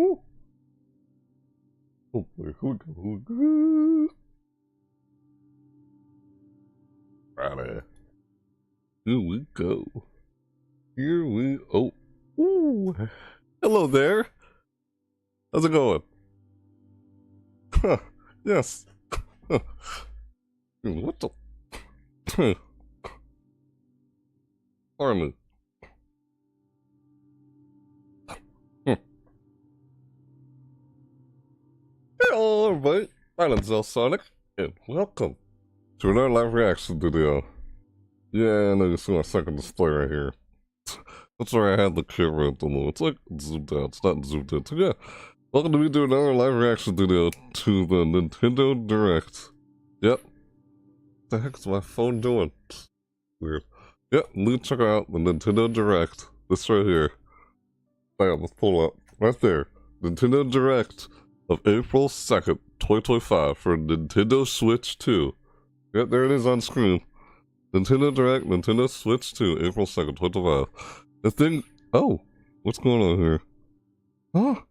Woo. Hopefully, Friday. Here we go. Here we oh. Ooh. Hello there. How's it going? Huh. Yes. Huh. What the? Pardon me. Hello everybody, my name's Alsonic, and welcome to another live reaction video. Yeah, I know you see my second display right here. That's where I had the camera at the moment. It's like zoomed out, it's not zoomed in. So yeah, welcome to me doing another live reaction video to the Nintendo Direct. Yep. What the heck is my phone doing? Weird. Yep, we check out the Nintendo Direct. This right here. Bam, let's pull it up. Right there. Nintendo Direct of April 2nd, 2025 for Nintendo Switch 2. Yep, there it is on screen. Nintendo Direct, Nintendo Switch 2, April 2nd, 2025. The thing... Oh, what's going on here? Huh?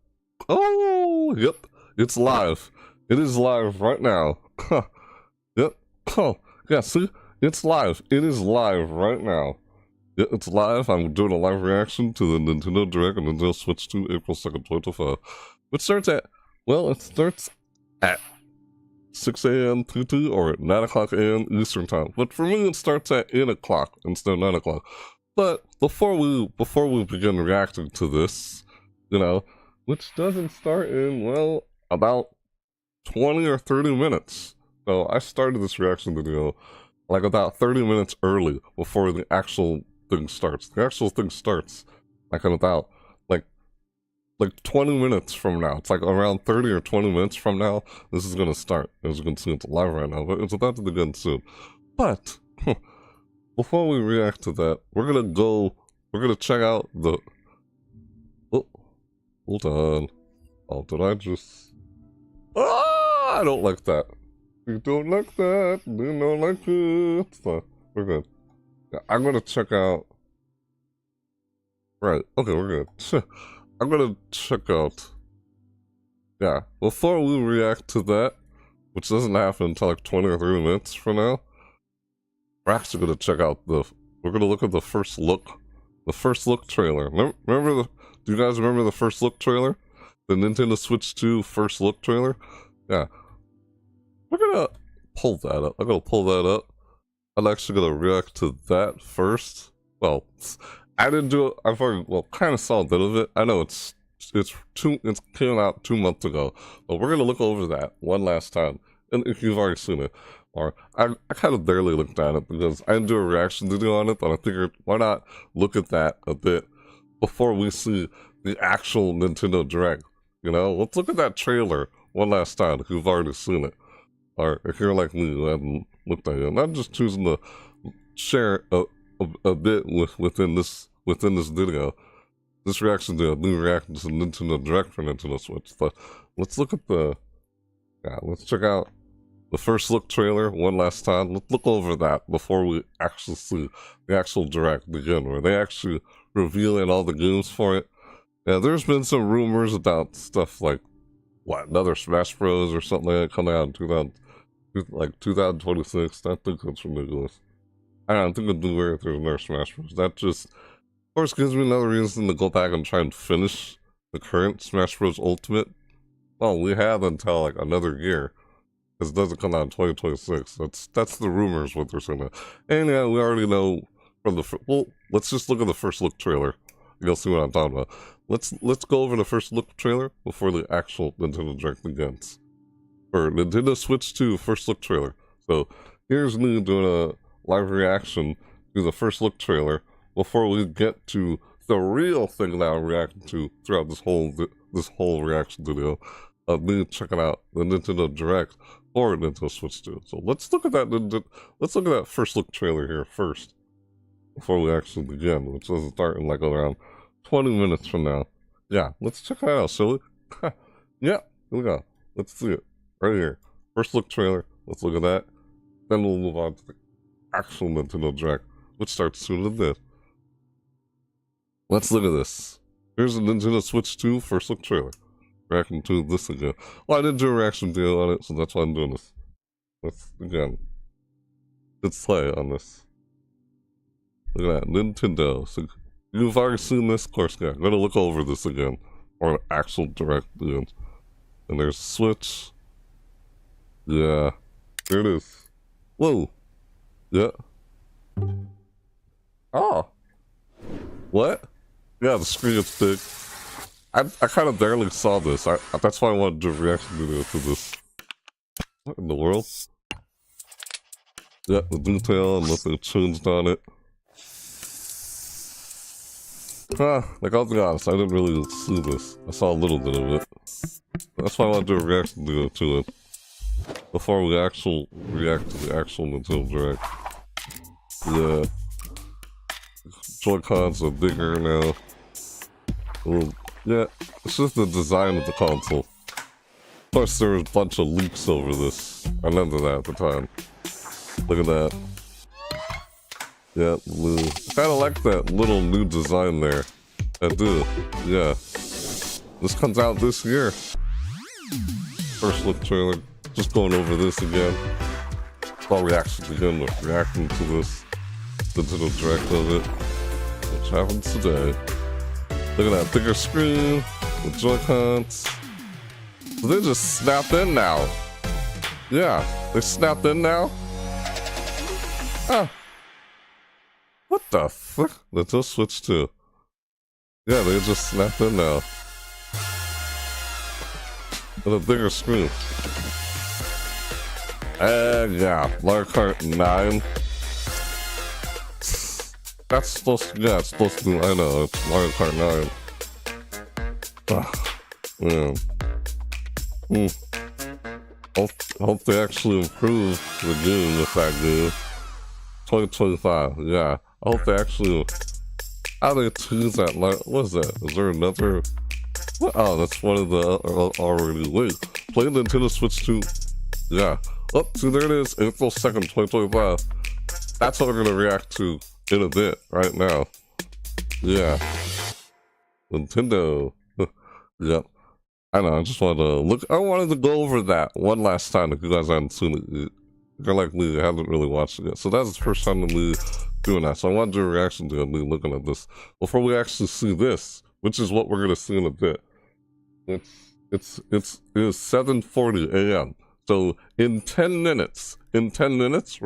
Oh, yep, it's live. It is live right now. Yep. Oh, yeah, see? It's live. It is live right now. Yeah, it's live. I'm doing a live reaction to the Nintendo Direct and Nintendo Switch 2, April 2nd, 2025. Which starts at... Well, it starts at 6 a.m. PT or at 9 o'clock a.m. Eastern Time. But for me, it starts at 8 o'clock instead of 9 o'clock. But before we begin reacting to this, you know, which doesn't start in, well, about 20 or 30 minutes. So I started this reaction video like about 30 minutes early before the actual thing starts. The actual thing starts like in about like 20 minutes from now. It's like around 30 or 20 minutes from now, this is gonna start. As you can see, it's live right now, but it's about to begin soon. But before we react to that, we're gonna check out the... Oh, hold on. Oh, did I just... Ah, I don't like that. You don't like that. You don't like it. So, we're good. Yeah, I'm gonna check out... Right, okay, we're good. I'm gonna check out... Yeah, before we react to that, which doesn't happen until like 20 or 30 minutes from now, we're actually gonna check out the... We're gonna look at the first look trailer. Remember the... Do you guys remember the first look trailer? The Nintendo Switch 2 first look trailer? Yeah. We're gonna pull that up. I'm gonna pull that up. I'm actually gonna react to that first. Well, I didn't do it. I've already, well, kind of saw a bit of it. I know it came out 2 months ago, but we're gonna look over that one last time. And if you've already seen it, or I kind of barely looked at it because I didn't do a reaction video on it, but I figured why not look at that a bit before we see the actual Nintendo Direct. You know, let's look at that trailer one last time if you've already seen it, or if you're like me who haven't looked at it. And I'm just choosing to share a bit within this video, this reaction to a new reaction to Nintendo Direct for Nintendo Switch. But let's look at the, let's check out the first look trailer one last time. Let's look over that before we actually see the actual Direct begin, where they actually revealing all the games for it. Yeah, there's been some rumors about stuff like, what, another Smash Bros. Or something like that coming out in 2026. I think that's ridiculous. I don't think it'd be weird if there's another Smash Bros. That just, of course, gives me another reason to go back and try and finish the current Smash Bros. Ultimate. Well, we have until like another year, because it doesn't come out in 2026. That's the rumors what they're saying. And yeah, we already know from the well. Let's just look at the first look trailer. You'll see what I'm talking about. Let's go over the first look trailer before the actual Nintendo Direct begins. For Nintendo Switch 2 first look trailer. So here's me doing a live reaction to the first look trailer before we get to the real thing that I'm reacting to throughout this whole reaction video of me checking out the Nintendo Direct for Nintendo Switch 2. So let's look at that first look trailer here first before we actually begin, which doesn't start in like around 20 minutes from now. Yeah, let's check that out, shall we? Yeah, here we go. Let's see it right here. First look trailer. Let's look at that. Then we'll move on to the actual Nintendo Direct, which starts soon as this. Let's look at this. Here's the Nintendo Switch 2 first look trailer. reacting to this again. Well, I didn't do a reaction video on it, so that's why I'm doing this. Let's, again, let's play on this. Look at that, Nintendo. So you've already seen this, of course, yeah. I'm gonna look over this again. Or an actual direct again. And there's Switch. Yeah. There it is. Whoa. Yeah. Oh. What? Yeah, the screen is big. I kind of barely saw this. That's why I wanted to do a reaction video to this. What in the world? Yeah, the detail and nothing changed on it. Like I'll be honest, I didn't really see this. I saw a little bit of it. That's why I want to do a reaction video to it. Before we react to the actual Nintendo Direct. Yeah. Joy-Cons are bigger now. Well, yeah, it's just the design of the console. Plus there was a bunch of leaks over this. I remember that at the time. Look at that. Yeah, blue. I kinda like that little new design there. I do, yeah. This comes out this year. First look trailer. Just going over this again. I'll reaction again with reacting to this. Nintendo Direct of it. Which happens today. Look at that bigger screen. The Joy-Cons. So they just snapped in now. Yeah, they snapped in now. Huh. What the fuck? They just switched to. Yeah, they just snapped in now. With a bigger screen. And yeah, Mario Kart 9. That's supposed to, yeah, it's supposed to be, I know, it's Mario Kart 9. Yeah. Hope they actually improve the game with that game. 2025, yeah. I hope they actually, how do they choose that, what is that? Is there another, what? Oh, that's one of the already, wait, play Nintendo Switch 2, yeah. Oh, see, there it is, April 2nd, 2025. That's what we're gonna react to in a bit, right now. Yeah. Nintendo. Yep. I know, I just wanted to look, I wanted to go over that one last time if you guys haven't seen it. You're like me, I haven't really watched it yet. So that's the first time me doing that. So I wanted to do a reaction to me looking at this. Before we actually see this, which is what we're gonna see in a bit. It is 7:40 a.m. So in 10 minutes, we're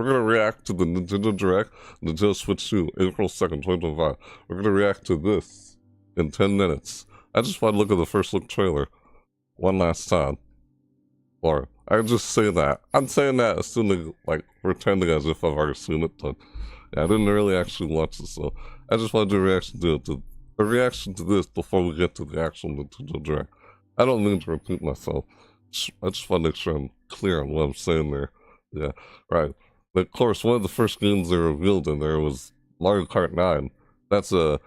gonna react to the Nintendo Direct, Nintendo Switch 2, April 2nd, 2025. We're gonna react to this in 10 minutes. I just want to look at the first look trailer one last time. Or, I just say that. I'm saying that assuming, like, pretending as if I've already seen it, but yeah, I didn't really actually watch it, so I just want to do a reaction to this before we get to the actual Nintendo Direct. I don't mean to repeat myself. I just want to make sure I'm clear on what I'm saying there. Yeah, right. But of course, one of the first games they revealed in there was Mario Kart 9. That's a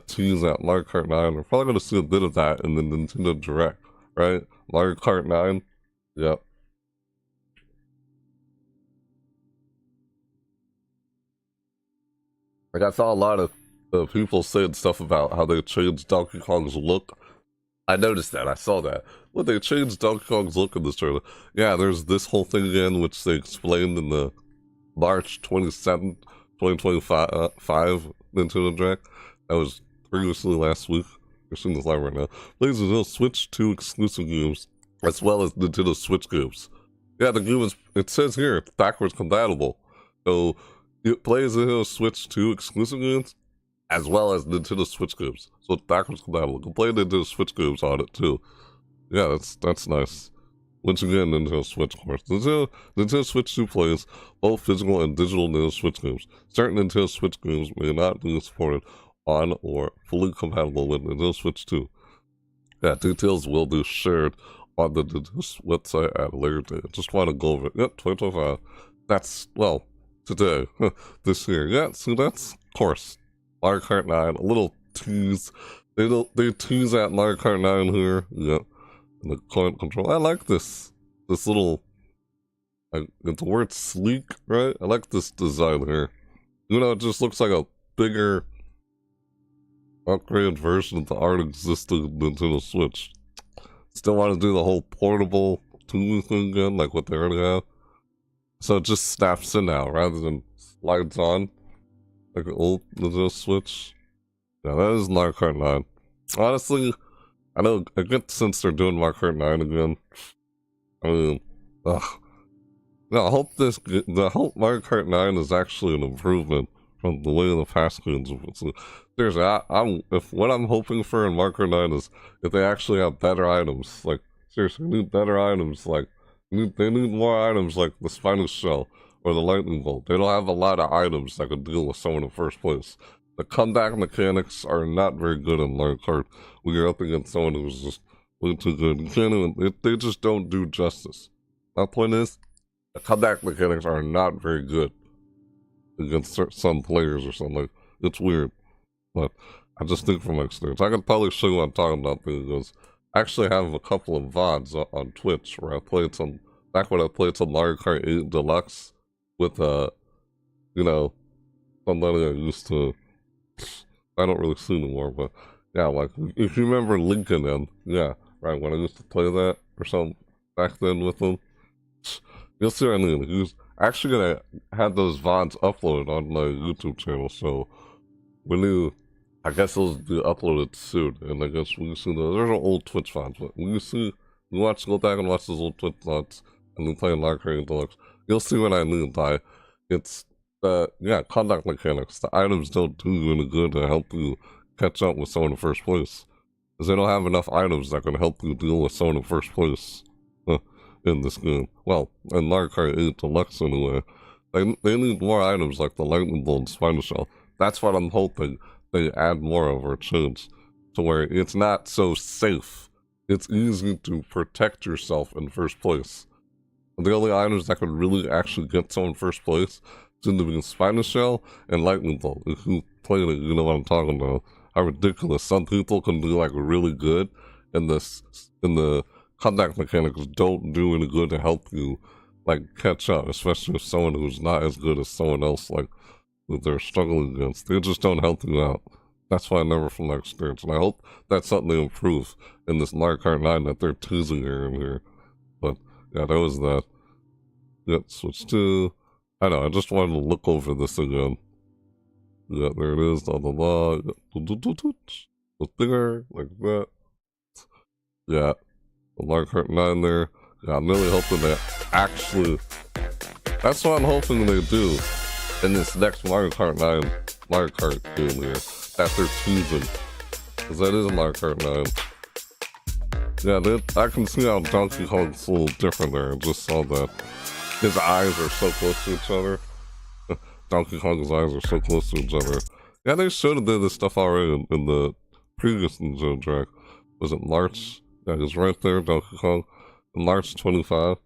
tease at Mario Kart 9. We're probably going to see a bit of that in the Nintendo Direct, right? Mario Kart 9. Yep. Like, I saw a lot of people saying stuff about how they changed Donkey Kong's look. I noticed that. I saw that. Well, they changed Donkey Kong's look in this trailer. Yeah, there's this whole thing again, which they explained in the March 27th, 2025 Nintendo Direct. That was previously last week. We're seeing this live right now. Please will Switch 2 exclusive games, as well as Nintendo Switch games. Yeah, the game is, it says here, backwards compatible. So, it plays Nintendo Switch 2 exclusive games, as well as Nintendo Switch games. So it's backwards compatible. You can play Nintendo Switch games on it too. Yeah, that's nice. Once again, Nintendo Switch, of course. Nintendo Switch 2 plays both physical and digital Nintendo Switch games. Certain Nintendo Switch games may not be supported on or fully compatible with Nintendo Switch 2. Yeah, details will be shared on the Nintendo website at a later date. Just want to go over it. Yep, 2025. That's, well, today. This year. Yeah, so that's, of course, Mario Kart 9, a little tease. They tease at Mario Kart 9 here. Yep. And the current control. I like this little, the word sleek, right? I like this design here. You know, it just looks like a bigger, upgraded version of the already existing Nintendo Switch. still want to do the whole portable tool thing again, like what they already have. So it just snaps in now rather than slides on like an old Nintendo Switch. Yeah, that is Mario Kart 9. Honestly, I get since they're doing Mario Kart 9 again. I mean, ugh. No, I hope Mario Kart 9 is actually an improvement from the way the past games. So, seriously, if what I'm hoping for in Mario Kart 9 is if they actually have better items, like seriously, we need better items, like they need more items like the Spinal Shell or the Lightning Bolt. They don't have a lot of items that could deal with someone in the first place. The comeback mechanics are not very good in Mario Kart when you're up against someone who's just way too good. You can't even, they just don't do justice. My point is, the comeback mechanics are not very good against some players or something. Like, it's weird, but I just think from experience. I could probably show you what I'm talking about because I actually have a couple of VODs on Twitch where I played some, back when I played some Mario Kart 8 Deluxe with, you know, somebody I used to, I don't really see anymore, but yeah, like, if you remember Lincoln then, yeah, right, when I used to play that or something back then with him, you'll see what I mean. He was actually gonna have those VODs uploaded on my YouTube channel, so when you, I guess those will be uploaded soon, and I guess we can see those. There's an old Twitch VODs, but when you see, go back and watch those old Twitch VODs, and then play Mario Kart Deluxe, you'll see what I mean by, it's, yeah, contact mechanics. The items don't do you any good to help you catch up with someone in first place. Because they don't have enough items that can help you deal with someone in first place in this game. Well, in Mario Kart 8 Deluxe anyway. They need more items like the Lightning Bolt and Spinal Shell. That's what I'm hoping they add more of or change. To where it's not so safe. It's easy to protect yourself in first place. The only items that could really actually get someone in first place seem to be Spinal Shell and Lightning Bolt. If you played it, you know what I'm talking about. How ridiculous. Some people can do like really good in the contact mechanics don't do any good to help you like catch up, especially if someone who's not as good as someone else like that they're struggling against. They just don't help you out. That's why I never from that experience. And I hope that's something they improve in this Mario Kart 9 that they're teasing here and here. But yeah, that was that. Yeah, switch to, I know, I just wanted to look over this again. Yeah, there it is, blah blah blah. The thinger, like that. Yeah, the Mario Kart 9 there. Yeah, I'm really hoping that actually, that's what I'm hoping they do in this next Mario Kart 9 Mario Kart game here. That they're teasing. Because that is Mario Kart 9. Yeah, I can see how Donkey Kong's a little different there. I just saw that. His eyes are so close to each other. Donkey Kong's eyes are so close to each other. Yeah, they should have did this stuff already in the previous Nintendo Direct. Was it March? Yeah, it was right there, Donkey Kong. March 25.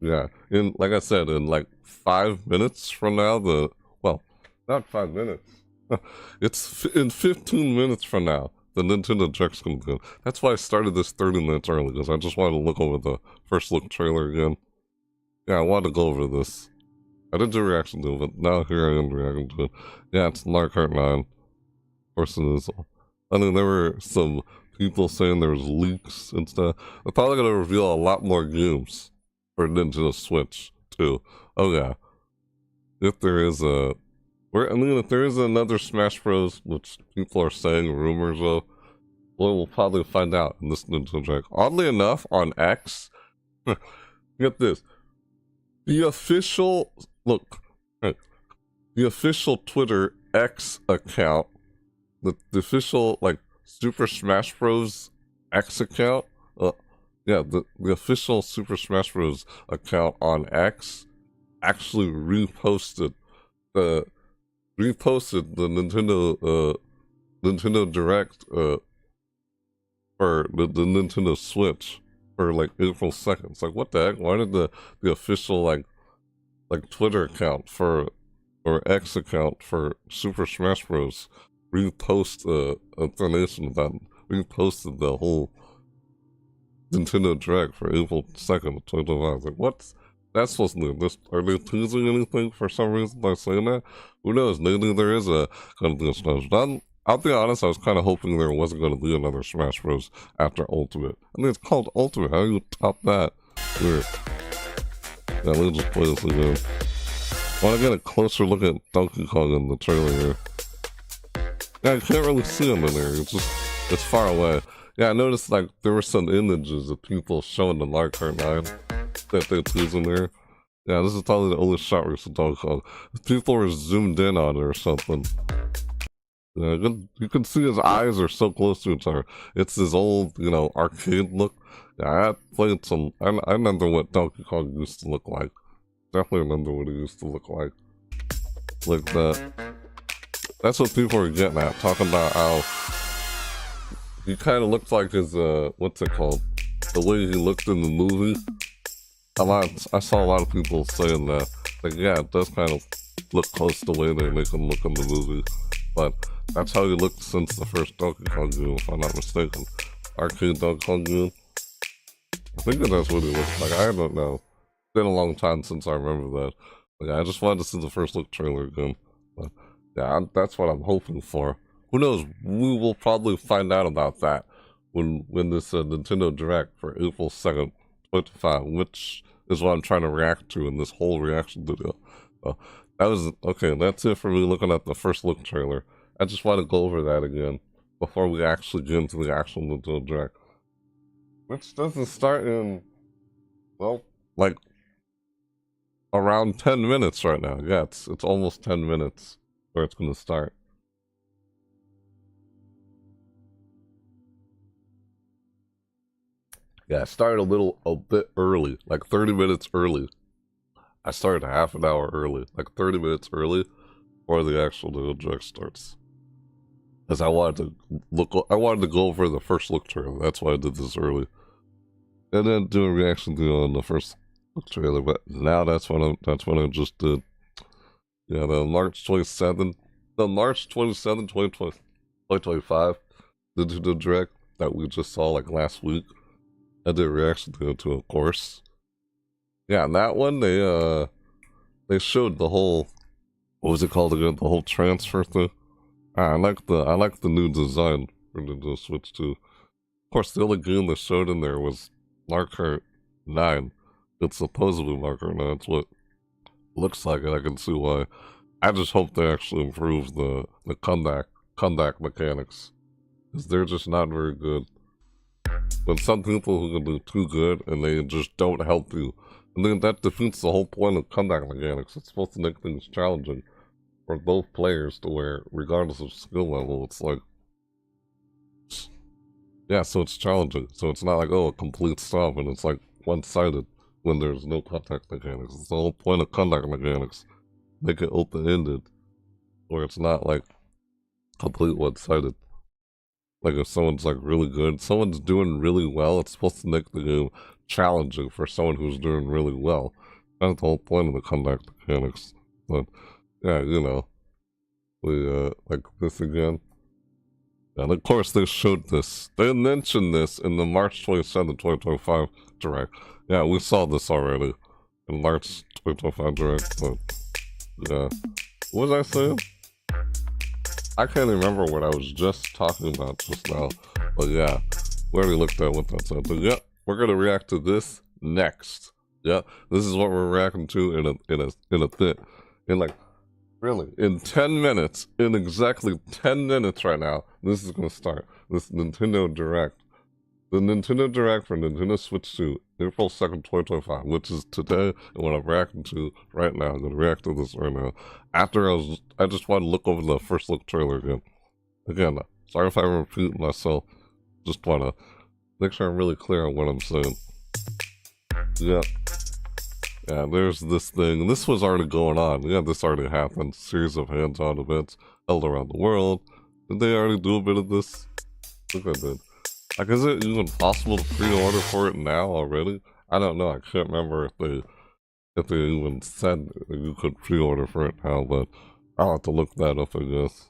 Yeah, like I said, in like 5 minutes from now, well, not 5 minutes. It's in 15 minutes from now, the Nintendo Direct's gonna go. That's why I started this 30 minutes early, because I just wanted to look over the first look trailer again. Yeah, I wanted to go over this. I did do a reaction to it, but now here I am reacting to it. Yeah, it's Mario Kart 9. Of course it is. I mean, there were some people saying there was leaks and stuff. They're probably going to reveal a lot more games for Nintendo Switch, too. Oh, yeah. If there is if there is another Smash Bros., which people are saying rumors of, well, we'll probably find out in this Nintendo Direct. Oddly enough, on X, get this. The official, the official Twitter X account, the official, like, Super Smash Bros. X account, yeah, the official Super Smash Bros. Account on X actually reposted the Nintendo Direct, for the Nintendo Switch for like April 2nd. It's like, what the heck? Why did the official like Twitter account or X account for Super Smash Bros. Repost information about reposted the whole Nintendo Direct for April 2nd, 2025. It's like, what's that supposed to do? Are they teasing anything for some reason by saying that? Who knows? Maybe there is a kind of discussion. I'll be honest, I was kind of hoping there wasn't going to be another Smash Bros. After Ultimate. I mean, it's called Ultimate. How do you top that? Weird. Yeah, let me just play this again. I want to get a closer look at Donkey Kong in the trailer here. Yeah, I can't really see him in there. It's far away. Yeah, I noticed like there were some images of people showing the Mario Kart 9 that they was in there. Yeah, this is probably the only shot where it's a Donkey Kong. People were zoomed in on it or something. Yeah, you can see his eyes are so close to each other. It's his old, arcade look. Yeah, I played some. I remember what Donkey Kong used to look like. Definitely remember what it used to look like. Like that. That's what people are getting at, talking about how he kind of looked like his, what's it called? The way he looked in the movie. I saw a lot of people saying that. Like, yeah, it does kind of look close to the way they make him look in the movie. But that's how he looked since the first Donkey Kong game, if I'm not mistaken. Arcade Donkey Kong game. I think that's what he looks like. I don't know. It's been a long time since I remember that. Like, I just wanted to see the first look trailer again. But yeah, that's what I'm hoping for. Who knows? We will probably find out about that when this Nintendo Direct for April 2nd, 2025, which is what I'm trying to react to in this whole reaction video. That was okay. That's it for me looking at the first look trailer. I just want to go over that again before we actually get into the actual Nintendo Direct, which doesn't start in, well, like around 10 minutes right now. Yeah, it's almost 10 minutes where it's going to start. Yeah, I started a bit early, like 30 minutes early. I started half an hour early, like 30 minutes early, before the actual Nintendo Direct starts. Because I wanted to go over the first look trailer. That's why I did this early. And then do a reaction video on the first look trailer. But now that's what I just did. Yeah, the March 27th, 2025, Nintendo Direct that we just saw like last week. I did a reaction video to, of course. Yeah, and that one they showed the whole, what was it called again? The whole transfer thing. I like the new design for Nintendo Switch too. Of course, the only game they showed in there was Mario Kart 9. It's supposedly Mario Kart 9. That's what it looks like, and I can see why. I just hope they actually improve the comeback mechanics, because they're just not very good. But some people who can do too good and they just don't help you, and then that defeats the whole point of comeback mechanics. It's supposed to make things challenging for both players, to where, regardless of skill level, it's like, yeah, so it's challenging. So it's not like, oh, a complete stop and it's like one-sided when there's no contact mechanics. It's the whole point of contact mechanics. Make it open-ended, where it's not like complete one-sided. Like if someone's like really good, someone's doing really well, it's supposed to make the game challenging for someone who's doing really well. That's the whole point of the contact mechanics. But yeah, we like this again. And of course they showed this. They mentioned this in the March 27th, 2025 Direct. Yeah, we saw this already in March 2025 Direct, but yeah. What was I saying? I can't remember what I was just talking about just now. But yeah, we already looked at what that said. But yeah, we're gonna react to this next. Yeah, this is what we're reacting to in a bit. In like, really, in 10 minutes, in exactly 10 minutes right now, this is going to start. This Nintendo Direct. The Nintendo Direct for Nintendo Switch 2, April 2nd, 2025, which is today, and what I'm reacting to right now. I'm going to react to this right now. After I just want to look over the first look trailer again. Again, sorry if I repeat myself. Just want to make sure I'm really clear on what I'm saying. Yeah. Yeah, there's this thing. This was already going on. Yeah, this already happened. Series of hands-on events held around the world. Did they already do a bit of this? I think I did. Like, is it even possible to pre-order for it now already? I don't know. I can't remember if they even said you could pre-order for it now, but I'll have to look that up, I guess.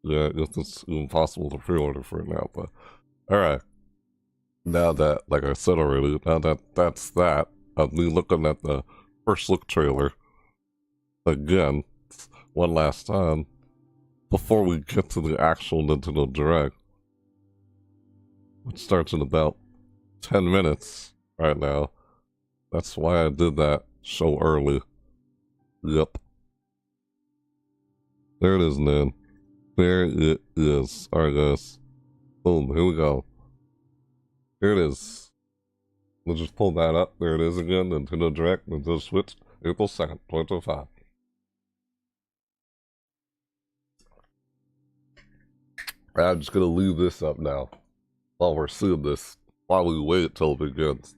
Yeah, if it's even possible to pre-order for it now, but alright. Now that, like I said already, now that that's that, of me looking at the first look trailer again, one last time. before we get to the actual Nintendo Direct, which starts in about 10 minutes right now. That's why I did that so early. Yep. There it is, man. There it is. Alright, guys. Boom, here we go. Here it is. We'll just pull that up. There it is again. Nintendo Direct, Nintendo Switch, April 2nd, 2025. I'm just gonna leave this up now while we're seeing this, while we wait till it begins.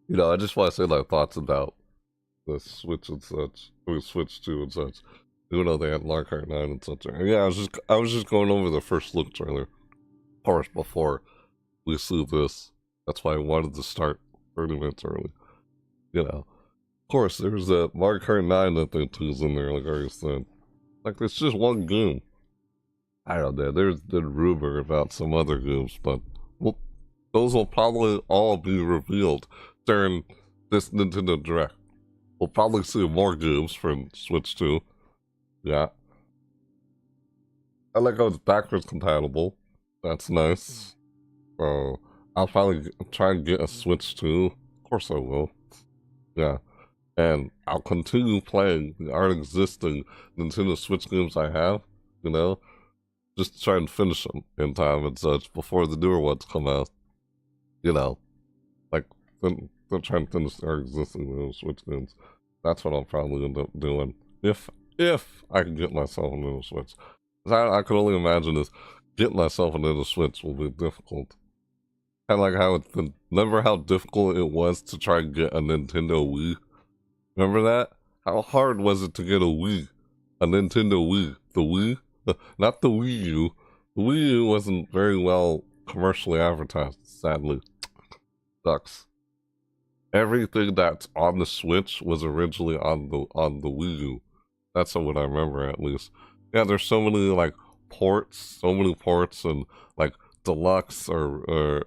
You know, I just want to say my thoughts about the Switch and such. We Switch 2 and such. Even though they had Mario Kart 9 and such. Yeah, I was just going over the first look trailer. Of course, before we see this. That's why I wanted to start 30 minutes early. You know. Of course, there's that Mario Kart 9 that they tease in there, like I said. Like, it's just one game. I don't know, there's been rumor about some other games, but well, those will probably all be revealed during this Nintendo Direct. We'll probably see more games from Switch 2. Yeah. I like how it's backwards compatible. That's nice. I'll probably try and get a Switch 2. Of course I will. Yeah. And I'll continue playing the existing Nintendo Switch games I have, you know? Just to try and finish them in time and such before the newer ones come out. You know? Like, then try and finish our existing Switch games. That's what I'll probably end up doing. If I can get myself a Nintendo Switch. I can only imagine this. Getting myself a Nintendo Switch will be difficult. Kind of like how it's been. Remember how difficult it was to try and get a Nintendo Wii? Remember that? How hard was it to get a Wii? A Nintendo Wii? The Wii? Not the Wii U. The Wii U wasn't very well commercially advertised, sadly. Sucks. Everything that's on the Switch was originally on the Wii U. That's what I remember, at least. Yeah, there's so many like ports and like deluxe or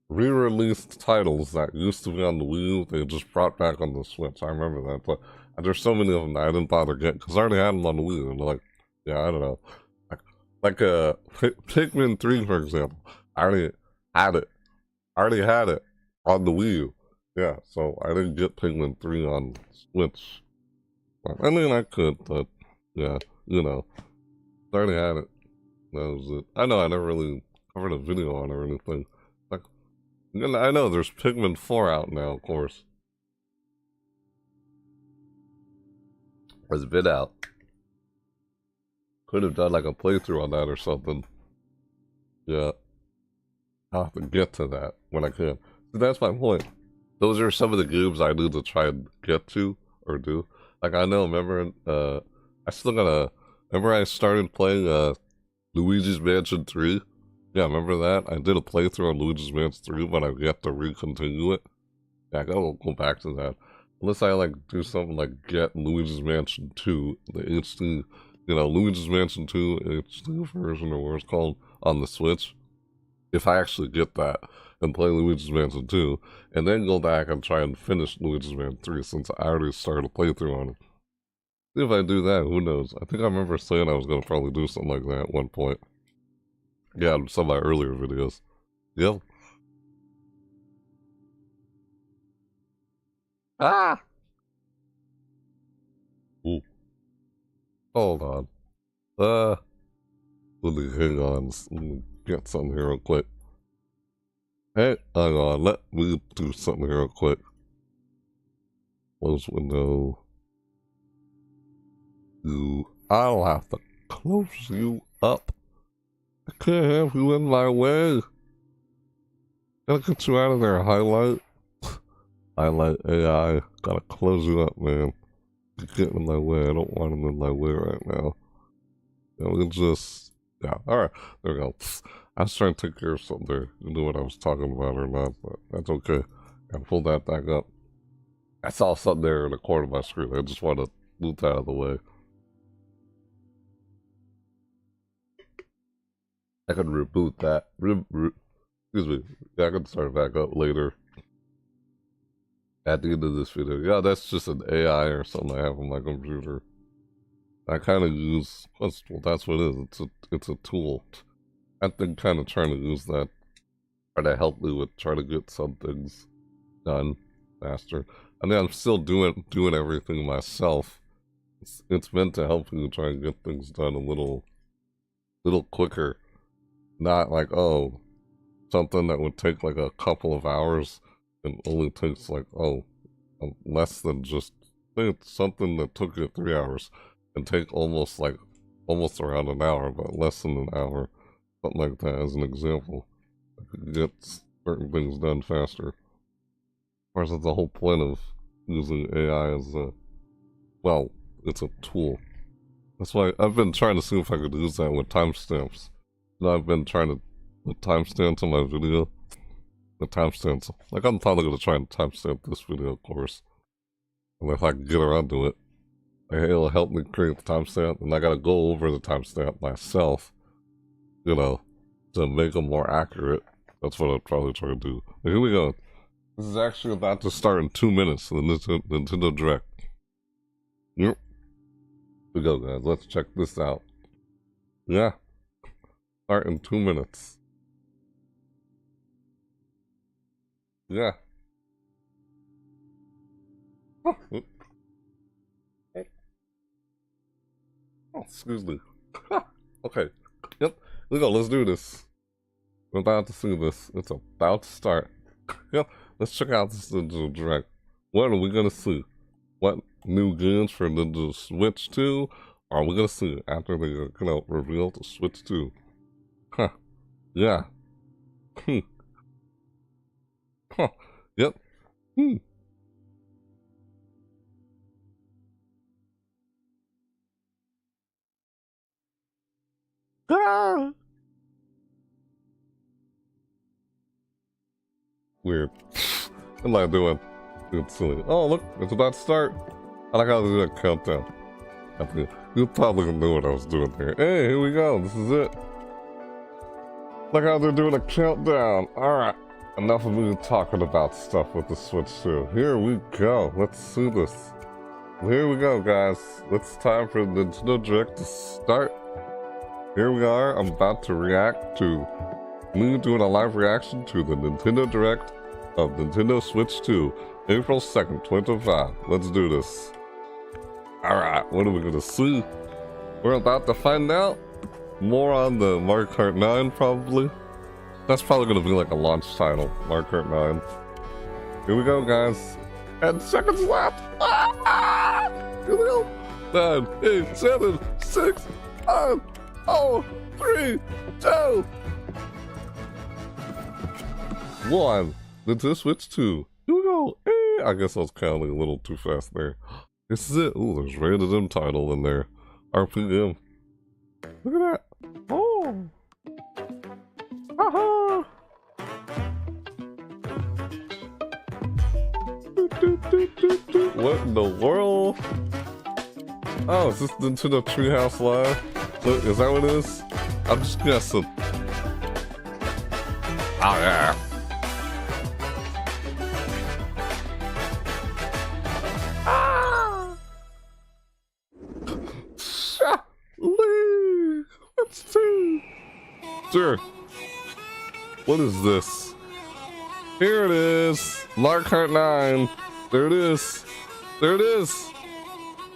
re-released titles that used to be on the Wii U. They just brought back on the Switch. I remember that, but there's so many of them that I didn't bother getting because I already had them on the Wii U. And like, yeah, I don't know, like Pikmin 3, for example. I already had it. On the Wii U. Yeah, so I didn't get Pikmin 3 on Switch. I mean, I could, but yeah, you know, I already had it. That was it. I know I never really covered a video on it or anything. Like, I know there's Pikmin 4 out now, of course. It's been out. Could have done like a playthrough on that or something. Yeah. I'll have to get to that when I can. See, that's my point. Those are some of the games I need to try and get to or do. Like, I know, remember, I still gotta, remember I started playing, Luigi's Mansion 3? Yeah, remember that? I did a playthrough on Luigi's Mansion 3, but I get to re-continue it. Yeah, I gotta go back to that. Unless I, like, do something like get Luigi's Mansion 2, the HD, you know, Luigi's Mansion 2 HD version, or what it's called, on the Switch. If I actually get that and play Luigi's Mansion 2, and then go back and try and finish Luigi's Mansion 3 since I already started a playthrough on it. See if I do that, who knows? I think I remember saying I was going to probably do something like that at one point. Yeah, in some of my earlier videos. Yep. Ah! Ooh. Hold on. Let me hang on. Let me get something here real quick. Hey, hang on. Let me do something here real quick. Close window. I'll have to close you up. I can't have you in my way. Gotta get you out of there, highlight. Highlight AI. Gotta close you up, man. You're getting in my way. I don't want him in my way right now. Yeah, we can just... Yeah, alright. There we go. I was trying to take care of something there. You knew what I was talking about or not, but that's okay. Gotta pull that back up. I saw something there in the corner of my screen. I just want to move that out of the way. I can reboot that. Excuse me. Yeah, I can start back up later. at the end of this video. Yeah, that's just an AI or something I have on my computer. I kind of use, well, that's what it is. It's a tool. I've been kind of trying to use that, try to help me with trying to get some things done faster. I mean, I'm still doing everything myself. It's meant to help you try and get things done a little quicker. Not like, oh, something that would take like a couple of hours and only takes like, oh, less than just, I think it's something that took you 3 hours and take almost around an hour, but less than an hour. Something like that as an example. I could get certain things done faster. Of course, that's the whole point of using AI as a, well, it's a tool. That's why I've been trying to see if I could use that with timestamps. And I've been trying to put timestamps on my video. The timestamps. Like, I'm probably going to try and timestamp this video, of course. And if I can get around to it, it'll help me create the timestamp. And I got to go over the timestamp myself, you know, to make them more accurate. That's what I'll probably try to do. But here we go. This is actually about to start in 2 minutes, the Nintendo Direct. Yep. Here we go, guys. Let's check this out. Yeah. Start in 2 minutes. Yeah. Oh, excuse me. Okay. Yep. Here we go. Let's do this. We're about to see this. It's about to start. Yep. Let's check out this Nintendo Direct. What are we gonna see? What new games for Nintendo Switch 2 are we gonna see after they are gonna reveal the Switch 2? Huh. Yeah. Huh. Yep. Ah! Weird. What am I doing? It's silly. Oh, look, it's about to start. I like how they do a countdown. You probably knew what I was doing there. Hey, here we go. This is it. Look how they're doing a countdown. Alright. Enough of me talking about stuff with the Switch 2. Here we go. Let's see this. Here we go, guys. It's time for the Nintendo Direct to start. Here we are. I'm about to react to me doing a live reaction to the Nintendo Direct of Nintendo Switch 2, April 2nd, 2025. Let's do this. Alright, what are we gonna see? We're about to find out. More on the Mario Kart 9, probably. That's probably gonna be like a launch title, Mario Kart 9. Here we go, guys. 10 seconds left. Ah! Here we go. 9, 8, 7, 6, 5, 4, 3, 2, 1. Nintendo Switch 2. Here we go. Hey, I guess I was counting a little too fast there. This is it. Ooh, there's rated M title in there. RPM. Look at that. Oh. Aha. What in the world? Oh, is this Nintendo Treehouse Live? Look, is that what it is? I'm just guessing. Oh yeah. Let's see. Sure. What is this? Here it is. Mario Kart 9. There it is. There it is.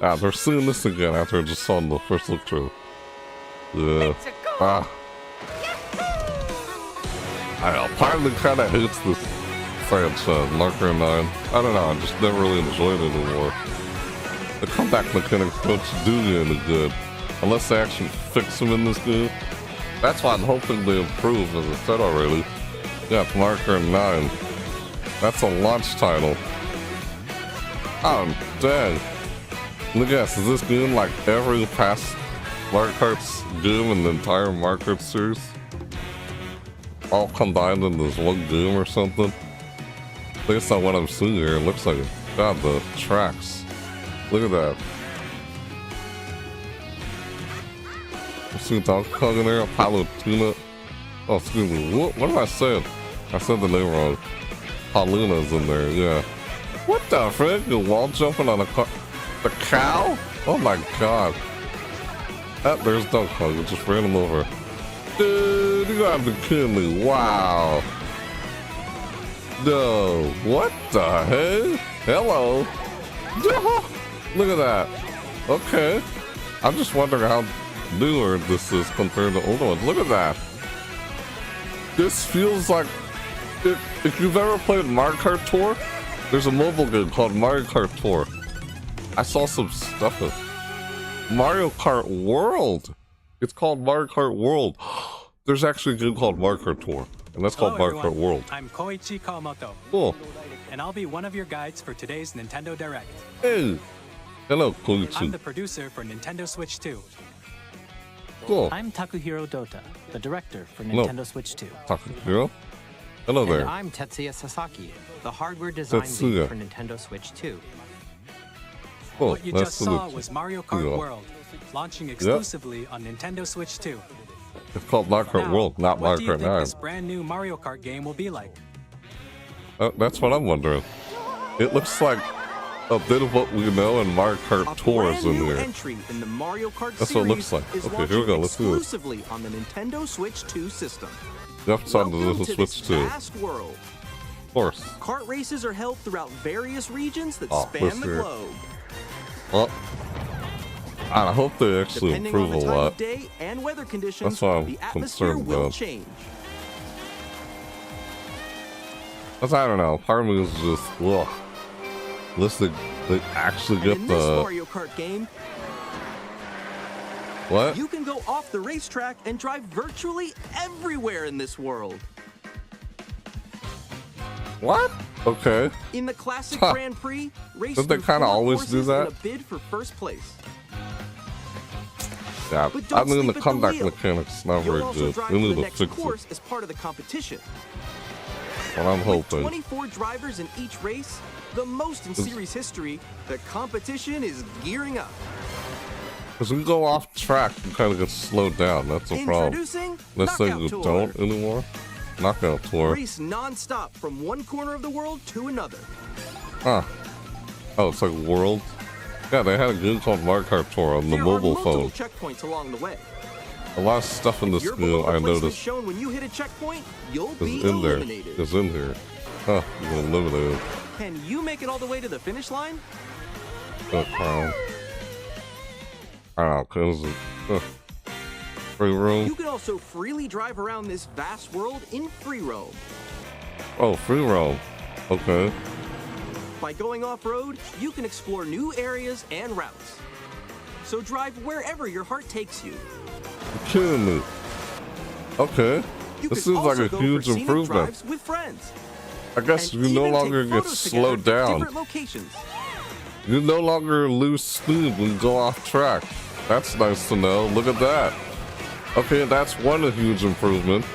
Ah, they're seeing this again after I just saw the first look through. Yeah. Ah. I know. Part of me kind of hates this franchise, Mario Kart 9. I don't know. I just never really enjoyed it anymore. The comeback mechanics don't do you any good unless they actually fix them in this game. That's why I'm hoping they improve, as I said already. Yeah, it's Mario Kart 9. That's a launch title. Oh, dang. Look at this. Is this game like every past Mario Kart's game in the entire Mario Kart series? All combined in this one game or something? Based on what I'm seeing here, it looks like it. God, the tracks. Look at that. I see Donkey Kong in there, Palutena. Oh, excuse me. What am I saying? I said the name wrong. Paluna's in there, yeah. What the frick? The wall jumping on a car. The cow? Oh my god. There's Dunk Kong. It just ran him over. Dude, you gotta be kidding me. Wow. No. What the heck? Hello. Look at that. Okay. I'm just wondering how newer this is compared to older ones. Look at that. This feels like... If you've ever played Mario Kart Tour, there's a mobile game called Mario Kart Tour. I saw some stuff of Mario Kart World. It's called Mario Kart World. There's actually a game called Mario Kart Tour, and that's called Mario Kart World. I'm Koichi Kawamoto. Cool. And I'll be one of your guides for today's Nintendo Direct. Hey. Hello, Koichi. I'm the producer for Nintendo Switch 2. Cool. I'm Takuhiro Dota, the director for Nintendo Switch 2. Takuhiro? Hello there. And I'm Tetsuya Sasaki, the hardware design lead for Nintendo Switch 2. Cool. What you just saw was Mario Kart World, launching exclusively on Nintendo Switch 2. It's called Mario Kart World, not Mario Kart 9. What do you think this brand new Mario Kart game will be like? That's what I'm wondering. It looks like a bit of what we know in Mario Kart Tour is in here. In the Mario Kart That's what it looks like. Okay, here we go. Let's do this. Exclusively on the Nintendo Switch 2 system. Yep, it's on the Switch 2. Vast world. Of course. Kart races are held throughout various regions that span the globe. Well, I hope they actually Depending improve on the a time lot. of day and weather conditions, That's what I'm the atmosphere concerned will about. change. Because I don't know, part of me is just, ugh. Listen, they actually get in the... this Mario Kart game, What? you can go off the racetrack and drive virtually everywhere in this world. What? Okay. In the classic Huh. Grand Prix, race Don't they through kinda 4 always do courses that? in a bid for first place. Yeah, But don't I mean sleep the at comeback wheel. mechanics not You'll very also good. drive We to need the to next fix course it. as part of the competition. What I'm With hoping. 24 drivers in each race, the most in series history, the competition is gearing up. Because we go off track, you kind of get slowed down. That's a problem. Introducing Let's say Knockout you Tour. don't anymore. Knockout Tour. Race non-stop from one corner of the world to another. Huh. Oh, it's like World? Yeah, they had a game called Mario Kart Tour on the There mobile are phone. multiple checkpoints along the way. A lot of stuff in this You're game below the I placement noticed shown when you hit a checkpoint, you'll is be in there. eliminated. Is in here. Huh, you're eliminated. Can you make it all the way to the finish line? I don't know, cause free roam. You can also freely drive around this vast world in free roam. Oh, free roam. Okay. By going off-road, you can explore new areas and routes. So drive wherever your heart takes you. You're kidding me. Okay. You This can seems like also a go huge for scenic improvement. drives with friends. I guess And you no even longer take get photos slowed together at down. different locations. You no longer lose speed when you go off track. That's nice to know. Look at that. Okay, that's one huge improvement.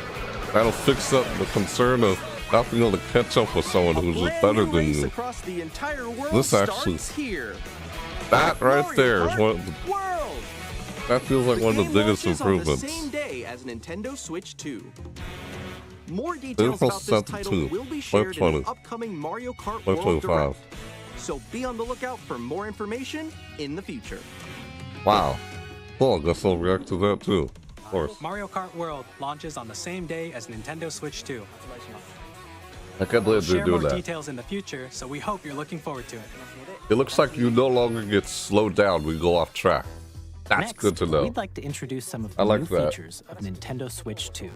That'll fix up the concern of not being able to catch up with someone who's just better than race you. across the entire world This actually- starts here. That right Mario there is Kart one of the, World. that feels like one of the game biggest launches improvements. On the same day as Nintendo Switch 2. More April details about this 7th title too. will be shared in 2020. an upcoming Mario Kart 2025. World Direct. So be on the lookout for more information in the future. Wow. Cool, I guess I'll react to that too. Of course. Mario Kart World launches on the same day as Nintendo Switch 2. I can't believe they're Share doing more that. details in the future, so we hope you're looking forward to it. It looks like you no longer get slowed down when you go off track. That's Next, good to know. we'd like to introduce some of I the like new that. features of Nintendo Switch 2.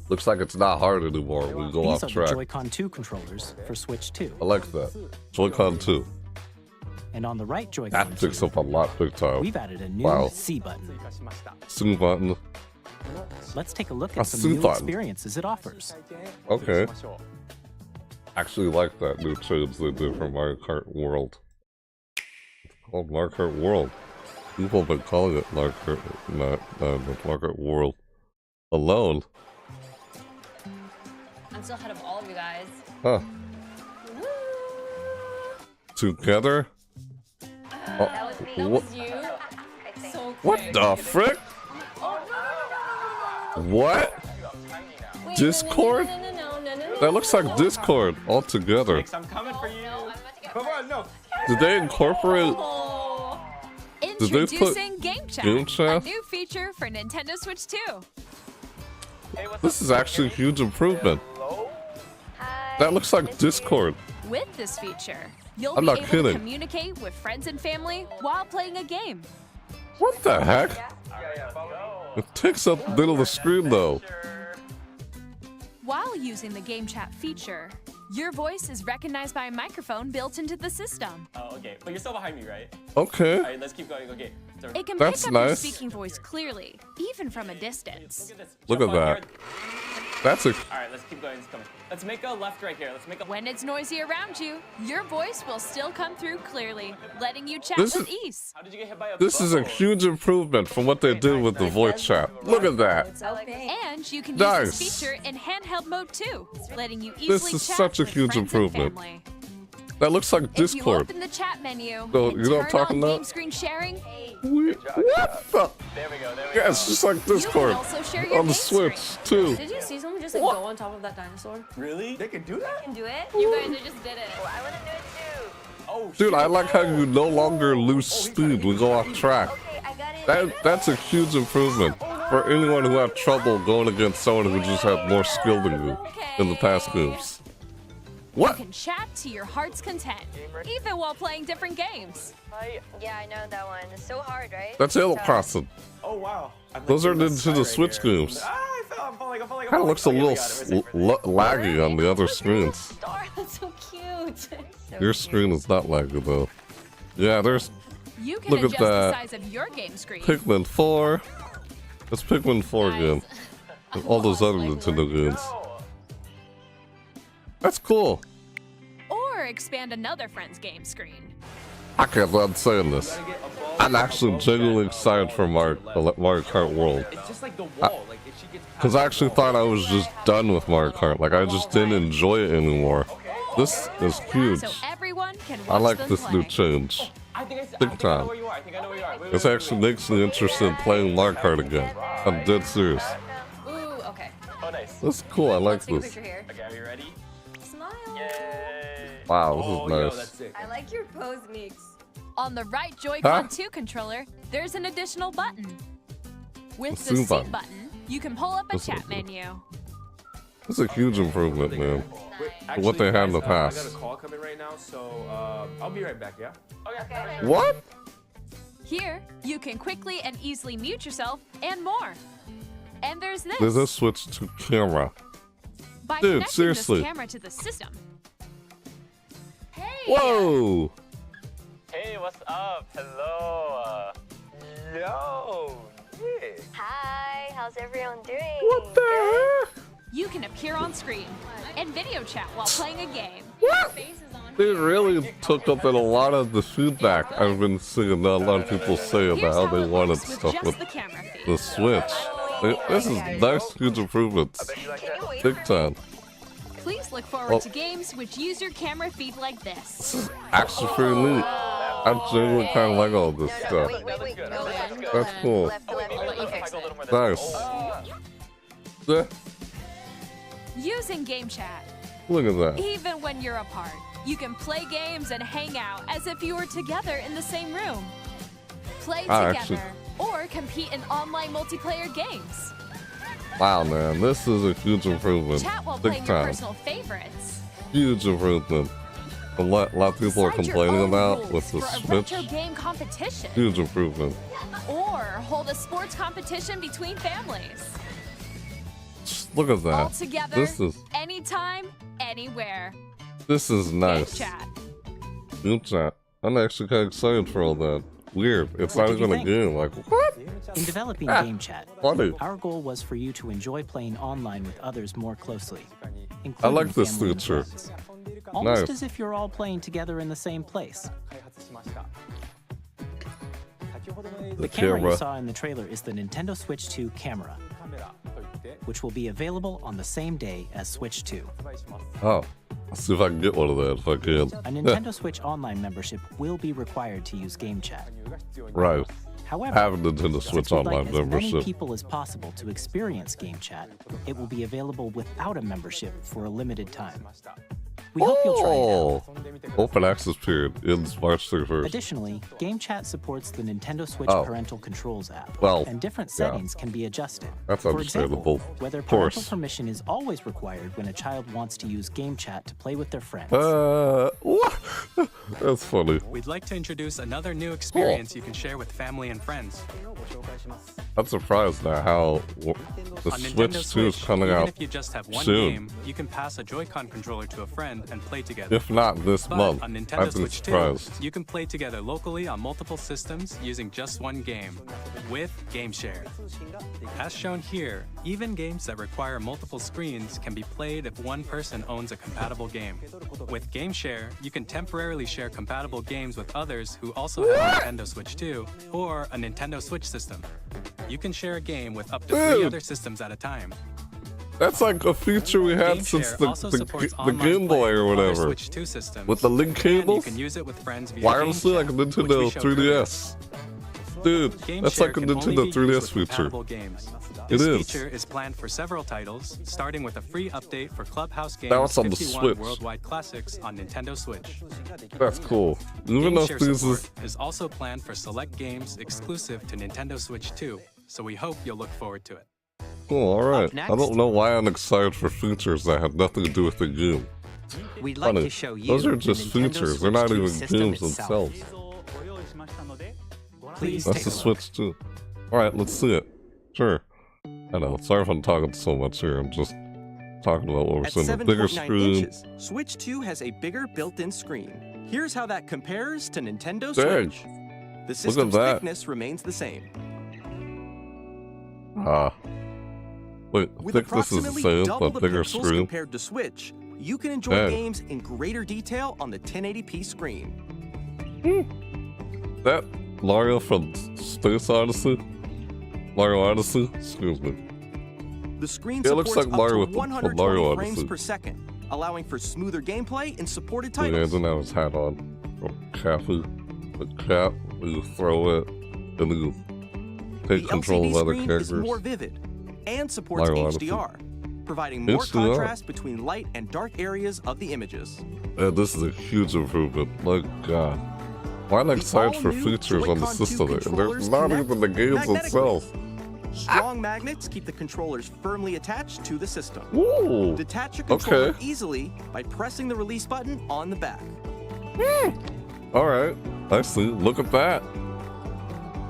Looks like it's not hard anymore when you go These off are the track. Joy-Con 2 controllers for Switch 2. I like that. Joy-Con 2. And on the right That Joy-Con picks 2, up a lot big time. we've added a new Wow. C button. Sing button. Let's take a look A at some C new button. experiences it offers. Okay. Actually like that new change they did for Mario Kart World. It's called Mario Kart World. People have been calling it Mario Kart, Mario Kart World alone. I'm still ahead of all of you guys. Huh. Together? That was me. That What? was you. So What quick. the frick? What? Wait, Discord? No. That looks like Discord altogether. I'm coming for you. No, I'm about to get no. Did they incorporate? Did they put Introducing Game Chat, Game Chat? a new feature for Nintendo Switch 2. This is actually a huge improvement. Hi. That looks like Discord. With this feeture, you'll I'm be not able kidding. to communicate with friends and family while playing a game. What the heck? It takes up the middle of the screen though. While using the Game Chat feature, your voice is recognized by a microphone built into the system. Oh, okay. But you're still behind me, right? Okay. All right, let's keep going. Okay. So, It can That's pick up your nice. speaking voice clearly, even from a distance. look at this. Look Jump at on that. here. That's a All right, let's keep going. It's coming. Let's make a left right here. Let's make a. When it's noisy around you, your voice will still come through clearly, letting you chat This with is- ease. How did you get hit by a this is a bubble? huge improvement from what they did with the voice chat. Look at that. And you can use Nice. this feature in handheld mode too, letting you This easily is chat such a with huge friends and improvement. family. That looks like If you Discord. open the chat menu No, and you know what I'm turn talking on about? game screen sharing, What the? There we go. There we Yeah, go. it's just like you can Discord also share your on the game Switch screen. too. Did you see someone just like go on top of that dinosaur? Really? They can do that? Can do it? You guys just did it. Oh, I want to do it too. Oh, Dude, I like how you no longer lose speed. We go off track. Okay, I got it. That's a huge improvement for anyone who had trouble going against someone who just had more skill than you in the past moves. You What? can chat to your heart's content, even while playing different games. Yeah, I know that one. It's so hard, right? That's Animal Crossing. Oh wow. I'm Those are getting the a sign Nintendo Switch here. games. Ah, I fell. I'm falling. I'm falling. I'm Kind of falling. looks a Okay, we little got it. We're safe. laggy on the other screens. Star, that's so cute. So Your cute. screen is not laggy though. Yeah, there's You can Look at adjust the that. size of your game screen. Pikmin 4. It's Pikmin 4 again. And all those other Nintendo games. That's cool. Or expand another friend's game screen. I can't believe I'm saying this. I'm actually genuinely excited for Mario Kart World. It's just like the wall. Like if she gets. Because I actually thought I was just done with Mario Kart. Like, I just didn't enjoy it anymore. This is huge. So everyone can watch I like them this play. new change. I think I Big know time. where you are. I think I know where you are. Wait, This actually makes me interested in playing Mario Kart again. I'm dead serious. Ooh, okay. Oh, nice. This is cool. I like Let's take a this. picture here. Okay, are you ready? Smile. Yay. Wow, this Oh, is yo, nice. that's sick. I like your pose, Meeks. On the right Joy-Con Huh? 2 controller, there's an additional button. With The the sync sync button. button, you can pull up a This chat one's good. menu. This is a huge improvement, man. Wait, What they had in the guys, past. I got a call coming right now, so I'll be right back. Yeah. Okay. What? Here, you can quickly and easily mute yourself and more. And there's this. There's a switch to camera. By Dude, connecting seriously. this camera to the system. Hey! Whoa! Hey, what's up? Hello. Yo, Nick. Hi, how's everyone doing? What the heck? You can appear on screen and video chat while playing a game. What? They really took up in a lot of the feedback I've been seeing a lot of people say about Here's how they it wanted looks with stuff just with the camera feed. the Switch. This is nice, huge improvements. Can you wait Big for me? time. Please look forward Well- to games which use your camera feed like this. This is actually pretty neat. I genuinely kind of like all this No, stuff. wait. Go left. That's cool. Left. Okay. Nice. Yeah, Using Game Chat, look at that. even when you're apart, you can play games and hang out as if you were together in the same room. Play I together actually- or compete in online multiplayer games. Wow, man, this is a huge improvement. Chat while Big playing your time. personal favorites. Huge improvement. A lot of people are Decide your complaining own about rules with the for a Switch. retro game competition. Huge improvement. Or hold a sports competition between families. Look at All that. together, This is anytime, anywhere. this is Game nice. Chat. Good chat. I'm actually kind of excited for all that. Weird. It's not did you even a think? game. Like what? In developing Ah, Game Chat, funny. our goal was for you to enjoy playing online with others more closely. I like including this family and feature. friends. Almost Nice. as if you're all playing together in the same place. The camera you saw in the trailer is the Nintendo Switch 2 camera, which will be available on the same day as Switch 2. Oh, let's see if I can get one of that. If I can. A Nintendo Switch Online membership will be required to use Game Chat. Right. However, Have a Nintendo since Switch we'd Online like as many membership. people as possible to experience Game Chat, it will be available without a membership for a limited time. We hope you'll try it out. Open access period ends March 31st. Additionally, Game Chat supports the Nintendo Switch Oh. Parental Controls app, Well, and different yeah. settings can be adjusted. That's For understandable. example, whether Of parental course. permission is always required when a child wants to use Game Chat to play with their friends. What? That's funny. We'd like to introduce another new experience you can share with family and friends. I'm surprised now how the On Switch Nintendo 2 is Switch, coming even out if you just have one soon. game, you can pass a Joy-Con controller to a friend and play together. If not this But month, on I'd Nintendo be Switch 2, surprised. you can play together locally on multiple systems using just one game, with Game Share. As shown here, even games that require multiple screens can be played if one person owns a compatible game. With Game Share, you can temporarily share compatible games with others who also have a Nintendo Switch 2 or a Nintendo Switch system. You can share a game with up to 3 Dude. other systems at a time. That's like a feature we had Game since Share the, also the, supports the online Game play Boy or with other whatever. Switch 2 systems. With the link And cables? you can use it with friends via Wirelessly Game like a Chat, which Nintendo we showed earlier. 3DS. Dude, Game that's Share like a can only Nintendo be used 3DS with feature. compatible games. It This is. feature is planned for several titles, starting with a free update for Clubhouse Games Now it's on the 51 Switch. Worldwide Classics on Nintendo Switch. That's cool. Even Game though Share this support is... is also planned for select games exclusive to Nintendo Switch 2, so we hope you'll look forward to it. Cool, alright. Up I don't next- know why I'm excited for features that have nothing to do with the game. We'd like Funny. to show you Those are the just Nintendo features. They're Switch not 2 even system games itself. themselves. Please That's take the a look. Switch too. Alright, let's see it. Sure. I know, sorry if I'm talking so much here. I'm just talking about what we're At seeing. The bigger 7.9 screen. inches, Switch 2 has a bigger built-in screen. Here's how that compares to Nintendo Dang. Switch. The system's that. thickness remains the same. Wait, With thickness is the approximately same, double but the bigger pixels screen. compared to Switch, you can enjoy Dang. games in greater detail on the 1080p screen. That Mario from Space Odyssey? Mario Odyssey? Excuse me. The screen Yeah, it looks supports like Mario up with to the 120 Mario frames Odyssey. per second, allowing for smoother gameplay in supported Oh, yeah, titles. didn't have his hat on. From Cafu. The cap, you throw it, and you take The control LCD of other screen characters. is more vivid and supports Mario Odyssey. HDR, providing more HDR. contrast between light and dark areas of the images. Man, this is a huge improvement. My god. Why am I excited for all-new features on the Joy-Con 2 system? There's controllers not connect even the games magnetically. themselves. Strong magnets keep the controllers firmly attached to the system. Ooh. Detach your controller Okay. easily by pressing the release button on the back. Alright. I see. Look at that.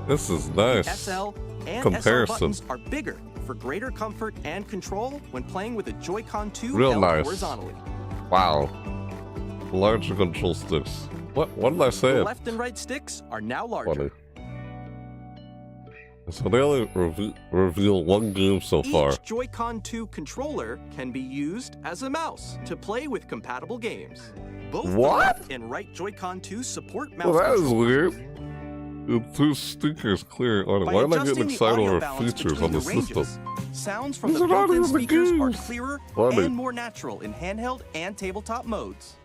This is nice. SL and Comparison. SR buttons are bigger for greater comfort and control when playing with a Joy-Con 2 Real held nice. horizontally. Wow. Larger control sticks. What did I say? The left and right sticks are now larger. Funny. So they only reveal one game so far. Each Joy-Con 2 controller can be used as a mouse to play with compatible games. Both the What? left and right Joy-Con 2 support mouse Well, that is controls. weird. The two stickers clear on it. By Why am I adjusting getting the excited audio over balance features between on the the ranges, system? sounds from These the are not built-in even the speakers are games. clearer Funny. and more natural in handheld and tabletop modes.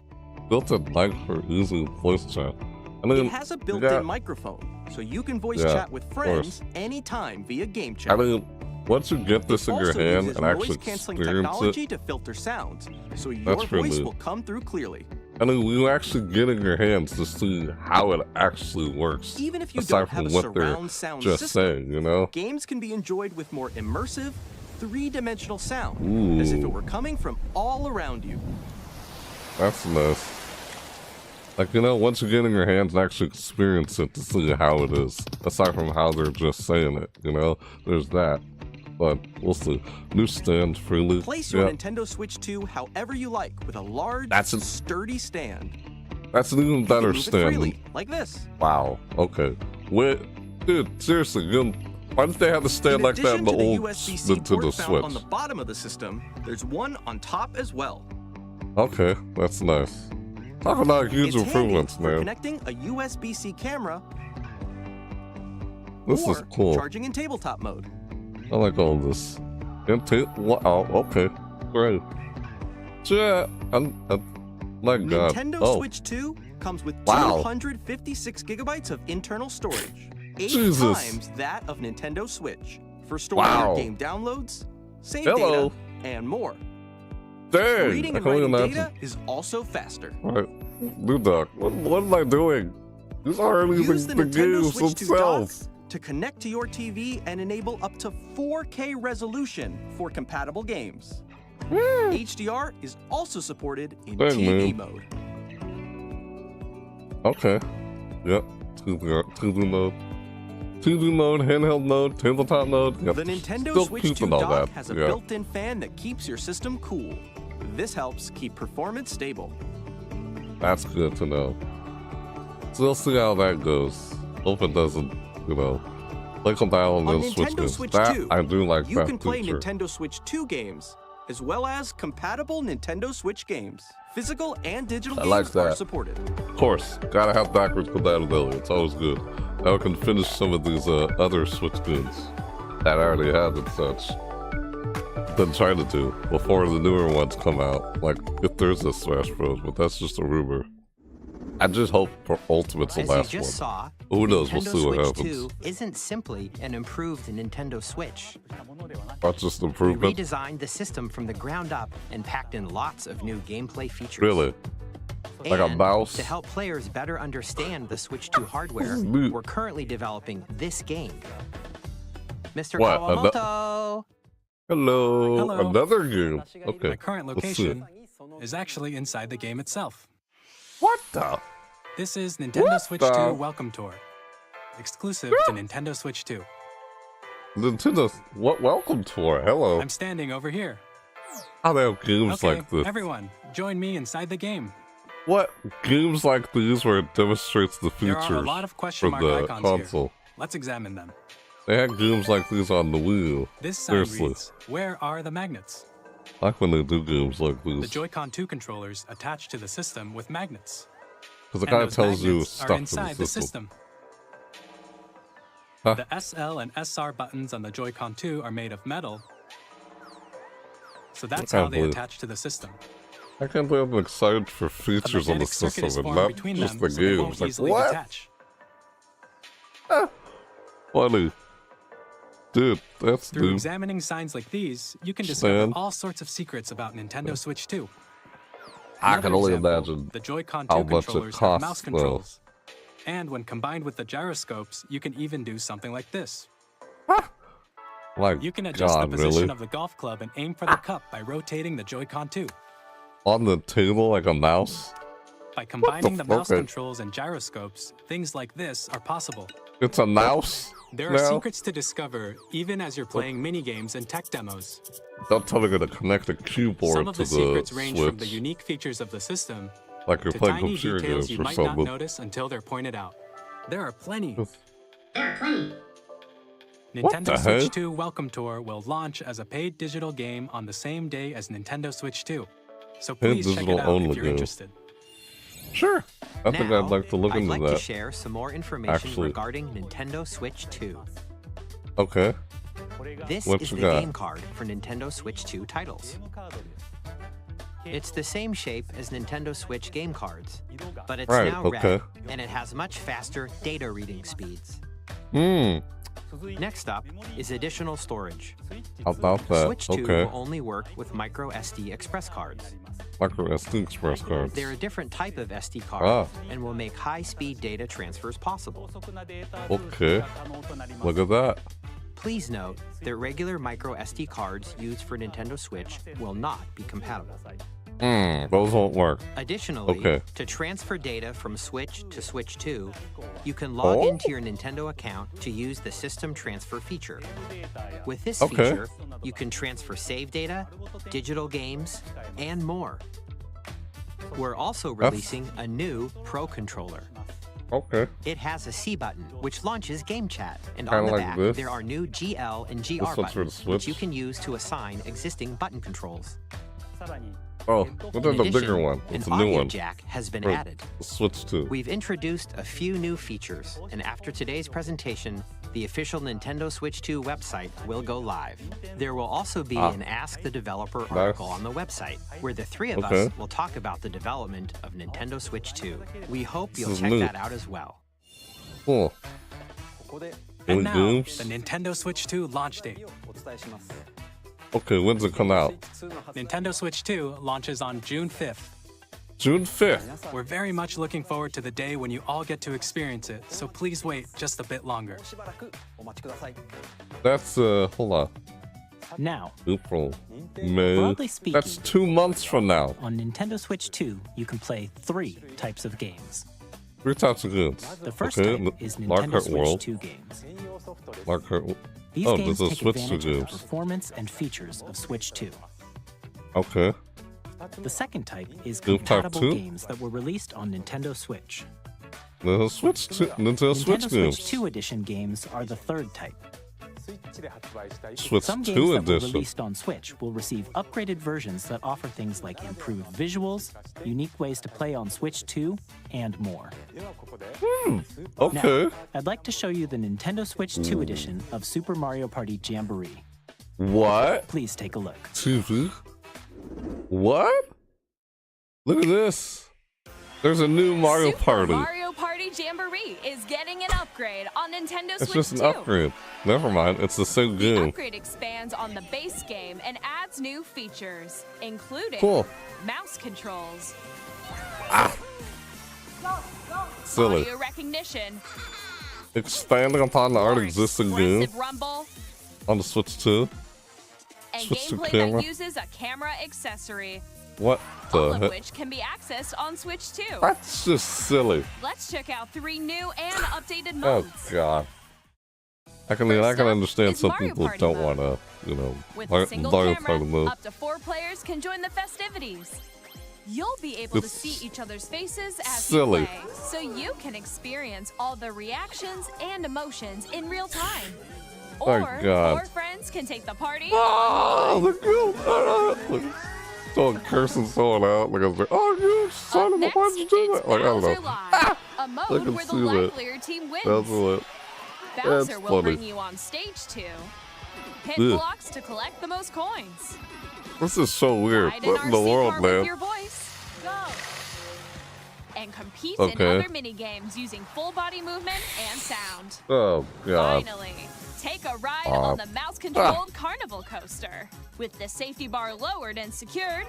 Built-in mic for easy voice chat. I mean, It has a you built-in got- microphone, so you can voice Yeah, chat with of friends anytime via game chat. I mean, once you get this It in your also hand uses and actually noise-canceling experience technology it, to filter sounds, so your That's pretty voice neat. will come through clearly. I mean, you actually get in your hands to see how it actually works. Even if you aside don't have from a what they're surround sound just system, saying, you know? games can be enjoyed with more immersive, three-dimensional sound, as if Ooh. it were coming from all around you. That's nice. Like, you know, once you get in your hands and actually experience it to see how it is. Aside from how they're just saying it, you know? There's that. But we'll see. New stand freely. Place your Yeah. Nintendo Switch 2 however you like with a large, That's a- sturdy stand. That's an even You better can move it stand. freely, like this. Wow. Okay. Wait, dude, seriously, why didn't they have the stand In like that addition in the to the old USB-C Nintendo port found on the Switch? bottom of the system, there's one on top as well. Okay, that's nice. Talk about huge It's handy improvements, for man. connecting a USB-C camera This or is cool. charging in tabletop mode. I like all this. Wow, okay. Great. Yeah, my god. Nintendo Oh, Switch 2 comes with Wow. 256 gigabytes of internal storage, 8 Jesus. times that of Nintendo Switch, for storing Wow. your game downloads, save Hello. data, and more. Dang! Reading I and can only writing imagine. data is also faster. Alright, New Doc, what am I doing? These aren't even Use the the Nintendo games Switch 2 themselves. dock to connect to your TV and enable up to 4K resolution for compatible games. HDR is also supported in Dang, TV man. mode. Okay. Yep. 2D mode. 2D mode, handheld mode, tabletop mode. Yep. The Nintendo Still Switch 2 keeping all dock that. has a Yeah. built-in fan that keeps your system cool. This helps keep performance stable. That's good to know. So we'll see how that goes. Hope it doesn't, you know, click on down on On those Switch Nintendo games. Switch That 2, I do like you that can play feature. Nintendo Switch 2 games, as well as compatible Nintendo Switch games. Physical and digital I like games are that. supported. Of course, gotta have backwards compatibility. It's always good. Now we can finish some of these other Switch games that I already had and such. Been trying to do before the newer ones come out. Like if there's a Smash Bros, but that's just a rumor. I just hope for Ultimate's the As you last just one. saw, Who knows? We'll Nintendo see what Switch happens. 2 isn't simply an improved Nintendo Switch. That's just We improvement. redesigned the system from the ground up and packed in lots of new gameplay features. Really? Like a And mouse? to help players better understand the Switch 2 hardware, Neat. we're currently developing this game. Mr. What? Kawamoto! Hello. Hello. Another game. Okay. My current let's see it. location is actually inside the game itself. What the? This is Nintendo What Switch the- 2 Welcome Tour, exclusive to Nintendo Switch 2. Nintendo. What? Welcome tour. Hello. I'm standing over here. How they have games Okay, like this? everyone, join me inside the game. What games like these where it demonstrates the There features are a lot of question for mark the icons console? here. Let's examine them. They had games like these on the Wii U. This sign Seriously, reads, "Where are the magnets?" like when they do games like The these, Joy-Con 2 controllers attached to the system with magnets. because it And kind of those tells you magnets stuff are in inside the the system. system. Huh? The SL and SR buttons on the Joy-Con 2 are made of metal, so that's can't how they believe- attach to the system. I can't believe I'm excited for A features on the magnetic circuit system is and formed not between just them, the so they won't games. Like easily what? detach. Funny, dude. That's Through new. examining signs like these, you can discover Stan. all sorts of secrets about Nintendo Switch 2. I Another can only example, imagine the Joy-Con how 2 much it controllers have costs, mouse though. controls. And when combined with the gyroscopes, you can even do something like this. Like You can adjust God, the position really? of the golf club and aim for the cup by rotating the Joy-Con 2. On the table like a mouse. By combining the mouse okay. controls and gyroscopes, things like this are possible. It's a mouse. There are now? secrets to discover even as you're playing minigames and tech demos. Don't tell me you're gonna connect a keyboard Some of to the the secrets range from the Switch, unique features of the system like you're to playing tiny computer details games you or might not something. notice until they're pointed out. There are plenty. What Nintendo the Switch heck? 2 Welcome Tour will launch as a paid digital game on the same day as Nintendo Switch 2. So Paid please check it digital out only if you're game. interested. Sure. I think Now, I'd like to look I'd into like that. to share some more information Actually. regarding Nintendo Switch 2. Okay. This What is you the got? game card for Nintendo Switch 2 titles. It's the same shape as Nintendo Switch game cards, but it's Right, now okay. red, and it has much faster data reading speeds. Hmm. Next up is additional storage. How about that? Switch 2 Okay. will only work with micro SD express cards. Micro SD express cards. They're a different type of SD card Ah. and will make high-speed data transfers possible. Okay. Look at that. Please note that regular micro SD cards used for Nintendo Switch will not be compatible. Those won't work. Additionally, Okay. to transfer data from Switch to Switch 2, you can log Oh? into your Nintendo account to use the System Transfer feature. With this Okay. feature, you can transfer save data, digital games, and more. We're also releasing a new Pro Controller. Okay. It has a C button, which launches Game Chat, and Kinda on the like back, this. there are new GL and GR This one's for the buttons, which you Switch. can use to assign existing button controls. Oh, what In is the bigger addition, one? an It's a new audio one. jack has been For added. the Switch 2. We've introduced a few new features, and after today's presentation, the official Nintendo Switch 2 website will go live. There will also be an Ask the Developer article on the website, where the three of Okay. us will talk about the development of Nintendo Switch 2. We hope you'll is check neat. that out as well. Cool. And Any now, games? the Nintendo Switch 2 launch date. Okay, when's it come out? Nintendo Switch 2 launches on June 5th. June 5th. We're very much looking forward to the day when you all get to experience it, so please wait just a bit longer. That's, hold on. Now, April, May. broadly speaking, That's 2 months from now. on Nintendo Switch 2, you can play 3 types of games. 3 types of games. The first okay. type is Mario Nintendo Kart Switch World. 2 games. Mario Kart. These Oh, games there's a take Switch 2 advantage of the games. performance and features of Switch 2. Okay. The second type is Game type compatible 2? games that were released on Nintendo Switch. Nintendo Switch 2 Nintendo games. Switch 2 Edition games are the third type. Switch Some 2 games that were edition. released on Switch will receive upgraded versions that offer things like improved visuals, unique ways to play on Switch 2, and more. Okay. Now, I'd like to show you the Nintendo Switch 2 edition of Super Mario Party Jamboree. What? Please take a look. TV? What? Look at this. There's a new Mario Super Party. Mario Party Jamboree is getting an upgrade on Nintendo It's Switch just an 2. upgrade. Never mind. It's the same The game. upgrade expands on the base game and adds new features, including Cool. mouse controls, Silly. audio recognition, Expanding upon the already existing game expressive rumble, on the Switch 2. and Switch to gameplay camera. that uses a camera accessory, What all the of heck? which can be accessed on Switch 2. That's just silly. Let's check out 3 new and updated Oh modes. god. I can First up understand is some Mario people Party don't mode. want to, With Mario a single Party camera, mode. up to 4 players can join the festivities. You'll be able to It's see each other's faces as silly. you play, so you can experience all the reactions and emotions in real time. Oh, Or God. 4 friends can take the party. Oh, the girl! Someone cursing someone out. Like I was like, oh, you son Up of a next, why'd you do it's that? Like I don't Bowser know. Live, a I mode can where the see that. livelier team wins. That's what. Bowser That's will funny. bring you on stage 2. Hit Ugh. blocks to collect the most coins. This is so weird. Ride an What in the RC world, car with man? your voice. Go. And compete in Okay. other mini games using full body movement and sound. Oh god. Finally, take a ride on the mouse-controlled carnival coaster. With the safety bar lowered and secured,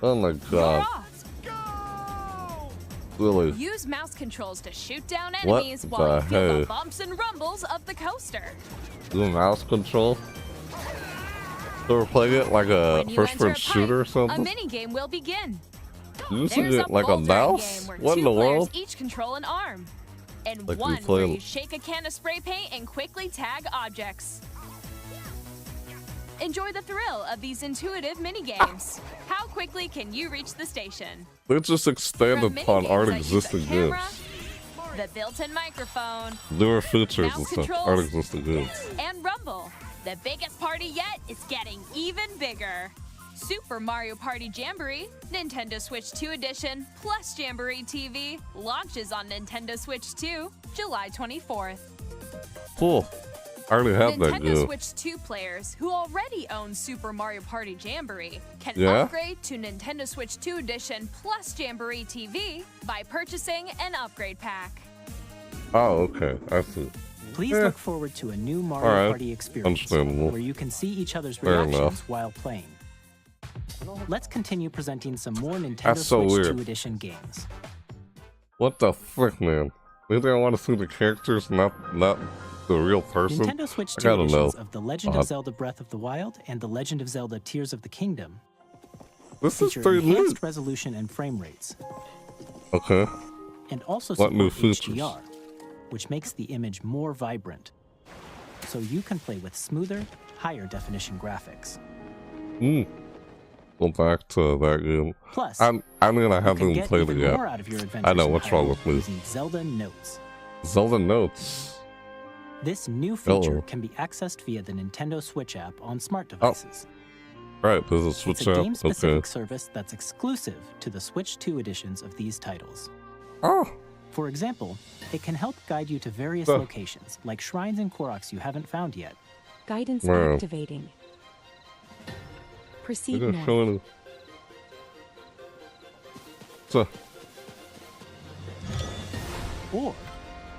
Oh my you're god. off. Silly. Use mouse controls to shoot down What enemies while you the feel the heck? bumps and rumbles of the coaster. Do mouse control? So we're playing it like a When you enter a first-person shooter or pipe, a something? mini game will begin. Using There's it like a bouldering mouse? game where What in 2 the players world? each control an arm. And Like we one play- where you shake a can of spray paint and quickly tag objects. Enjoy the thrill of these intuitive mini games. How quickly can you reach the station? They just From expanded mini upon games already that use a existing camera, games. the built-in microphone, Newer features and mouse stuff. controls, Already existing games. and Rumble. The biggest party yet is getting even bigger. Super Mario Party Jamboree, Nintendo Switch 2 Edition, plus Jamboree TV, launches on Nintendo Switch 2, July 24th. Cool. I already have that Nintendo game. Switch 2 players who already own Super Mario Party Jamboree can Yeah? upgrade to Nintendo Switch 2 Edition plus Jamboree TV by purchasing an upgrade pack. Oh, okay. I see. Please Eh. look forward to a new Mario Alright. Party experience Understandable. where you can see each other's Fair reactions enough. while playing. Let's continue presenting some more Nintendo That's so Switch weird. 2 Edition games. What the frick, man? Maybe I want to see the characters, not the real person. Nintendo Switch I 2 gotta know. editions of The Legend of Zelda Breath of the Wild and The Legend of Zelda Tears of the Kingdom This is feature pretty enhanced neat. resolution and frame rates, Okay. and also What new support features? HDR, which makes the image more vibrant, so you can play with smoother, higher definition graphics. Go back to that game. Plus, I mean, I you can haven't get played it even yet. more out of your adventures I know in what's wrong Hyrule with me. using Zelda Notes. Zelda Notes. This new feature Hello. can be accessed via the Nintendo Switch app on smart Oh, devices. Right, there's a It's Switch a app. game-specific Okay. service that's exclusive to the Switch 2 editions of these titles. Oh, For example, it can help guide you to various Huh. locations, like shrines and Koroks you haven't found yet. Guidance Wow. activating. Proceed they're north. showing. So, Or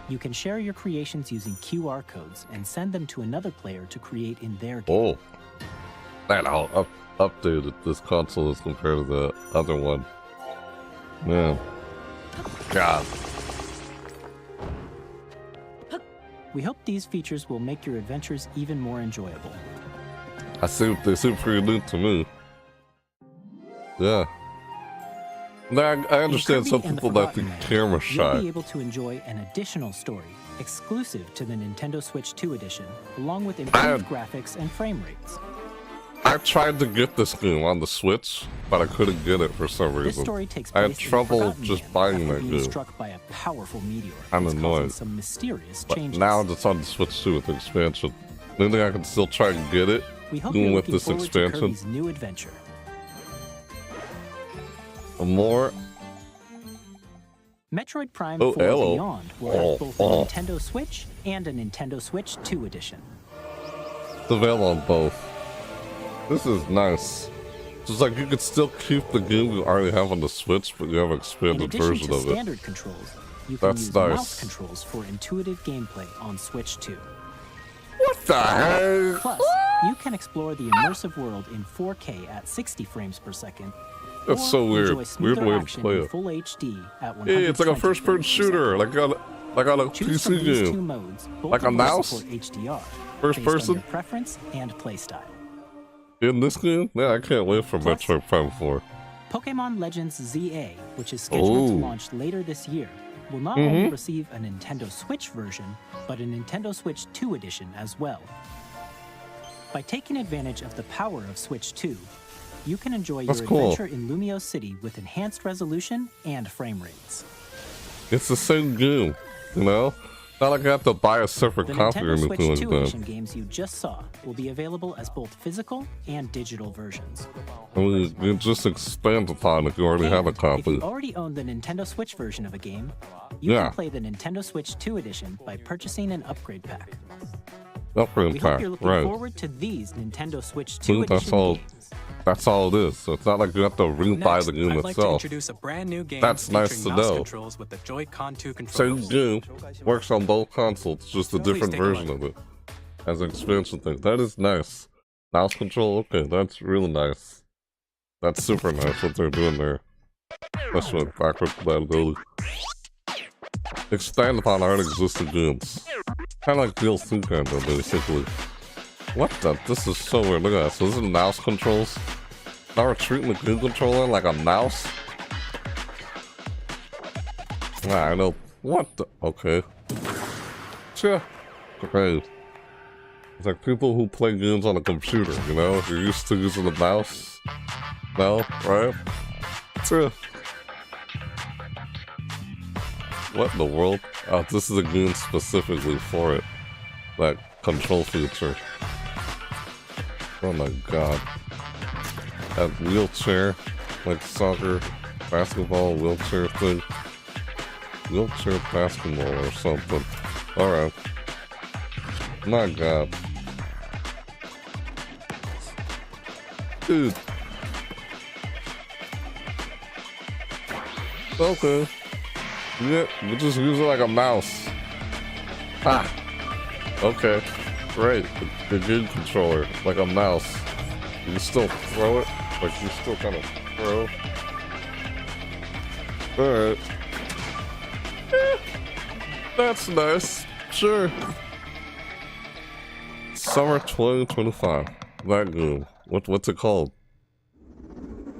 you can share your creations using QR codes and send them to another player to create in their game. oh, Man, how updated this console is compared to the other one. Man. God. We hope these features will make your adventures even more enjoyable. They seem pretty new to me. Yeah. Now, I understand some people that think camera shy. You'll be able to enjoy an additional story exclusive to the Nintendo Switch 2 edition, along with improved graphics and frame rates. I tried to get this game on the Switch, but I couldn't get it for some reason. This story takes I place had trouble just buying that game. Struck by a powerful meteor. I'm annoyed. Some mysterious but changes. now it's on the Switch 2 with the expansion. Do you think I can still try and get it? We hope even you're with looking this forward expansion. to Kirby's new adventure. More. Metroid Prime Oh, 4 hello. Beyond will have both a Nintendo Switch and a Nintendo Switch 2 edition. It's available on both. This is nice. It's like you could still keep the game you already have on the Switch, but you have an expanded version of it. Standard controls, you can That's use nice. mouse controls for intuitive gameplay on Switch 2. What the heck? Plus, you can explore the immersive world in 4K at 60 frames per second. That's or so weird. enjoy Weird smoother way to action play in it. Full HD at Hey, it's like a 120 first-person frames per shooter, second. like on a Choose from PC these two game. modes, both Like a of which mouse? support HDR, First based on person? your preference and playstyle. In this game? Yeah, I can't wait for Plus- Metroid Prime 4. Pokemon Legends ZA, which is scheduled to Oh. launch later this year, will not Mm-hmm. only receive a Nintendo Switch version, but a Nintendo Switch 2 edition as well. By taking advantage of the power of Switch 2, you can enjoy That's your cool. adventure in Lumio City with enhanced resolution and frame rates. It's the same game, you know? Not like I have to buy a separate The copy or Nintendo Switch anything 2 like edition that. games you just saw will be available as both physical and digital versions. I mean, you just expand upon if you already have a And if copy. you already own the Nintendo Switch version of a game, you Yeah. can play the Nintendo Switch 2 edition by purchasing an upgrade pack. Upgrade We hope pack, you're looking right. forward to these Nintendo Switch 2 See, edition that's all. games. That's all it is. So it's not like you have to re-buy Next, the game I'd like to itself. introduce a brand new game That's nice featuring to mouse know. controls with the Joy-Con 2 Same controllers. game, works on both consoles, just a Please different take a version look. of it. As an expansion thing. That is nice. Mouse control, okay, that's really nice. That's super nice what they're doing there. Especially with backward compatibility. Expand upon already existing games. Kinda like DLC kind of, basically. What the? This is so weird. Look at that. So this is mouse controls. Now we're treating the game controller like a mouse? I know. What the? Okay. Sure. Great. It's like people who play games on a computer, you know? If you're used to using the mouse. No? Right? Sure. What in the world? Oh, this is a game specifically for it. That control feature. Oh my god. That wheelchair, like soccer, basketball, wheelchair thing. Wheelchair basketball or something. Alright. My god. Dude. Okay. Yeah, we'll just use it like a mouse. Ah. Okay. Great. The game controller, like a mouse. You can still throw it. Like you still kind of throw. Alright. That's nice. Sure. Summer 2025. That game. What's it called?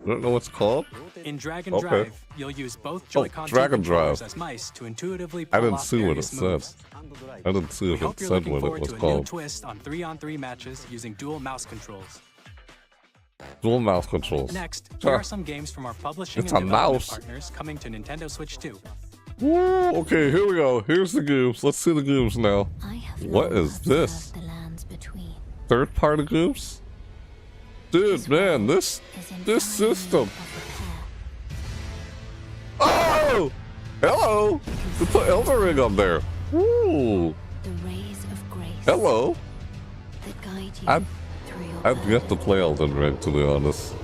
I don't know what's it called. In Drag and Okay. Drive, you'll use both Joy-Con 2 Drag and controllers Drive. as mice to intuitively I pull didn't off see what it various said. moves. I didn't see We if hope it you're said looking what it forward was to a new called. twist on 3-on-3 matches using dual mouse controls. Dual mouse controls. Next, Sure. here are some games from our publishing It's and a development mouse. partners coming to Nintendo Switch 2. Woo, okay, here we go. Here's the games. Let's see the games now. What is this? Third-party games? Dude, man, this system. Oh! Hello! We put Elden Ring up there. Woo! Hello. I've yet to play Elden Ring, to be honest.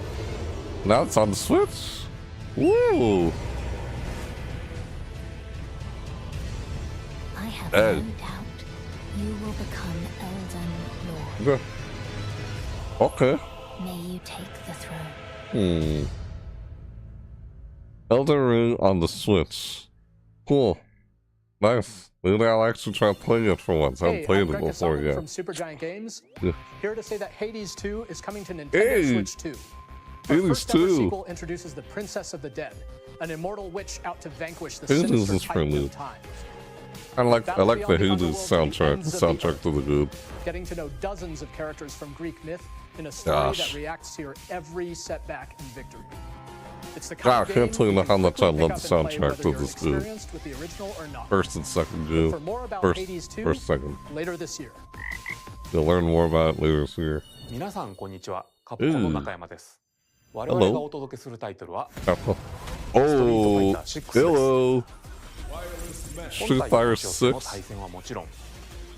Now it's on the Switch. Woo! I have Hey. no doubt you will become Elden Lord. Yeah. Okay. May you take the throne. Elden Ring on the Switch. Cool. Nice. Maybe I'll actually try playing it for once. I haven't played it before yet. From Supergiant Games. Yeah. Here to say that Hades 2 is coming to Nintendo Hey! Switch 2. Our Hades first ever 2. sequel introduces the Princess of the Dead, an immortal witch out to vanquish the Hades sinister is Titan friendly. of time. I like the Hades soundtrack. The soundtrack to the good. Getting to know dozens of characters from Greek myth in a story that reacts to your every setback and victory. It's the kind God, I can't tell you how much I love the soundtrack to this game. with the original or not. First and second game. For more about First, Hades 2, first, second. later this year. You'll learn more about it later this year. 皆さんこんにちは。カプコンの中山です。我々がお届けするタイトルは Oh, hello. 本 Street 体 Fighter の対 6. 戦はもちろん、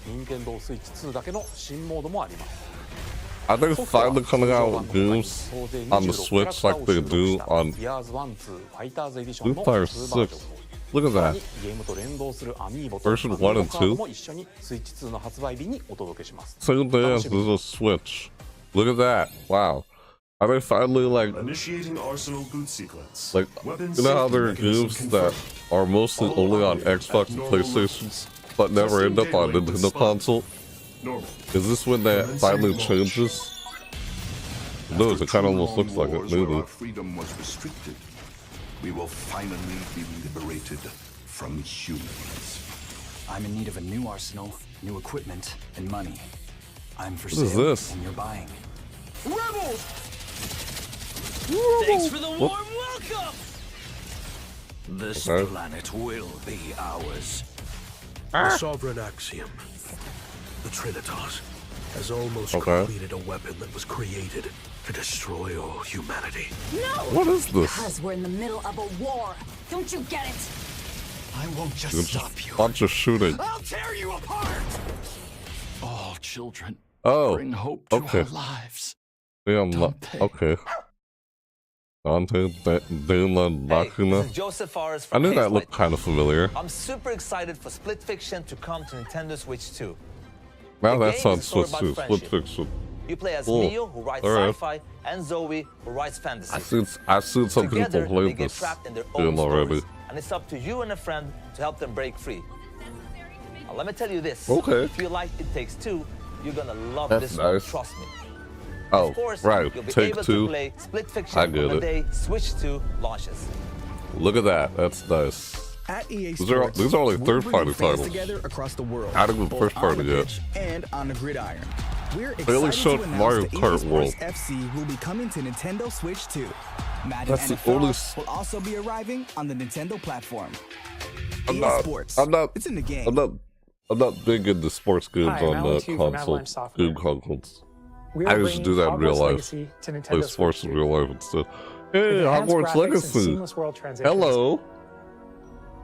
任天堂スイッチ2だけの新モードもあります。 Are they finally coming out with games on the Switch like they do on Street Fighter 6? Look at that. Version 1 and 2? Same day as the Switch. Look at that. Wow. Are they finally like... Initiating Arsenal boot sequence. Like, you know how there are games that are mostly only on Xbox and PlayStation, but never end up on Nintendo console? Is this when that finally changes? No, it kind of almost looks like it, maybe. Our freedom was restricted. We will finally be liberated from humans. I'm in need of a new arsenal, new equipment, and money. I'm for What is sale, this? and you're buying. Rebels! Thanks for the warm welcome! This Okay. planet will be ours. The sovereign axiom, the Trinitas, has almost completed a weapon that was created to destroy all humanity. No! What is this? Because we're in the middle of a war. Don't you get it? I won't It's just stop just you. a bunch of shooting. I'll tear you apart! All children Oh, bring hope to okay. our lives. Yeah, okay. Dante De La Lacuna. Joseph Forrest I from knew that Hazelight. looked kind of familiar. I'm super excited for Split Fiction to come to Nintendo Switch 2. Now The that's game on is all Switch about too. Split friendship. Fiction. You play as Cool. Mio, who writes Alright. sci-fi, and Zoe, who writes fantasy. I've seen some people Together, play they get this trapped in their own game already. stories, and it's up to you and a friend to help them break free. Now, let me tell you this. Okay. If you like It Takes Two, you're gonna love That's this one, nice. trust me. Oh, Of course, right. you'll be Take able Two. to play Split Fiction I get on the it. day Switch 2 launches. Look at that. That's nice. At EA These are Sports, only we're third-party bringing fans titles. together across the world, Not even both first party on the yet. pitch and on the gridiron. We're They only excited showed to announce Mario that Kart EA Sports World. FC will be coming to Nintendo Switch 2. Madden That's the NFL only will also be arriving on the Nintendo platform. I'm EA not. Sports. I'm not. It's in the game. I'm not big into sports games Hi, I'm on Alan Q from console. Avalanche Software. Game consoles. We I are used to do bringing that in real Hogwarts life. Legacy to Nintendo Play Switch sports 2. in real life instead. With Hey, enhanced Hogwarts graphics and Legacy. seamless world transitions, Hello.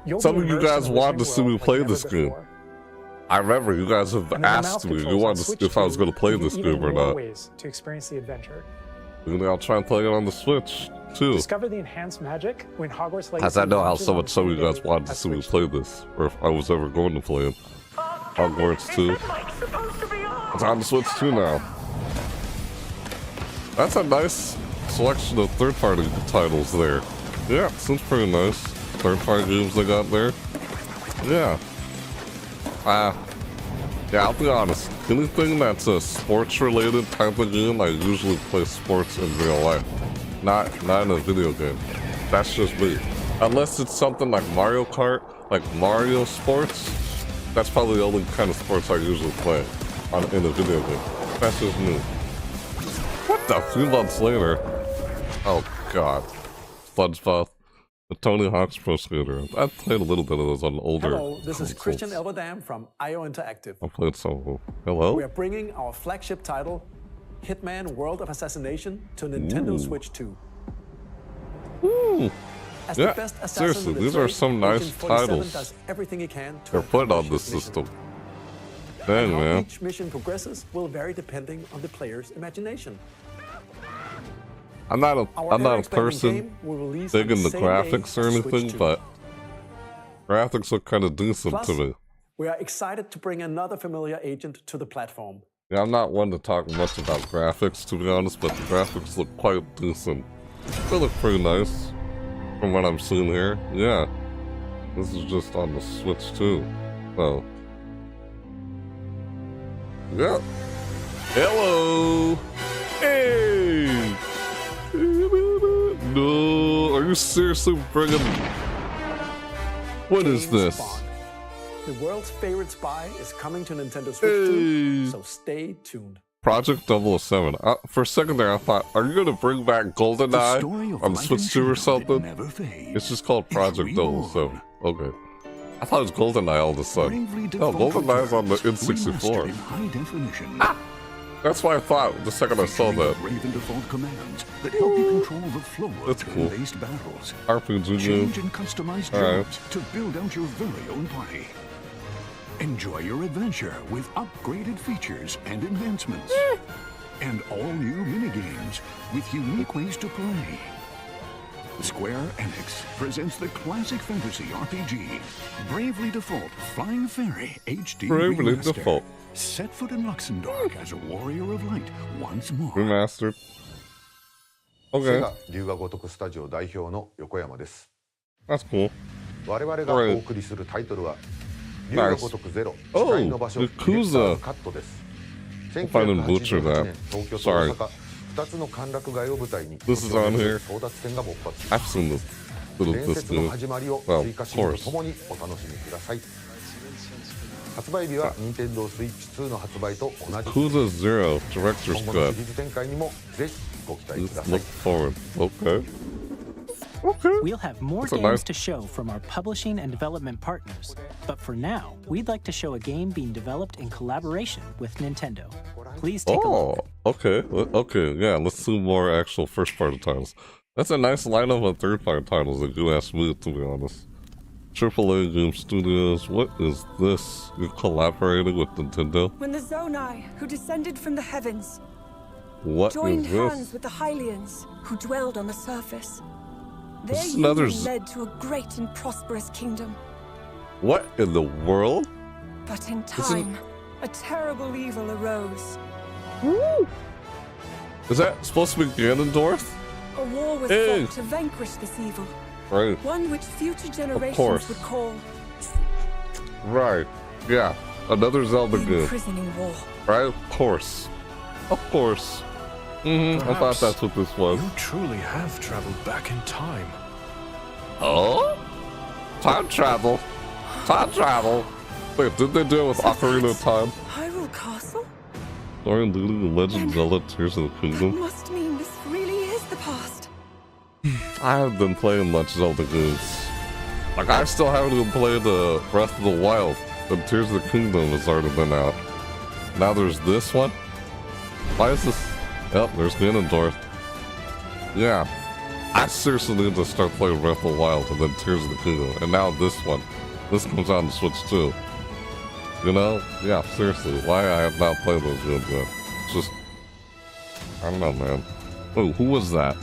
you'll Some be of you immersed guys in a wanted to wizarding see me world play like this never game. before. I remember you guys have And then the asked mouse me. You controls on wanted Switch if I was 2 going to play give you this even game or more not. ways to experience the adventure. Maybe I'll try and play it on the Switch too. Discover the enhanced magic when Hogwarts Legacy As I know how launches so on much some of you the same guys day wanted to as see me Switch play this, or if I was ever going to play it. Hogwarts 2. It's on the Switch 2 now. That's a nice selection of third-party titles there. Yeah, seems pretty nice. Third-party games they got there. Yeah. Yeah, I'll be honest. Anything that's a sports-related type of game, I usually play sports in real life. Not in a video game. That's just me. Unless it's something like Mario Kart, like Mario Sports, that's probably the only kind of sports I usually play in a video game. That's just me. What the? A few months later. Oh god. SpongeBob. The Tony Hawk's Pro Skater. I played a little bit of those on older Hello, this is consoles. Christian Elverdam from IO Interactive. I played some. Hello? We are bringing our flagship title, Hitman World of Assassination, to Nintendo Ooh. Switch 2. Ooh. As Yeah, the best assassin seriously, of the these are trade, some nice Agent 47 titles. does everything he can to They're put on accomplish this his mission. system. Dang, How man. each mission progresses will vary depending on the player's imagination. I'm not a expanding person game will release big on in the the same day graphics as or Switch anything, 2. but graphics look kind of decent Plus, to me. we are excited to bring another familiar agent to the platform, Yeah, I'm not one to talk much about graphics, to be honest, but the graphics look quite decent. They look pretty nice from what I'm seeing here. Yeah, this is just on the Switch too. So, yeah. Hello. Hey. No, are you seriously bringing? What is this? Bond. The world's favorite spy is coming to Nintendo Switch 2, so stay tuned. Project 007. For a second there, I thought, are you gonna bring back GoldenEye on the Switch 2 or something? It's just called Project 007. Okay. I thought it was GoldenEye all of a sudden. No, GoldenEye's on the N64. High definition. Ah! That's why I thought the second I saw that. Raven default commands that help you control the flow of turn-based battles. RPG. Change and customize jobs to build out your very own party. Enjoy your adventure with upgraded features and enhancements. And all new minigames with unique ways to play. Square Enix presents the classic fantasy RPG, Bravely Default Flying Fairy HD Bravely Remastered. Default. Set foot in Luxembourg as a warrior of light once more. Remastered. Okay. That's cool. Nice. Oh, Yakuza. If I didn't butcher that. Sorry. This is on here. I've seen this. This dude. Well, of course. Yakuza 0, director's cut. Let's look forward. Okay. We'll have more games to show from our publishing and development partners, but for now, we'd like to show a game being developed in collaboration with Nintendo. Please take a look. Okay, okay, yeah, let's see more actual first-party titles. That's a nice lineup of third-party titles that you asked me, to be honest. AAA Game Studios, what is this? You're collaborating with Nintendo? When the Zonai, who descended from the heavens, What joined is this? hands with the Hylians, who dwelled on the surface. Their This is another union led to a great and prosperous kingdom. What in the world? But in This is- time, a terrible evil arose. Is that supposed to be Ganondorf? A war was Hey. fought to vanquish this evil. Right. One which future generations course. would call Right. Yeah. Another Zelda the game. imprisoning war. Right? Of course. Of course. I thought Perhaps that's what this was. You truly have traveled back in time. Oh? Time travel? Time travel? Wait, did they do it with Ocarina of Time? Hyrule Castle? Story and Lulu, Legend, Zelda, Tears of the That Kingdom? must mean this really is the past. I haven't been playing much Zelda games. Like, I still haven't even played Breath of the Wild, and Tears of the Kingdom has already been out. Now there's this one? Why is this? Yep, there's Ganondorf. Yeah. I seriously need to start playing Breath of the Wild and then Tears of the Kingdom. And now this one. This comes out on the Switch too. You know? Yeah, seriously. Why I have not played those games yet. It's just... I don't know, man. Oh, who was that?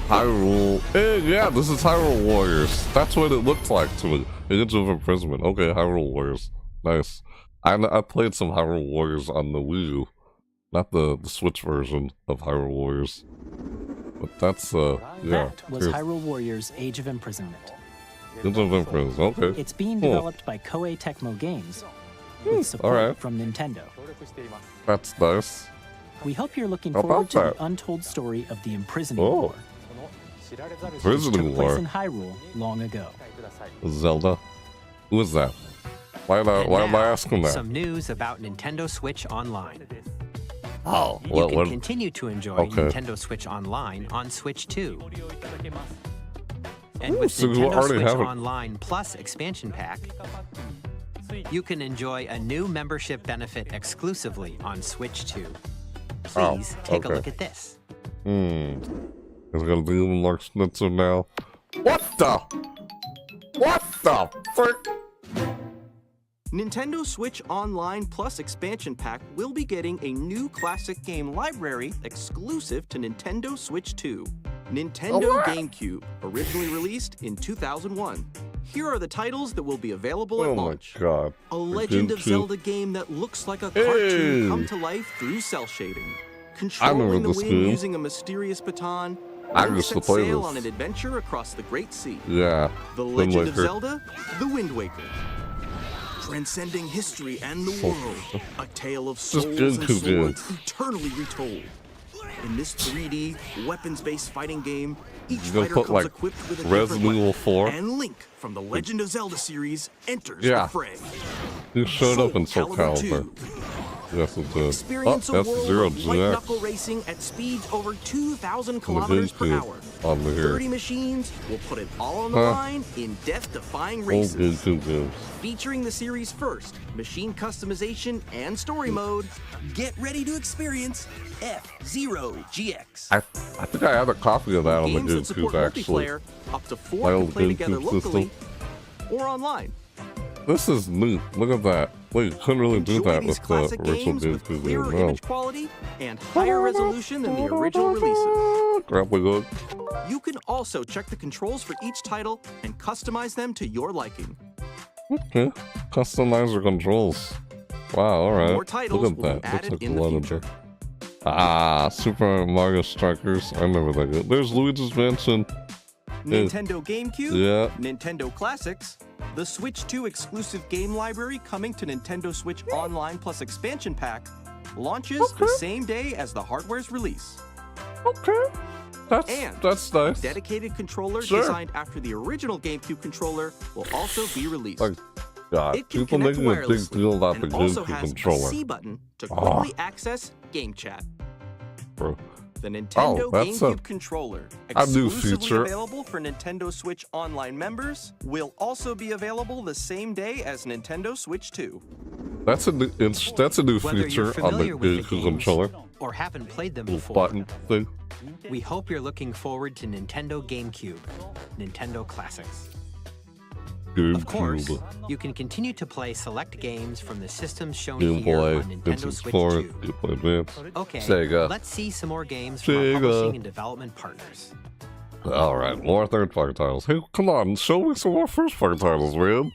Hyrule... Hey, yeah, this is Hyrule Warriors. That's what it looked like to me. Age of Imprisonment. Okay, Hyrule Warriors. Nice. I played some Hyrule Warriors on the Wii U. Not the Switch version of Hyrule Warriors. But that's, yeah. That was Hyrule Warriors Age of Imprisonment. Age of Imprisonment, okay. It's being Cool. developed by Koei Tecmo Games with support alright. from Nintendo. That's nice. We hope you're looking How forward about to that? the untold story of the Imprisoning Oh. War, Imprisoning took place War. in Hyrule long ago. Zelda. Who is that? Why am I asking that? Some news about Nintendo Switch Online. Oh, You can continue to enjoy Okay. Nintendo Switch Online on Switch 2. And with so you Nintendo already Switch have it. Online Plus expansion pack, you can enjoy a new membership benefit exclusively on Switch 2. Please take a okay. look at this. It's gonna be even more expensive now. What the? What the frick? Nintendo Switch Online Plus expansion pack will be getting a new classic game library exclusive to Nintendo Switch 2. Nintendo What? GameCube, originally released in 2001. Here are the titles that will be available at launch. Oh my god. A Legend of Zelda game that looks like a cartoon come to life through cell shading. Controlling the wind using a mysterious baton. I used to set play sail this. on an adventure across the Great Sea. Yeah. The Legend of Zelda, The Wind Waker. Transcending history and the world. A tale of souls and swords eternally retold. In this 3D, weapons-based fighting game, each fighter comes equipped with a different weapon. And Link from the Legend of Zelda series enters the fray. He showed up in Soul Calibur. Yes, it did. Experience a world of white-knuckle racing at speeds over 2,000 kilometers per hour. 30 machines will put it all on the line in death-defying races. Featuring the series' first machine customization and story mode, get ready to experience F-Zero GX. I think I have a copy of that on the GameCube, actually. Up to 4 can play together locally or online. This is neat. Look at that. Wait, you couldn't really do that with the original GameCube game. No. Image quality and higher resolution than the original releases. Grappling hook. You can also check the controls for each title and customize them to your liking. Okay. Customize your controls. Wow, alright. More titles Look at will be that. added Looks like in a the lot future. of Ah, Super Mario Strikers. I remember that game. There's Luigi's Mansion. Nintendo GameCube, Yeah. Nintendo Classics, the Switch 2 exclusive game library coming to Nintendo Switch Online Plus expansion pack, launches the same day as the hardware's release. Okay. That's nice. A dedicated controller Sure. designed after the original GameCube controller will also be released. Like, God, It can people connect making a big wirelessly deal about the and also GameCube has controller. a C button to quickly access Game Chat. Bro. The Nintendo that's GameCube controller, a new exclusively feature. available for Nintendo Switch Online members, will also be available the same day as Nintendo Switch 2. That's a new Whether you're feature on the familiar with the GameCube games controller. or haven't played them Little before, button thing. we hope you're looking forward to Nintendo GameCube, Nintendo Classics. Of course, GameCube. you can continue to play select games from the systems shown Game here Boy, on Nintendo Instant Switch Explorer, 2. Game Boy Advance, Okay, Sega. let's see some more games from our Sega. publishing and development partners. Alright, more third-party titles. Hey, come on, show me some more first-party titles, man.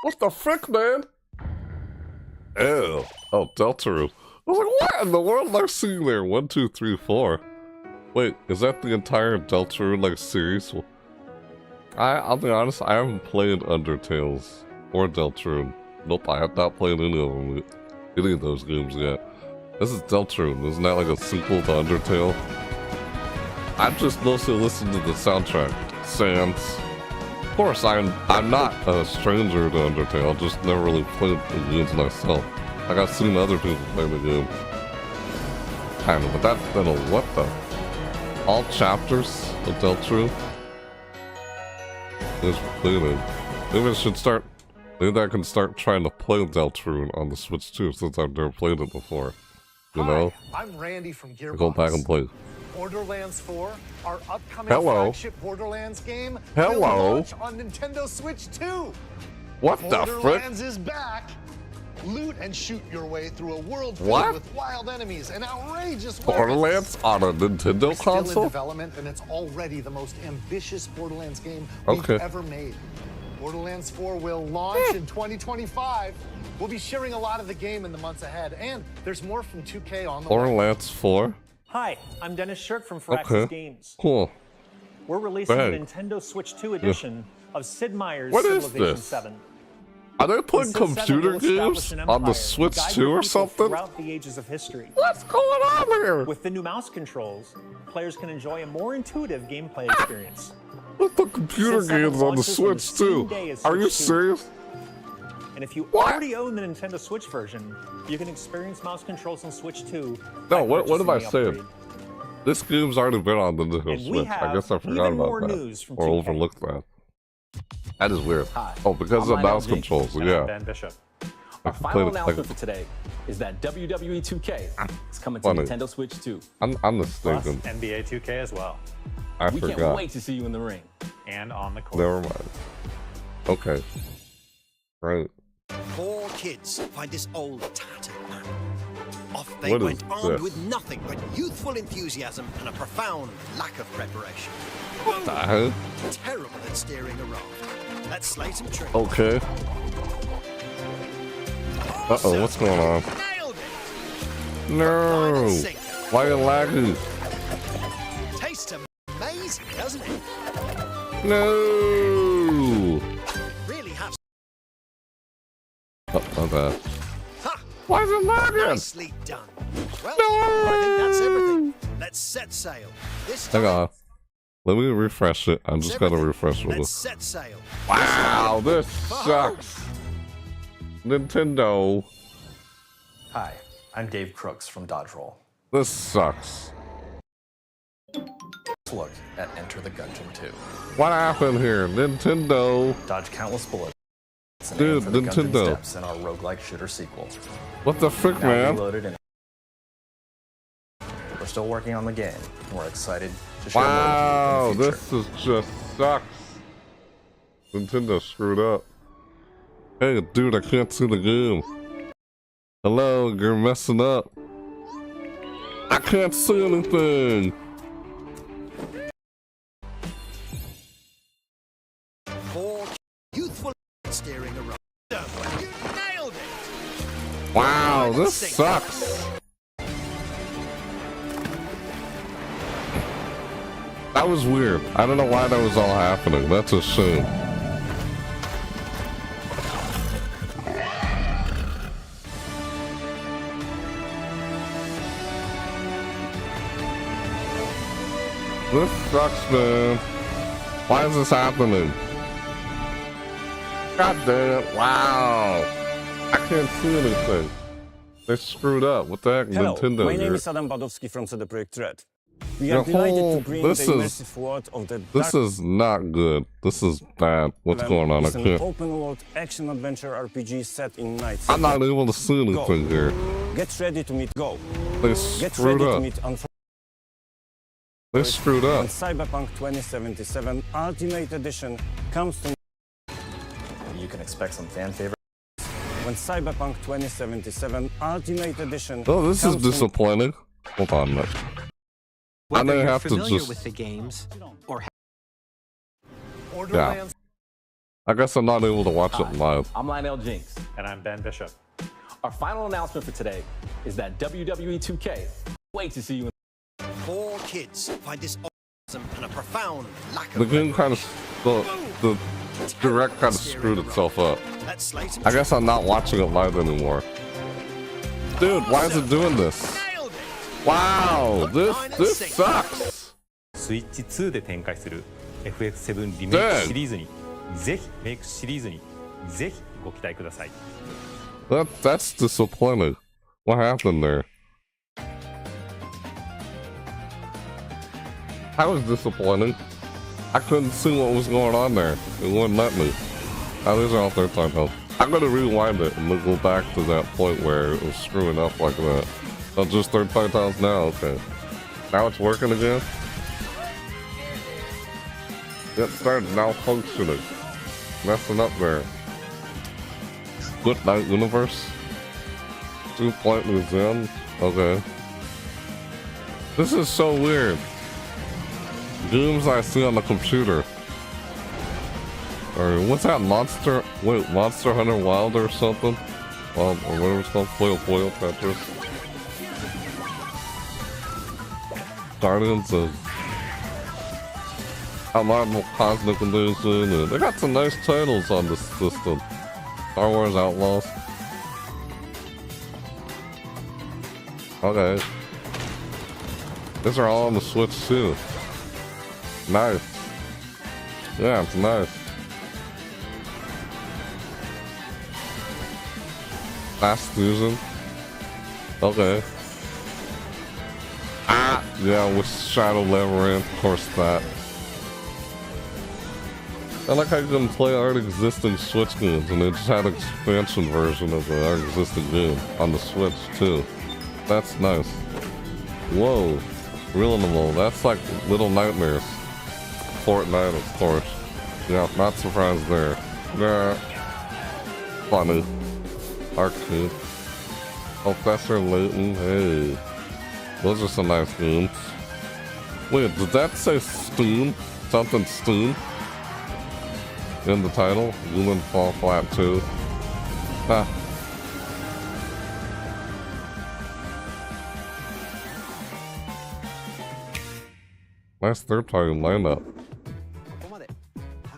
What the frick, man? Ew. Oh, Deltarune. I was like, what in the world am I seeing there? 1, 2, 3, 4. Wait, is that the entire Deltarune, like, series? I'll be honest, I haven't played Undertales or Deltarune. Nope, I have not played any of those games yet. This is Deltarune, isn't that like a sequel to Undertale? I've just mostly listened to the soundtrack. Sans. Of course, I'm not a stranger to Undertale, just never really played the games myself. Like, I've seen other people play the game. Kind of, but that's been a what the? All chapters of Deltarune? Just played it. Maybe I should start. Maybe I can start trying to play Deltarune on the Switch too, since I've never played it before. You know? I'm Randy from Gearbox. Go back and play. Borderlands 4, our upcoming Hello. flagship Borderlands game, Hello. will launch on Nintendo Switch 2. What the frick? Borderlands is back. Loot and shoot your way through a world filled What? with wild enemies and outrageous weapons. Borderlands on a Nintendo It's still in console? development, and it's already the most ambitious Borderlands game Okay. we've ever made. Borderlands 4 will launch in 2025. We'll be sharing a lot of the game in the months ahead, and there's more from 2K on the way. Borderlands 4? Hi, I'm Dennis Shirk from Firaxis Okay. Games. Cool. We're releasing Bang. the Nintendo Switch 2 edition of Sid Meier's What is Civilization this? 7. Are they playing In Civ 7, computer you'll establish games an on the empire, Switch guide 2 your or people something? Throughout the ages of history. What's going on here? With the new mouse controls, players can enjoy a more intuitive gameplay experience. What the computer Civ 7 games on the launches Switch same too? day as Are you Switch 2. serious? And if you already own the Nintendo Switch version, you can experience mouse controls on Switch 2. No, by what am I purchasing the saying? upgrade. This game's already been on the Nintendo And we Switch. I have guess I forgot even about more that. news from Or 2K. overlooked that. That is weird. Hi, Oh, because I'm of mouse Lionel controls, Jenkins, and I'm yeah. Ben Bishop. I Our can play final it like announcement for today is that WWE 2K is coming to Funny. Nintendo Switch 2. I'm Plus mistaken. NBA 2K as well. I We can't forgot. wait to see you in the ring and on the court. Never mind. Okay. Right. 4 kids find this old tattered map. Off they went armed with nothing but youthful enthusiasm and a profound lack of preparation. What the hell? Terrible at steering a raft. Let's slay some trees. Okay. Uh-oh, what's going on? No! Why are you lagging? Tastes amazing, doesn't it? No! Really have. Oh, okay. Why is it lagging? Nicely done. Well, I think that's everything. Let's set sail. Hang on. Let me refresh it. I'm just gonna refresh it. Let's set sail. Wow, this sucks. Nintendo. Hi, I'm Dave Crooks from Dodge Roll. This sucks. Let's look at Enter the Gungeon 2. What happened here? Nintendo. Dodge countless bullets. Dude, for the Gungeon Nintendo. steps in our roguelike shooter sequel. What the frick, Now man? reloaded and we're still working on the game. We're excited to share Wow, more with you in the this is just sucks. Nintendo screwed up. Hey, dude, I can't see the game. Hello, you're messing up. I can't see anything. For youthful steering a raft. You nailed it. Wow, this sucks. That was weird. I don't know why that was all happening. That's a shame. This sucks, man. Why is this happening? God damn it. Wow. I can't see anything. They screwed up. What the heck, Hello, Nintendo? my name is Adam Badowski from CD Projekt Red. We are delighted to bring the immersive world of the This is not good. This is bad. What's going on? I It's an can't. open-world action-adventure RPG set in Night City. I'm not able to see anything here. Get ready to meet Go. They Get screwed ready to up. meet They screwed up. When Cyberpunk 2077 Ultimate Edition comes to... You can expect some fan favorites. When Cyberpunk 2077 Ultimate Edition Oh, this is comes to... disappointing. Hold on, man. I Whether may you're have to familiar just. with the games or Yeah. I guess I'm not able to watch it live. I'm Lionel Jinks. And I'm Ben Bishop. Our final announcement for today is that WWE 2K. Wait to see you in. 4 kids find this awesome and a profound lack The of. game kind of. The direct kind of screwed itself up. Let's slay some I guess I'm not watching it live anymore. Dude, why is it doing this? Wow, this sucks. スイッチ2で展開する FF7 リメイクシリーズにぜひメイクシリーズにぜひご期待ください。That's disappointing. What happened there? That was disappointing. I couldn't see what was going on there. It wouldn't let me. Oh, these are all third time help. I'm gonna rewind it and go back to that point where it was screwing up like that. Oh, just third party tiles now? Okay. Now it's working again? It started malfunctioning. Messing up there. Good Night Universe? 2-point museum? Okay. This is so weird. Games I see on the computer. Or what's that monster? Wait, Monster Hunter Wild or something? Or whatever it's called. Puyo Tetris. Guardians of Outlaw Cosmic Illusion. And they got some nice titles on this system. Star Wars Outlaws. Okay. These are all on the Switch too. Nice. Yeah, it's nice. Last season. Okay. Ah, yeah, with Shadow Labyrinth, of course that. I like how you can play already existing Switch games, and they just had an expansion version of the already existing game on the Switch too. That's nice. Whoa, Real-Animal, that's like Little Nightmares. Fortnite, of course. Yeah, not surprised there. Yeah. Funny. Arcade. Professor Layton, hey. Those are some nice games. Wait, did that say Stoon? Something Stoon? In the title? Human Fall Flat 2. Huh. Nice third-party lineup.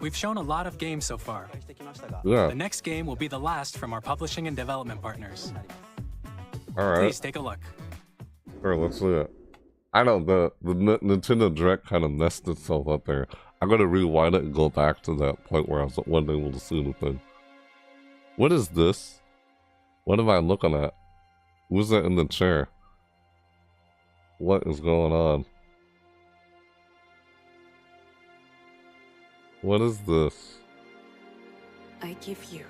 We've shown a lot of games so far. Yeah. The next game will be the last from our publishing and development partners. Alright. Please take a look. Sure, let's see it. I know the Nintendo Direct kind of messed itself up there. I'm gonna rewind it and go back to that point where I was able to see the thing. What is this? What am I looking at? Who's that in the chair? What is going on? What is this? I give you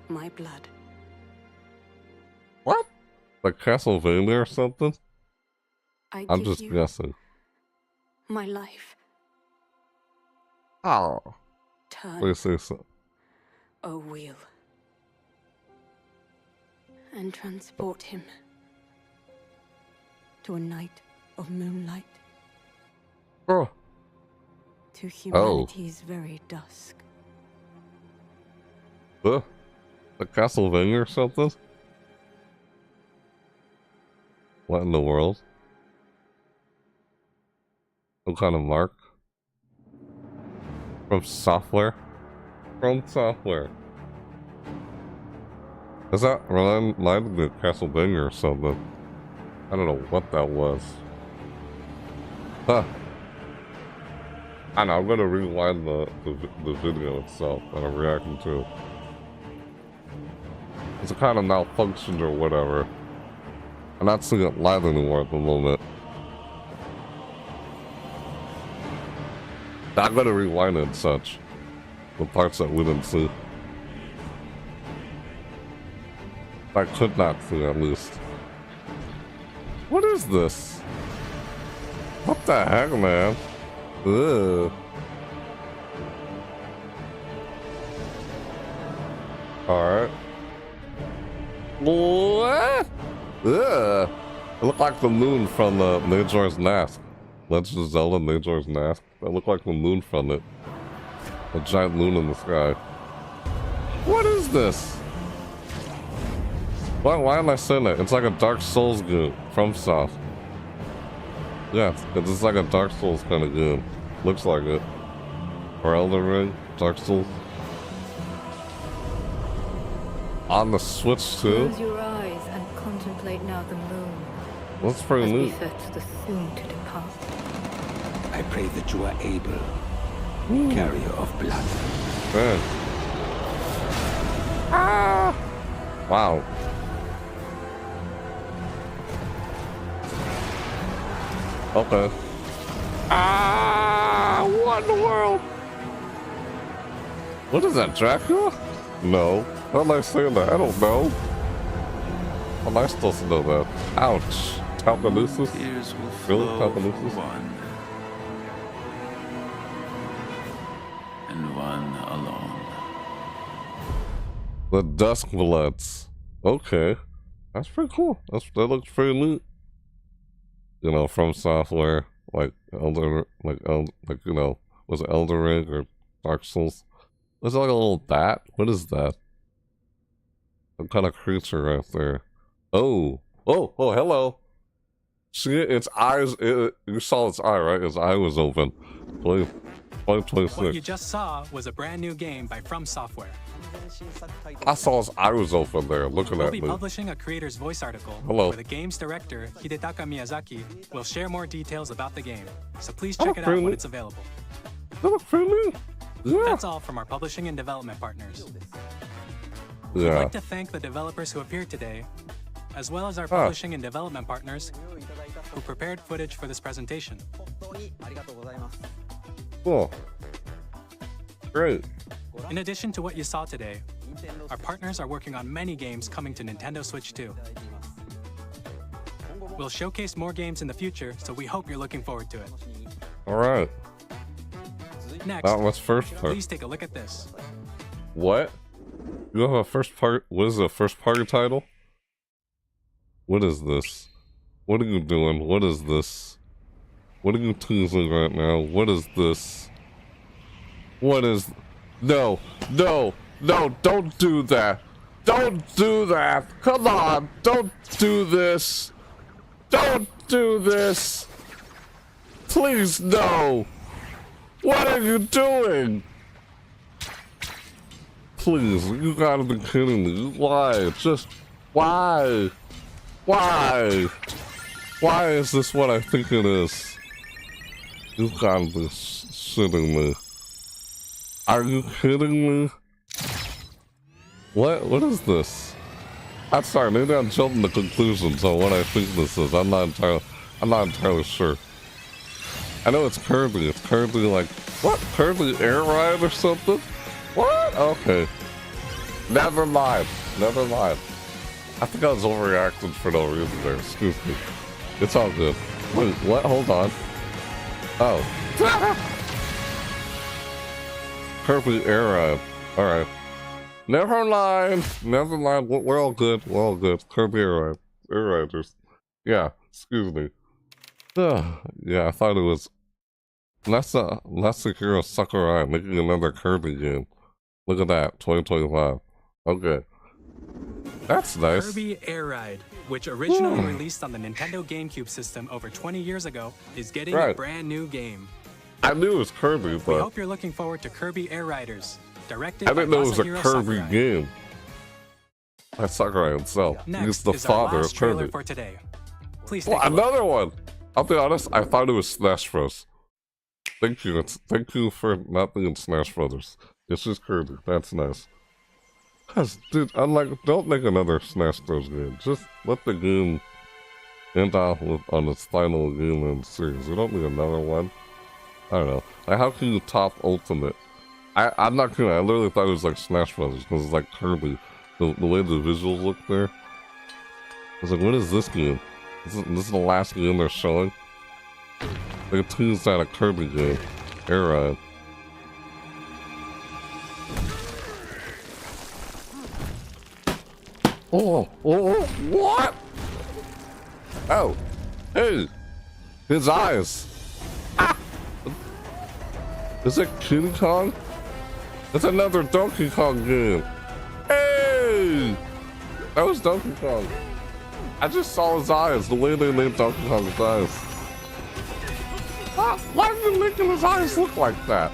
my blood. What? Like Castlevania or something? I'm give just you guessing. my life. Oh. Turn Please say so. a wheel and transport him to a night of moonlight. Oh. To humanity's very dusk. Like Castlevania or something? What in the world? What kind of mark? From software? From software. Is that reminded me of Castlevania or something? I don't know what that was. Huh. I know, I'm gonna rewind the video itself that I'm reacting to. It's kind of malfunctioned or whatever. I'm not seeing it live anymore at the moment. I'm gonna rewind it and such. The parts that we didn't see. I could not see at least. What is this? What the heck, man? Ugh. Alright. What? Ugh. It looked like the moon from Majora's Mask. Legend of Zelda Majora's Mask. That looked like the moon from it. A giant moon in the sky. What is this? Why am I saying that? It's like a Dark Souls game from Soft. Yeah, it's just like a Dark Souls kind of game. Looks like it. Or Elden Ring, Dark Souls. On the Switch too? Close your eyes and contemplate now the moon. That's pretty neat. Befits the soon to depart. I pray that you are able, carrier of blood. Man. Ah! Wow. Okay. Ah! What in the world? What is that, Dracula? No. How am I saying that? I don't know. How am I supposed to know that? Ouch. Telekinesis? Really? Telekinesis? And one alone. The Dusk Bloods. Okay. That's pretty cool. That looks pretty neat. You know, from software like you know, was it Elden Ring or Dark Souls? There's like a little bat. What is that? Some kind of creature right there. Oh, hello. See its eyes. You saw its eye, right? Its eye was open. 2026. What you just saw was a brand new game by From Software. I saw his eye was open there, looking We'll at be me. publishing a creator's voice article Hello. where the game's director, Hidetaka Miyazaki, will share more details about the game. So please check it out when it's available. That's all from our publishing and development partners. We'd Yeah. like to thank the developers who appeared today, as well as our publishing and development partners who prepared footage for this presentation. Cool. Great. In addition to what you saw today, our partners are working on many games coming to Nintendo Switch 2. We'll showcase more games in the future, so we hope you're looking forward to it. Alright. Next, That was first part. please take a look at this. What? You have a first part. What is a first party title? What is this? What are you doing? What is this? What are you teasing right now? What is this? What is... No, no, no, don't do that. Don't do that. Come on, don't do this. Don't do this. Please, no. What are you doing? Please, you gotta be kidding me. Why? Just, why? Why? Why is this what I think it is? You gotta be shitting me. Are you kidding me? What is this? I'm sorry, maybe I'm jumping to conclusions on what I think this is. I'm not entirely sure. I know it's Kirby. It's Kirby like, what? Kirby Air Ride or something? What? Okay. Never mind. Never mind. I think I was overreacting for no reason there. Excuse me. It's all good. Wait, what? Hold on. Oh. Kirby Air Ride. Alright. Never mind. Never mind. We're all good. We're all good. Kirby Air Ride. Air Riders. Yeah. Excuse me. Yeah, I thought it was Masahiro Sakurai making another Kirby game. Look at that, 2025. Okay. That's nice. Kirby Air Ride, which originally released on the Nintendo GameCube system over 20 years ago, is getting a brand new game. I knew it was Kirby, but... We hope you're looking forward to Kirby Air Riders, directed I didn't by know it was a Masahiro Kirby Sakurai. game. By Sakurai himself. Next He's the is our father last of trailer Kirby. for today. Please Well, take a look. another one! I'll be honest, I thought it was Smash Bros. Thank you. Thank you for not being Smash Brothers. It's just Kirby. That's nice. Cause, dude, I'm like, don't make another Smash Bros. Game. Just let the game end off on its final game in the series. We don't need another one. I don't know. Like, how can you top Ultimate? I'm not kidding. I literally thought it was like Smash Brothers because it's like Kirby. The way the visuals look there. I was like, what is this game? This is the last game they're showing. They teased out a Kirby game. Air Ride. Oh, what? Oh, hey, his eyes. Ah. Is it King Kong? It's another Donkey Kong game. Hey, that was Donkey Kong. I just saw his eyes, the way they made Donkey Kong's eyes. Why are they making his eyes look like that?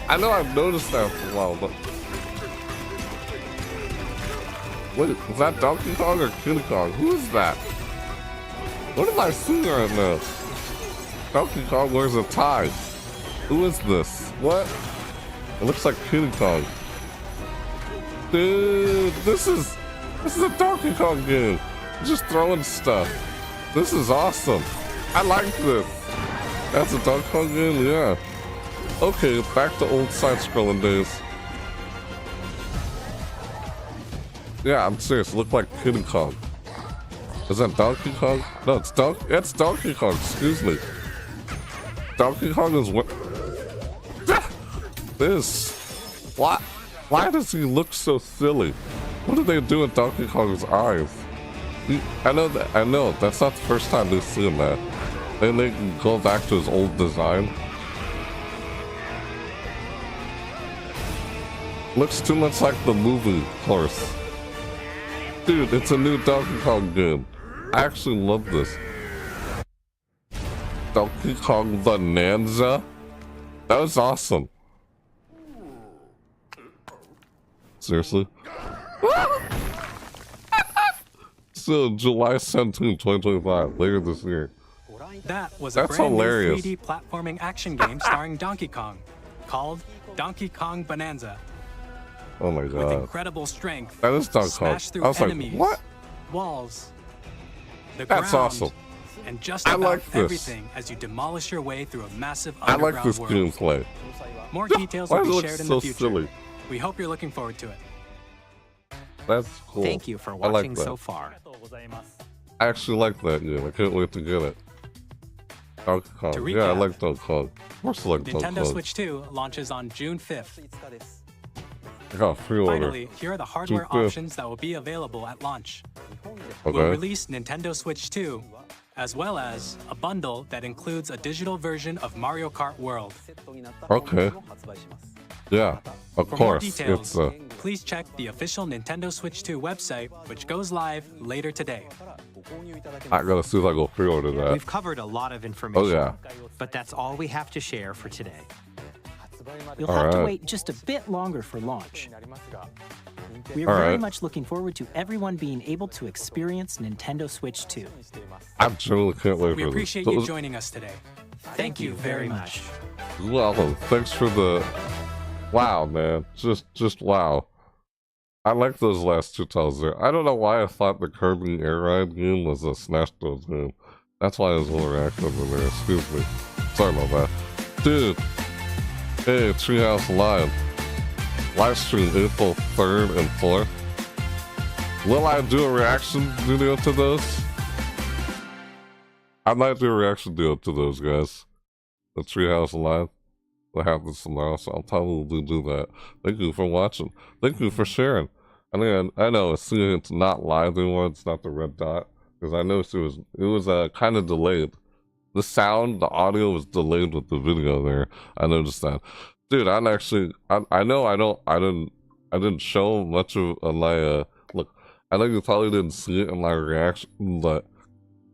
I know I've noticed that for a while, but... Wait, is that Donkey Kong or King Kong? Who is that? What am I seeing right now? Donkey Kong wears a tie. Who is this? What? It looks like King Kong. Dude, this is a Donkey Kong game. Just throwing stuff. This is awesome. I like this. That's a Donkey Kong game? Yeah. Okay, back to old side-scrolling days. Yeah, I'm serious. Look like King Kong. Is that Donkey Kong? No, it's Donkey Kong. Excuse me. Donkey Kong is what? This. Why does he look so silly? What do they do with Donkey Kong's eyes? I know. That's not the first time they've seen that. Then they can go back to his old design. Looks too much like the movie horse. Dude, it's a new Donkey Kong game. I actually love this. Donkey Kong Bonanza? That was awesome. Seriously? So, July 17, 2025, later this year. That was a That's brand hilarious. new 3D platforming action game starring Donkey Kong, called Donkey Kong Bonanza. Oh my With god. incredible strength, That is Donkey Kong. smash through I was like, enemies, what? walls, the That's ground, awesome. and just I about like this. everything as you demolish your way through a massive I underground like this world. gameplay. More details Why will does it be look shared in so the future. silly? We hope you're looking forward to it. That's cool. Thank you for I like watching that. so far. I actually like that game. I can't wait to get it. Donkey Kong. To Yeah, I recap, like Donkey Kong. Of course I like Donkey Nintendo Kong. Switch 2 launches on June 5th. I got pre-order. Finally, here are the hardware options that will be available at launch. Okay. We'll release Nintendo Switch 2, as well as a bundle that includes a digital version of Mario Kart World. Okay. Yeah, of For more course. details, It's please check the official Nintendo Switch 2 website, which goes live later today. I gotta see if I go pre-order that. We've covered a lot of information. Oh yeah. But that's all we have to share for today. You'll have to wait just a bit longer for launch. We are very much looking forward to everyone being able to experience Nintendo Switch 2. I truly can't wait We for appreciate this. you joining us today. Thank you very much. Well, thanks for the... Wow, man. Just wow. I like those last two titles there. I don't know why I thought the Kirby Air Ride game was a Smash Bros. Game. That's why I was overactive in there. Excuse me. Sorry about that. Dude. Hey, Treehouse Live. Live stream April 3rd and 4th. Will I do a reaction video to those? I might do a reaction video to those, guys. The Treehouse Live. What happens tomorrow, so I'll probably do that. Thank you for watching. Thank you for sharing. I mean, I know it's not live anymore. It's not the red dot, because I noticed it was kind of delayed. The sound, the audio was delayed with the video there. I noticed that. Dude, I know I didn't show much of my look. I know you probably didn't see it in my reaction, but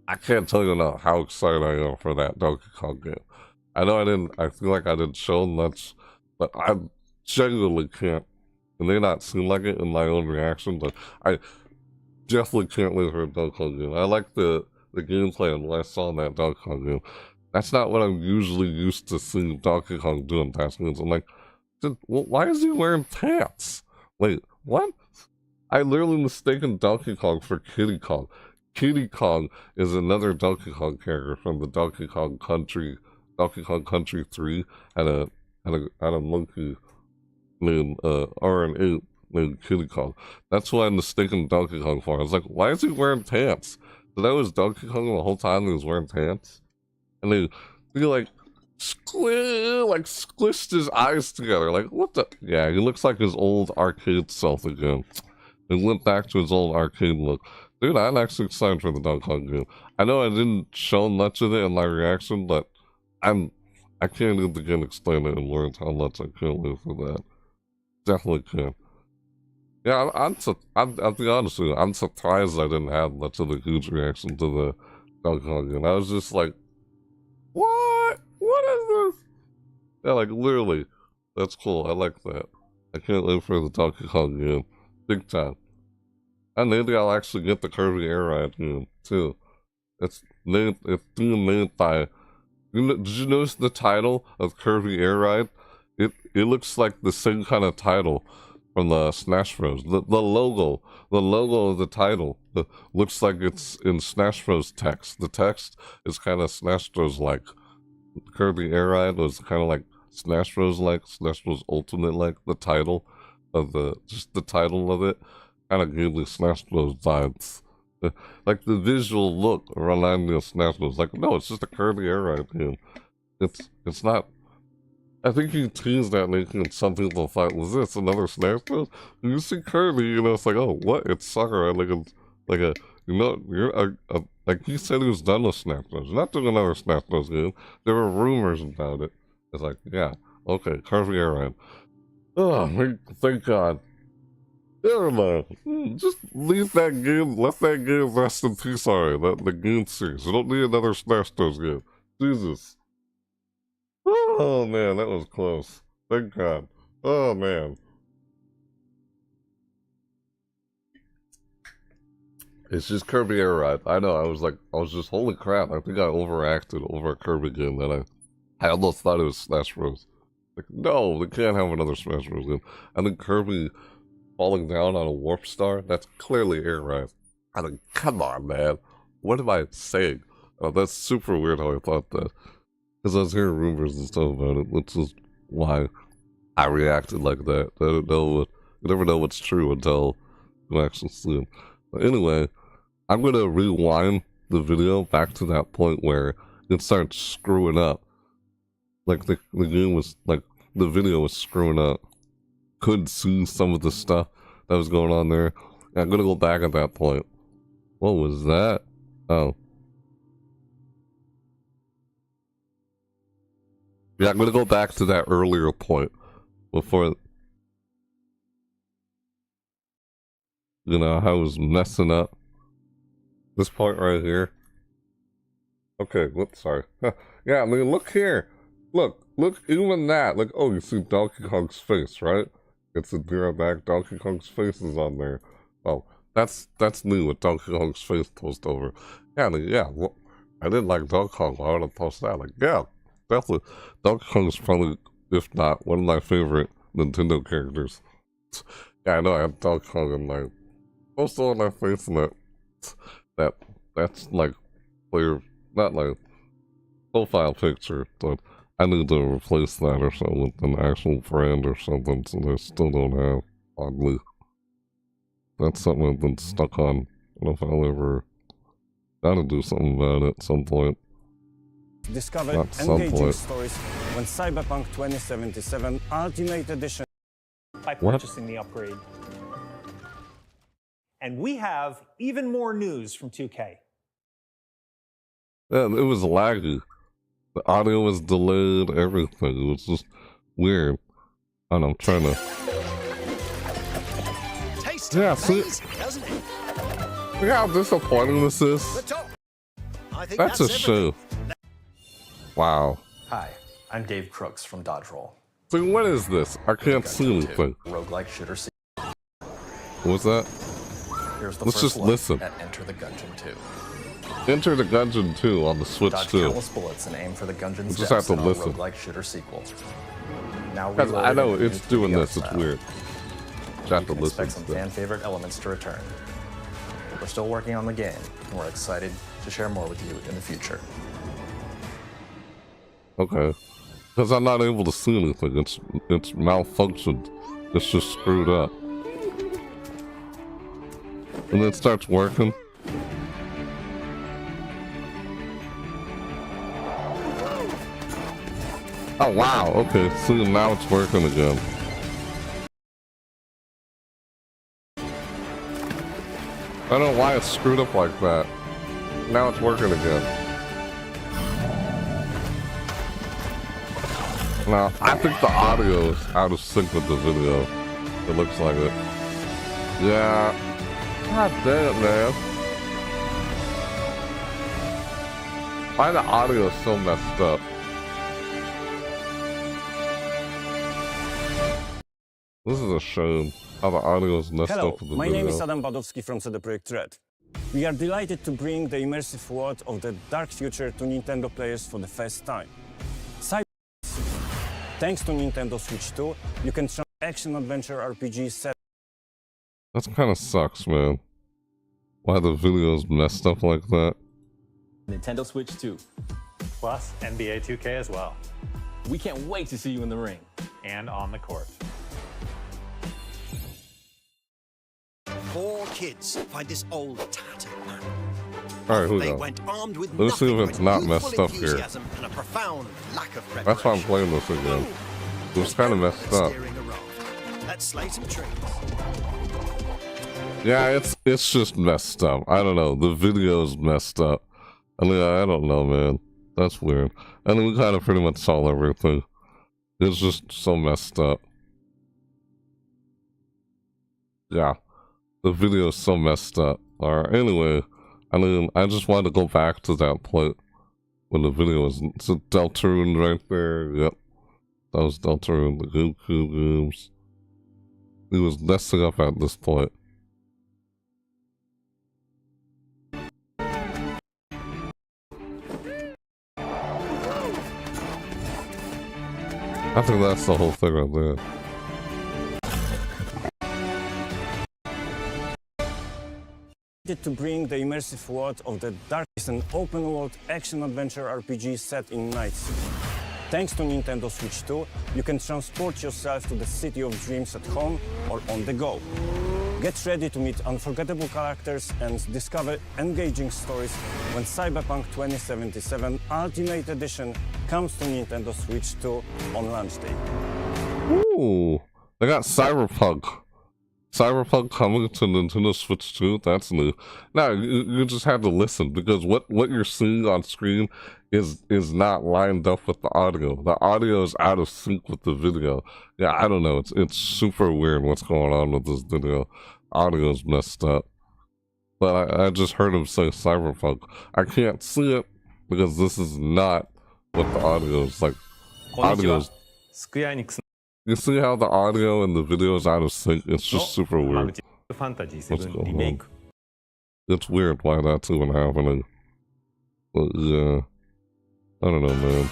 I can't tell you enough how excited I am for that Donkey Kong game. I know I feel like I didn't show much, but I genuinely can't. It may not seem like it in my own reaction, but I definitely can't wait for a Donkey Kong game. I like the gameplay and what I saw in that Donkey Kong game. That's not what I'm usually used to seeing Donkey Kong do in past games. I'm like, why is he wearing pants? Wait, what? I literally mistaken Donkey Kong for Kiddy Kong. Kiddy Kong is another Donkey Kong character from the Donkey Kong Country 3 had a monkey named RN8 named Kiddy Kong. That's why I'm mistaken Donkey Kong for. I was like, why is he wearing pants? So that was Donkey Kong the whole time he was wearing pants? And he like squished his eyes together. Like, what the? Yeah, he looks like his old arcade self again. He went back to his old arcade look. Dude, I'm actually excited for the Donkey Kong game. I know I didn't show much of it in my reaction, but I can't even begin to explain it in words how much I can't wait for that. Definitely can. Yeah, I'll be honest with you, I'm surprised I didn't have much of a huge reaction to the Donkey Kong game. I was just like, what? What is this? Yeah, like literally. That's cool. I like that. I can't wait for the Donkey Kong game. Big time. And maybe I'll actually get the Kirby Air Ride game too. It's being made by... Did you notice the title of Kirby Air Ride? It looks like the same kind of title from the Smash Bros. The logo of the title looks like it's in Smash Bros. Text. The text is kind of Smash Bros. Like. Kirby Air Ride was kind of like Smash Bros. Like, Smash Bros. Ultimate like. The title of the title of it kind of gave me Smash Bros. Vibes. Like the visual look reminded me of Smash Bros. Like, no, it's just a Kirby Air Ride game. It's not. I think he teased that, making some people thought, was this another Smash Bros? When you see Kirby, you know, it's like, oh, what? It's Sakura. Like he said he was done with Smash Bros. Not doing another Smash Bros. Game. There were rumors about it. It's like, yeah, okay, Kirby Air Ride. Oh, thank God. Never mind. Just leave that game, let that game rest in peace already. The game series. You don't need another Smash Bros. Game. Jesus. Oh man, that was close. Thank God. Oh man. It's just Kirby Air Ride. I know, I was just, holy crap, I think I overacted over a Kirby game that I almost thought it was Smash Bros. Like, no, they can't have another Smash Bros. Game. I think Kirby falling down on a warp star, that's clearly Air Ride. I mean, come on, man. What am I saying? Oh, that's super weird how I thought that. Because I was hearing rumors and stuff about it, which is why I reacted like that. I don't know you never know what's true until you actually see it. But anyway, I'm going to rewind the video back to that point where it starts screwing up. Like the game was, like, the video was screwing up. could see some of the stuff that was going on there. I'm gonna go back at that point. What was that? Oh. Yeah, I'm gonna go back to that earlier point before, you know, I was messing up this point right here. Okay, whoops, sorry. Yeah, I mean, look here. Look, even that. Like, oh, you see Donkey Kong's face, right? It's a deer back. Donkey Kong's face is on there. Oh, that's new with Donkey Kong's face tossed over. Yeah, like, yeah. Well, I didn't like Donkey Kong. Why would I post that? Like, yeah, definitely. Donkey Kong is probably, if not, one of my favorite Nintendo characters. Yeah, I know I have Donkey Kong and like posted on my face and that's like player, not like profile picture, but I need to replace that or something with an actual brand or something, so they still don't have, oddly. That's something I've been stuck on. I don't know if I'll ever gotta do something about it at some point. Discover engaging stories when Cyberpunk 2077 Ultimate Edition. By purchasing the upgrade. And we have even more news from 2K. Yeah, it was laggy. The audio was delayed, everything. It was just weird. And I'm trying to... Yeah, see? Look how disappointing this is. That's a show. Wow. Hi, I'm Dave Crooks from Dodge Roll. So what is this? I can't see anything. Roguelike shooter sequel. What was that? Here's the Let's just listen. At Enter the Gungeon 2. Enter the Gungeon 2 on the Switch Dodge 2. countless bullets and aim for the Gungeon's Just have to in our listen. roguelike shooter sequel. Now I know it's doing this. style. It's weird. Just have to listen. Expect some fan favorite elements to return. We're still working on the game, and we're excited to share more with you in the future. Okay. Because I'm not able to see anything. It's malfunctioned. It's just screwed up. And then it starts working. Oh wow, okay, see, now it's working again. I don't know why it's screwed up like that. Now it's working again. Now, I think the audio is out of sync with the video. It looks like it. Yeah. God damn it, man. Why the audio is so messed up? This is a shame how the audio is messed Hello, up with the my video. name is Adam Badowski from CD Projekt Red. We are delighted to bring the immersive world of the dark future to Nintendo players for the first time. Thanks to Nintendo Switch 2, you can try action-adventure RPG set. That kind of sucks, man. Why the video's messed up like that? Nintendo Switch 2. Plus NBA 2K as well. We can't wait to see you in the ring. And on the court. 4 kids find this old tattered man. Alright, who They knows? went armed with Let's see nothing if it's but not youthful messed up here. enthusiasm and a profound lack of preparation. That's why I'm playing this again. It was kind of messed up. Steering a raft. Let's slay some trees. Yeah, it's just messed up. I don't know. The video's messed up. I mean, I don't know, man. That's weird. I mean, we kind of pretty much saw everything. It's just so messed up. Yeah. The video is so messed up. Alright, anyway. I mean, I just wanted to go back to that point when the video was... It's a Deltarune right there. Yep. That was Deltarune. The Goku Gooms. He was messing up at this point. I think that's the whole thing right there. To bring the immersive world of the dark is an open-world action-adventure RPG set in Night City. Thanks to Nintendo Switch 2, you can transport yourself to the City of Dreams at home or on the go. Get ready to meet unforgettable characters and discover engaging stories when Cyberpunk 2077 Ultimate Edition comes to Nintendo Switch 2 on launch day. Ooh, They got Cyberpunk. Cyberpunk coming to Nintendo Switch 2. That's new. Now you just had to listen because what you're seeing on screen is not lined up with the audio. The audio is out of sync with the video. Yeah, I don't know. It's super weird what's going on with this video. Audio's messed up. But I just heard him say Cyberpunk. I can't see it because this is not what the audio is like. Audio's. You see how the audio and the video is out of sync? It's just super weird. What's going on? It's weird why that's even happening. But yeah, I don't know, man.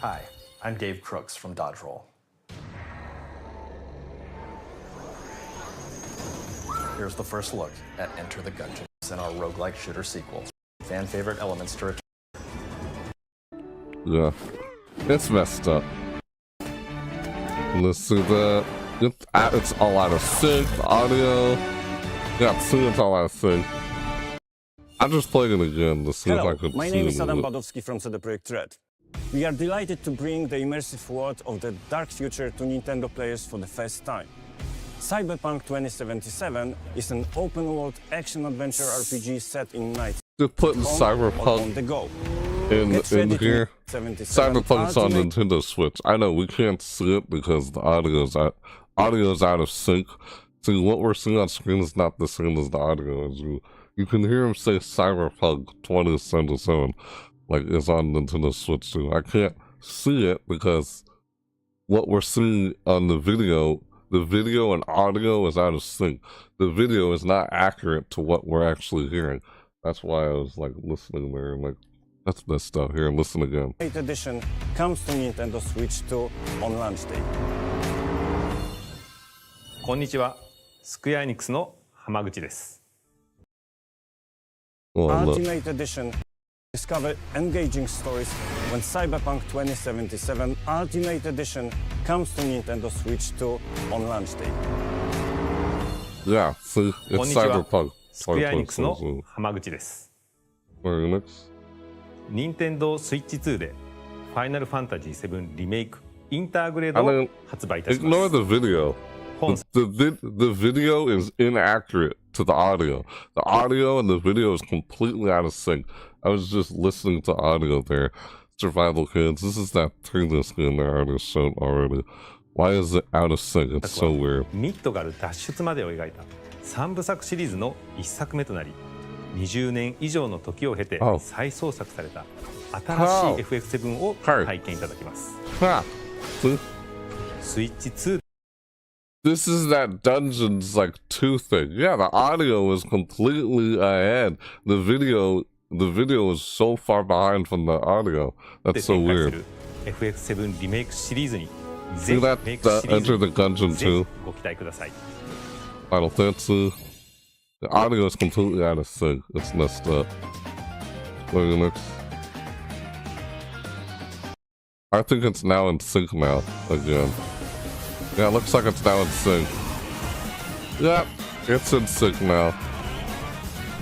Hi, I'm Dave Crooks from Dodge Roll. Here's the first look at Enter the Gungeon and our roguelike shooter sequel. Fan favorite elements to return. Yeah, it's messed up. Let's see that. It's all out of sync. The audio. Yeah, see, it's all out of sync. I'm just playing it again to see if I could see it. My name is Adam Badowski from CD Projekt Red. We are delighted to bring the immersive world of the dark future to Nintendo players for the first time. Cyberpunk 2077 is an open-world action-adventure RPG set in night. Just putting Cyberpunk on the go. in here. Cyberpunk's on Nintendo Switch. I know we can't see it because the audio's out of sync. See, what we're seeing on screen is not the same as the audio. As you can hear him say Cyberpunk 2077 like it's on Nintendo Switch too. I can't see it because what we're seeing on the video and audio is out of sync. The video is not accurate to what we're actually hearing. That's why I was like listening there and like, that's messed up. Here, listen again. 8th edition comes to Nintendo Switch 2 on launch day. こんにちは。スクエアエニックスの浜口です。Ultimate Edition. Discover engaging stories when Cyberpunk 2077 Ultimate Edition comes to Nintendo Switch 2 on launch day. Yeah, see, it's Cyberpunk. スクエアエニックスの浜口です。任天堂スイッチ2でファイナルファンタジー7リメイクインターグレードを発売いたします。 Ignore the video. The video is inaccurate to the audio. The audio and the video is completely out of sync. I was just listening to audio there. Survival Kids. This is that trailer skin that I already showed already. Why is it out of sync? It's so weird. ミッドガル脱出までを描いた3部作シリーズの1作目となり、20年以上の時を経て再創作された新しい FF7 を体験いただきます。スイッチ2 This is that Dungeons like 2 thing. Yeah, the audio was completely ahead. The video is so far behind from the audio. That's so weird. FF7 リメイクシリーズに See that Enter the Gungeon 2. ご期待ください。 Final Fantasy. The audio is completely out of sync. It's messed up. Look at next. I think it's now in sync now again. Yeah, it looks like it's now in sync. Yep, it's in sync now.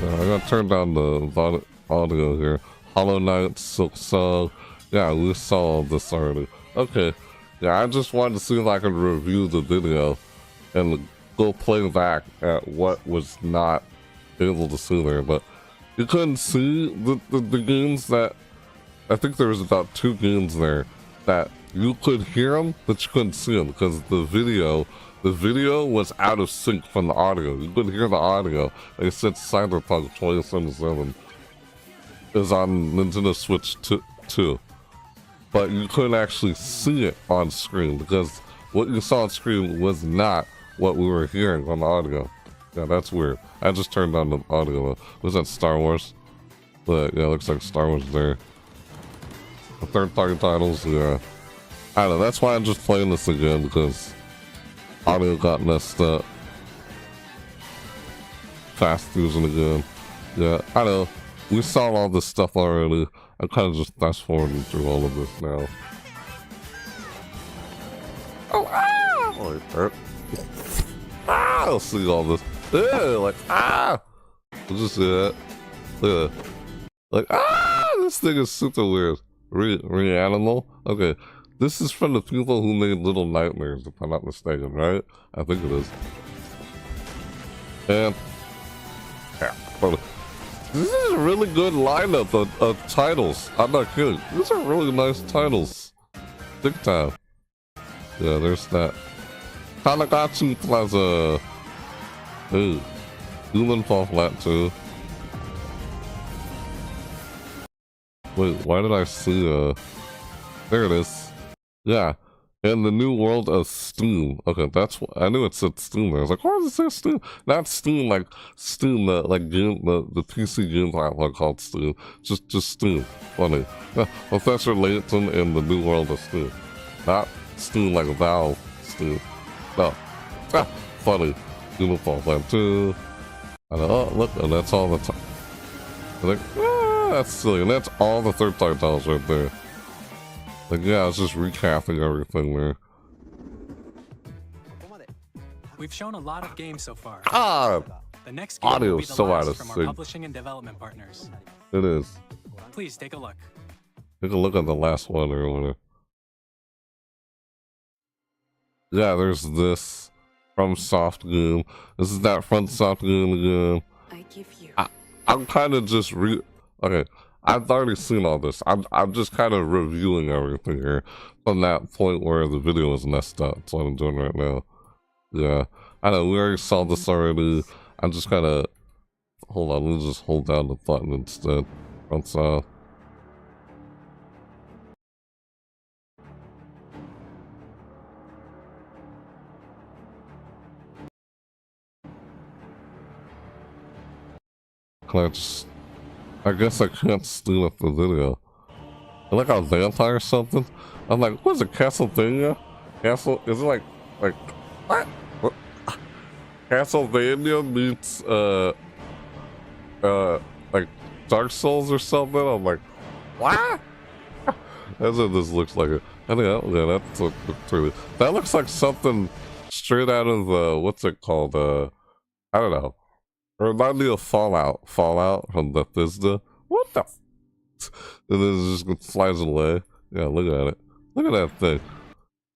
Yeah, I gotta turn down the audio here. Hollow Knight, Silk Song. Yeah, we saw all this already. Okay. Yeah, I just wanted to see if I could review the video and go play back at what was not able to see there. But you couldn't see the games that... I think there was about 2 games there that you could hear them, but you couldn't see them because the video was out of sync from the audio. You couldn't hear the audio. They said Cyberpunk 2077 is on Nintendo Switch 2, but you couldn't actually see it on screen because what you saw on screen was not what we were hearing on the audio. Yeah, that's weird. I just turned on the audio. Was that Star Wars? But yeah, it looks like Star Wars there. The third-party titles, yeah. I don't know, that's why I'm just playing this again, because audio got messed up. Fast fusion again. Yeah, I know. We saw all this stuff already. I'm kind of just fast-forwarding through all of this now. Oh, ah! Oh, hurt. Ah! I'll see all this. Yeah, like, ah! Did you see that? Yeah. Like, ah! This thing is super weird. Reanimal? Okay. This is from the people who made Little Nightmares, if I'm not mistaken, right? I think it is. And yeah, but this is a really good lineup of titles. I'm not kidding. These are really nice titles. Big time. Yeah, there's that. Tanagachi Plaza. Ooh. Human Fall Flat 2. Wait, why did I see there it is. Yeah. And the new world of Steam. Okay, that's what I knew it said Steam there. I was like, why does it say Steam? Not Steam like Steam, like game, the PC game platform called Steam. Just Steam. Funny. Professor Layton in the new world of Steam. Not Steam like Valve Steam. No. Funny. Human Fall Flat 2. And oh look, and that's all the time. Like, that's silly, and that's all the third-party titles right there. Like, yeah, I was just recapping everything there. We've shown a lot of games so far. The next game audio will be is the so last out of from our sync. publishing and development partners. It is. Please take a look. Take a look at the last one or whatever. Yeah, there's this from Soft Game. This is that from Soft Game again. I give you. I'm kind of just okay. I've already seen all this. I'm just kind of reviewing everything here from that point where the video is messed up. That's what I'm doing right now. Yeah, I know we already saw this already. I'm just kind of hold on. Let me just hold down the button instead. From South. I guess I can't steal up the video. I'm like a vampire or something. I'm like, what is it, Castlevania? Is it like what? Castlevania meets like Dark Souls or something? I'm like, what? That's what this looks like. I think that's what that looks like something straight out of what's it called? I don't know. Remind me of Fallout from Bethesda. What the? And then it just flies away. Yeah, look at it. Look at that thing.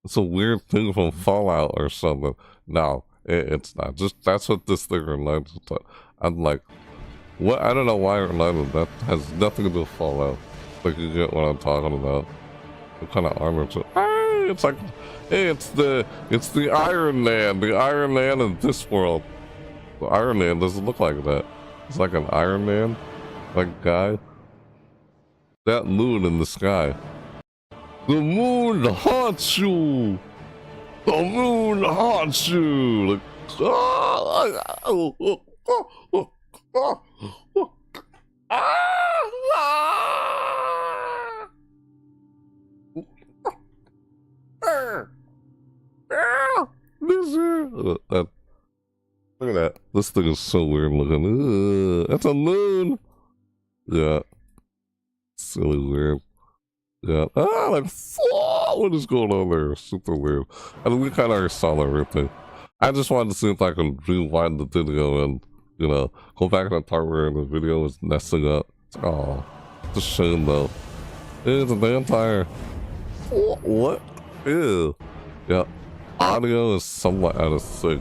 It's a weird thing from Fallout or something. No, it's not. Just that's what this thing reminds me of. I'm like, what? I don't know why it reminds me. That has nothing to do with Fallout. Like you get what I'm talking about. What kind of armor? Hey, it's like, hey, it's the Iron Man. The Iron Man of this world. The Iron Man doesn't look like that. It's like an Iron Man, like guy. That moon in the sky. The moon haunts you. The moon haunts you. Look at that. This thing is so weird looking. That's a moon. Yeah. It's really weird. Yeah. Like, what is going on there? Super weird. I mean, we kind of already saw everything. I just wanted to see if I can rewind the video and, you know, go back to the part where the video was messing up. Oh, it's a shame though. It's a vampire. What? Ew. Yeah. Audio is somewhat out of sync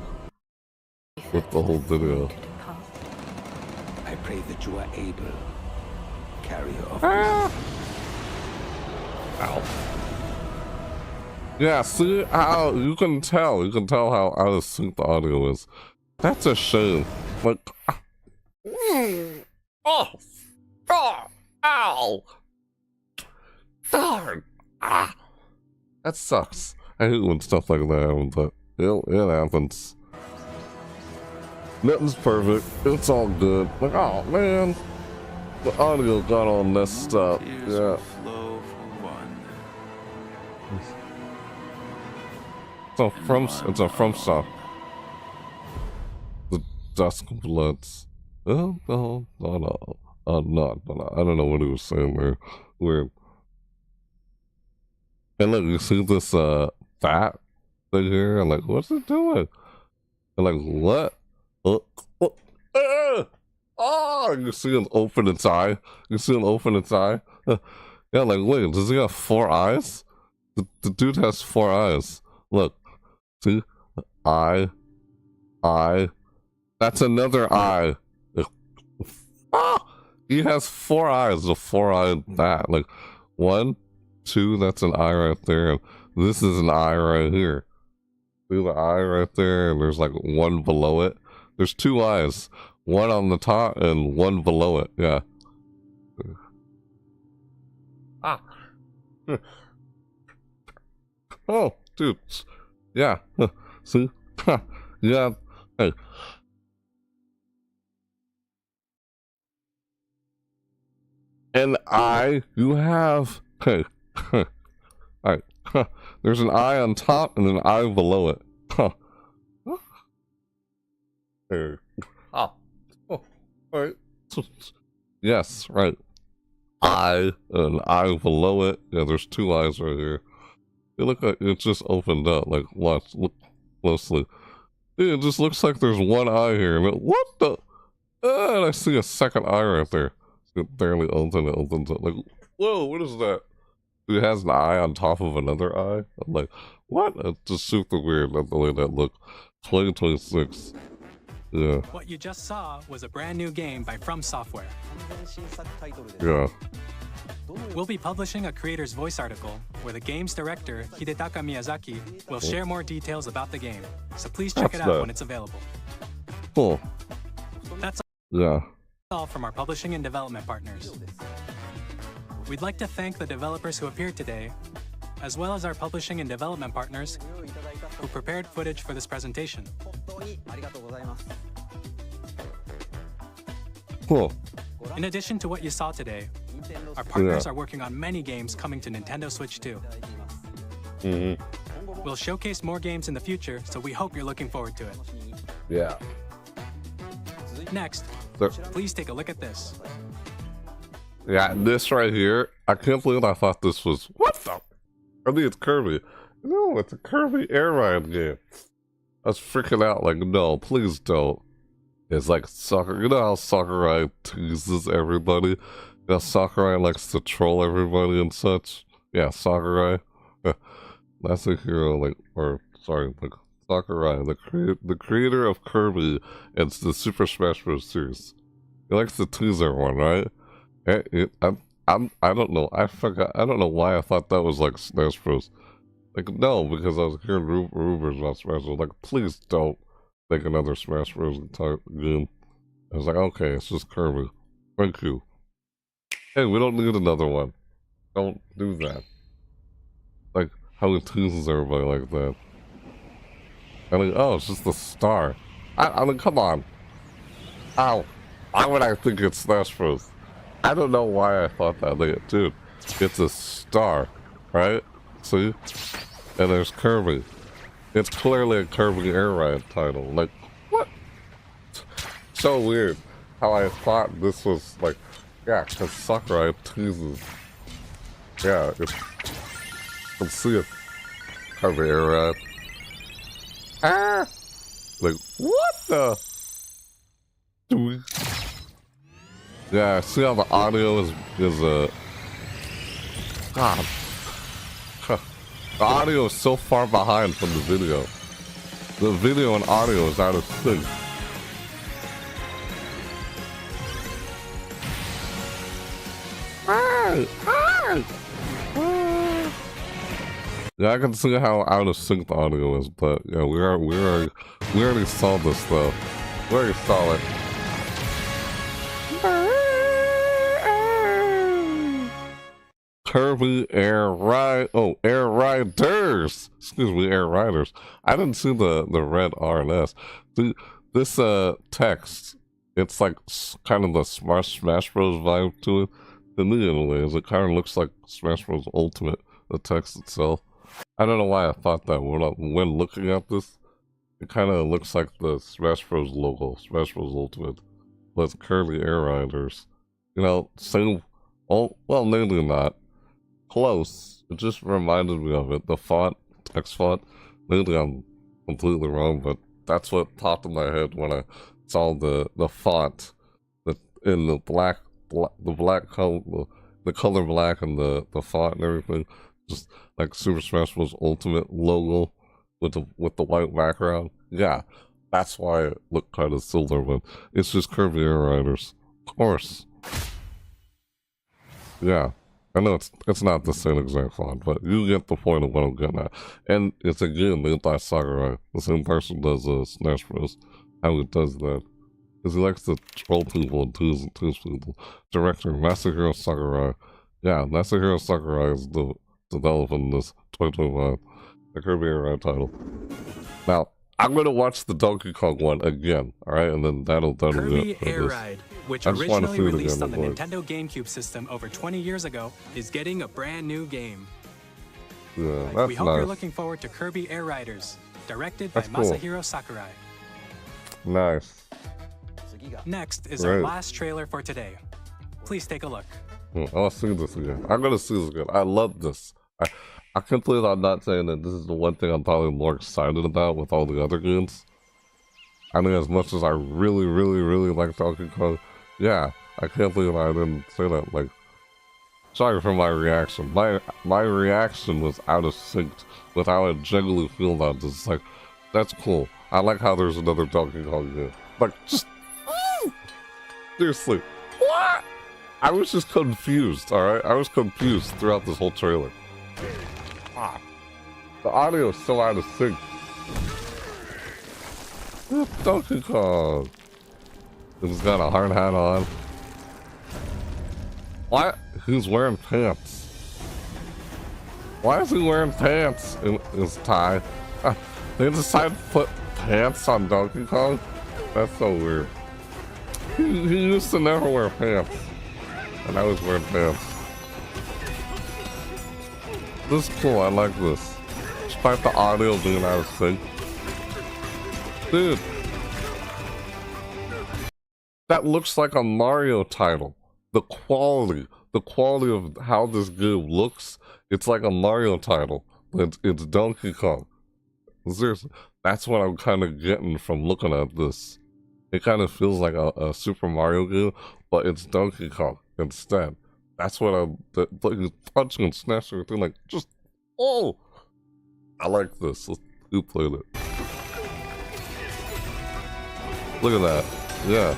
with the whole video. I pray that you are able, carrier of Ow. Yeah, see how you can tell how out of sync the audio is. That's a shame. Like, ow, darn, that sucks. I hate when stuff like that happens, but it happens. Nothing's perfect. It's all good. Like, oh man, the audio got all messed up. Yeah. It's a from song. The Dusk Bloods. No. I don't know what he was saying there. Weird. And look, you see this bat thing here? I'm like, what's it doing? I'm like, what? You see him open its eye. Yeah, like, wait, does he have 4 eyes? The dude has 4 eyes. Look. See? Eye. That's another eye. Ah! He has 4 eyes, a 4-eyed bat. Like, 1, 2, that's an eye right there. And this is an eye right here. See the eye right there? And there's like 1 below it. There's 2 eyes. 1 on the top and 1 below it. Yeah. Ah. Oh, dude. Yeah. See? Yeah. Hey. An eye you have. Hey. Alright. There's an eye on top and an eye below it. Huh. Hey. Oh. Alright. Yes, right. Eye, an eye below it. Yeah, there's 2 eyes right here. It look like it just opened up. Like, watch, look closely. Dude, it just looks like there's 1 eye here. And what the? And I see a second eye right there. It barely opens. It opens up. Like, whoa, what is that? It has an eye on top of another eye. I'm like, what? It's just super weird. That's the way that looked. 2026. Yeah. What you just saw was a brand new game by From Software. Yeah. We'll be publishing a creator's voice article where the game's director, Hidetaka Miyazaki, will share more details about the game. So please check it out when it's available. Cool. That's all from our publishing and development partners. We'd like to thank the developers who appeared today, as well as our publishing and development partners who prepared footage for this presentation. Cool. In addition to what you saw today, our partners are working on many games coming to Nintendo Switch 2. We'll showcase more games in the future, so we hope you're looking forward to it. Yeah. Next, please take a look at this. Yeah, this right here. I can't believe I thought this was... What the? I think it's Kirby. No, it's a Kirby Air Ride game. I was freaking out like, no, please don't. It's like soccer. You know how Sakurai teases everybody? You know, Sakurai likes to troll everybody and such? Yeah, Sakurai. That's a hero, like, or, sorry, like, Sakurai, the creator of Kirby and the Super Smash Bros. Series. He likes to tease everyone, right? I don't know. I forgot. I don't know why I thought that was like Smash Bros. Like, no, because I was hearing rumors about Smash Bros. Like, please don't make another Smash Bros. Type game. I was like, okay, it's just Kirby. Thank you. Hey, we don't need another one. Don't do that. Like, how he teases everybody like that. I mean, oh, it's just a star. I mean, come on. Ow. Why would I think it's Smash Bros? I don't know why I thought that. Like, dude, it's a star, right? See? And there's Kirby. It's clearly a Kirby Air Ride title. Like, what? So weird how I thought this was like, yeah, because Sakurai teases. Yeah, let's see it. Kirby Air Ride. Ah! Like, what the? Yeah, see how the audio is God. The audio is so far behind from the video. The video and audio is out of sync. Yeah, I can see how out of sync the audio is, but yeah, we already saw this though. We already saw it. Kirby Air Ride. Oh, Air Riders. Excuse me, Air Riders. I didn't see the red R and S. This text, it's like kind of the Smash Bros vibe to it. To me, anyways, it kind of looks like Smash Bros Ultimate. The text itself. I don't know why I thought that when looking at this. It kind of looks like the Smash Bros logo, Smash Bros Ultimate, but it's Kirby Air Riders. You know, same. Oh, well, maybe not. Close. It just reminded me of it. The font, text font. Maybe I'm completely wrong, but that's what popped in my head when I saw the font, in the black color, the color black, and the font and everything. just like Super Smash Bros. Ultimate logo with the white background. Yeah, that's why it looked kind of similar, but it's just Kirby Air Riders. Of course. Yeah. I know it's not the same exact font, but you get the point of what I'm getting at. And it's again made by Sakurai. The same person does Smash Bros. How it does that. Because he likes to troll people and tease people. Director Masahiro Sakurai. Yeah, Masahiro Sakurai is the developing this 2025 the Kirby Air Ride title. Now, I'm gonna watch the Donkey Kong one again, alright? And then that'll Kirby get Air Ride, which originally released on the Nintendo GameCube system over 20 years ago, is getting a brand new game. Yeah, that's we hope you're looking forward to Kirby Air Riders, directed by Masahiro Sakurai. Nice. Next is our last trailer for today. Please take a look. I'll see this again. I'm gonna see this again. I love this. I can't believe I'm not saying that this is the one thing I'm probably more excited about with all the other games. I mean, as much as I really, really, really like Donkey Kong, yeah, I can't believe I didn't say that. Like, sorry for my reaction. My reaction was out of sync with how I genuinely feel about this. It's like, that's cool. I like how there's another Donkey Kong game. Like, just seriously, what? I was just confused. All right, I was confused throughout this whole trailer. The audio is so out of sync. Donkey Kong. He's got a hard hat on. What? He's wearing pants. Why is he wearing pants in his tie? They decided to put pants on Donkey Kong? That's so weird. He used to never wear pants. And I was wearing pants. This is cool, I like this. Despite the audio being out of sync. Dude. That looks like a Mario title. The quality of how this game looks, it's like a Mario title. It's Donkey Kong. Seriously, that's what I'm kind of getting from looking at this. It kind of feels like a Super Mario game, but it's Donkey Kong instead. That's what I'm like, punching and snatching everything, like, just, oh! I like this. Who played it? Look at that. Yeah.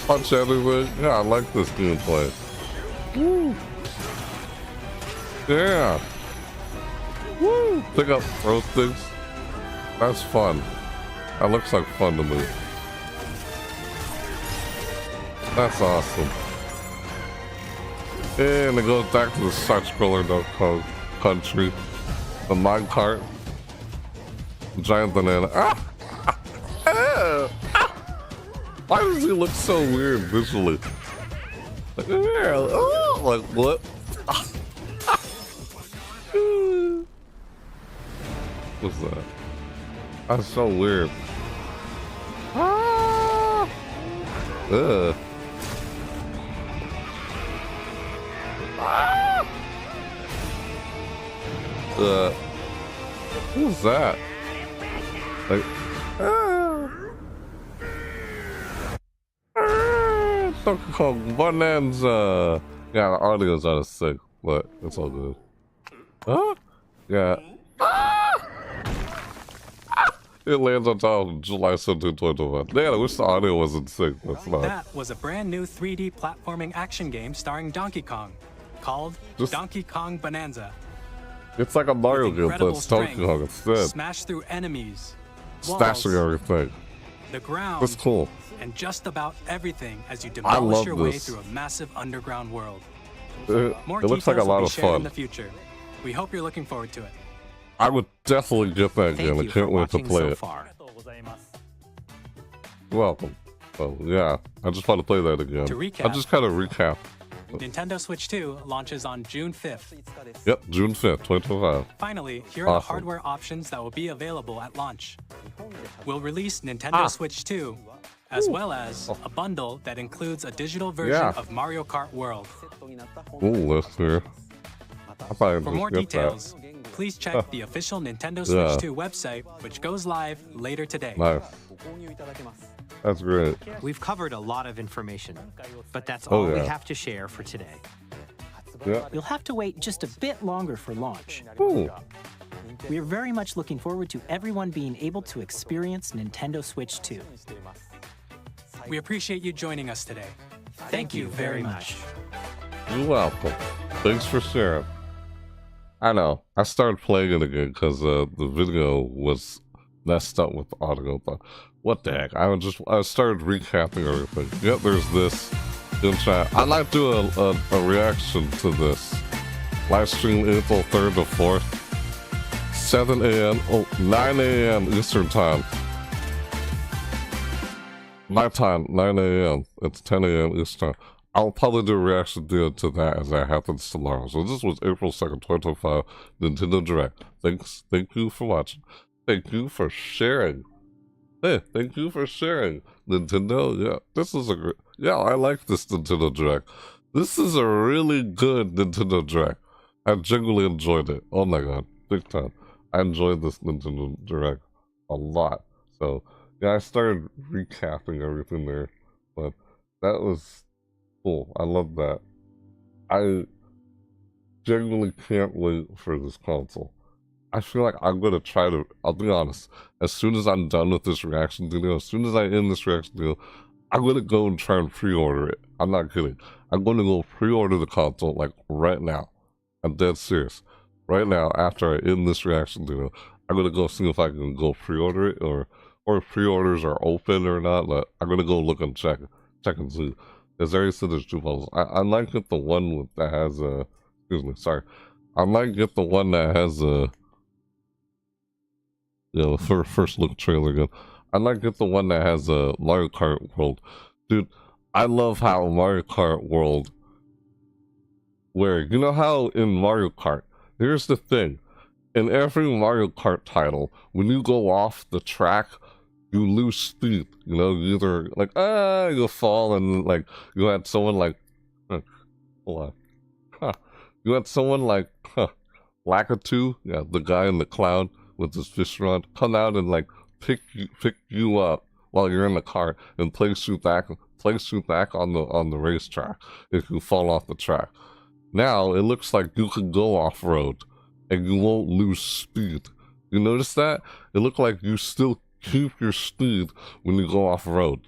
Punch everything. Yeah, I like this gameplay. Woo! Yeah! Woo! Pick up those things. That's fun. That looks like fun to me. That's awesome. And it goes back to the side-scroller country. The minecart. Giant banana. Ah! Ah! Ah! Why does he look so weird visually? Like, oh, like what? Ah! Ah! What's that? That's so weird. Ah! Ugh. Ah! What's that? Like, Donkey Kong Bonanza. Yeah, the audio's out of sync, but it's all good. Huh? Yeah. It lands on top of July 17, 2021. Man, I wish the audio was in sync. That's not. That was a brand new 3D platforming action game starring Donkey Kong, called Donkey Kong Bonanza. It's like a Mario game, but it's Donkey Kong instead. Smash through enemies, smashing everything. The ground, that's cool. And just about everything as you demolish your way through a massive underground world. More it looks like a lot of fun. In the future. We hope you're looking forward to it. I would definitely get that game. I can't wait to play it. You're welcome. Oh yeah, I just want to play that again. To recap, I'll just kind of recap. Nintendo Switch 2 launches on June 5th. Yep, June 5th, 2025. Finally, here are the hardware options that will be available at launch. We'll release Nintendo Switch 2, as well as a bundle that includes a digital version of Mario Kart World. Ooh, let's hear. For more details, please check the official Nintendo Switch 2 website, which goes live later today. Nice. That's great. We've covered a lot of information, but that's all we have to share for today. You'll have to wait just a bit longer for launch. Ooh. We are very much looking forward to everyone being able to experience Nintendo Switch 2. We appreciate you joining us today. Thank you very much. You're welcome. Thanks for sharing. I know. I started playing it again because the video was messed up with audio, but what the heck? I started recapping everything. Yep, there's this in chat. I might do a reaction to this. Live stream April 3rd to 4th. 7 a.m. 9 a.m. Eastern Time. My time, 9 a.m. It's 10 a.m. Eastern. I'll probably do a reaction video to that as that happens tomorrow. So this was April 2nd, 2025, Nintendo Direct. Thank you for watching. Thank you for sharing. Hey, thank you for sharing. Nintendo, yeah, this is a great, yeah, I like this Nintendo Direct. This is a really good Nintendo Direct. I genuinely enjoyed it. Oh my god, big time. I enjoyed this Nintendo Direct a lot. So, yeah, I started recapping everything there, but that was cool. I love that. I genuinely can't wait for this console. I feel like I'm gonna try to, I'll be honest, as soon as I'm done with this reaction video, as soon as I end this reaction video, I'm gonna go and try and pre-order it. I'm not kidding. I'm gonna go pre-order the console, like, right now. I'm dead serious. Right now, after I end this reaction video, I'm gonna go see if I can go pre-order it, or if pre-orders are open or not. But I'm gonna go look and check and see. There's already said there's 2 models. I might get the one that has a, excuse me, sorry. I might get the one that has a, you know, the first look trailer again. I might get the one that has a Mario Kart World. Dude, I love how Mario Kart World, where, you know how in Mario Kart, here's the thing. In every Mario Kart title, when you go off the track, you lose speed. You know, you either, like, you'll fall and, like, you had someone like, hold on. You had someone like, Lakitu, yeah, the guy in the cloud with his fish rod, come out and, like, pick you up while you're in the car and place you back on the racetrack if you fall off the track. Now, it looks like you can go off-road, and you won't lose speed. You notice that? It looks like you still keep your speed when you go off-road.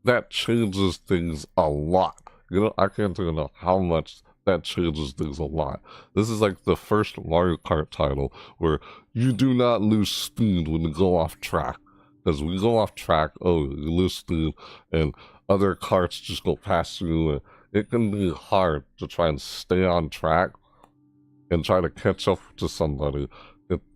That changes things a lot. You know, I can't tell you enough how much that changes things a lot. This is like the first Mario Kart title where you do not lose speed when you go off track. Because when you go off track, oh, you lose speed, and other karts just go past you, and it can be hard to try and stay on track and try to catch up to somebody,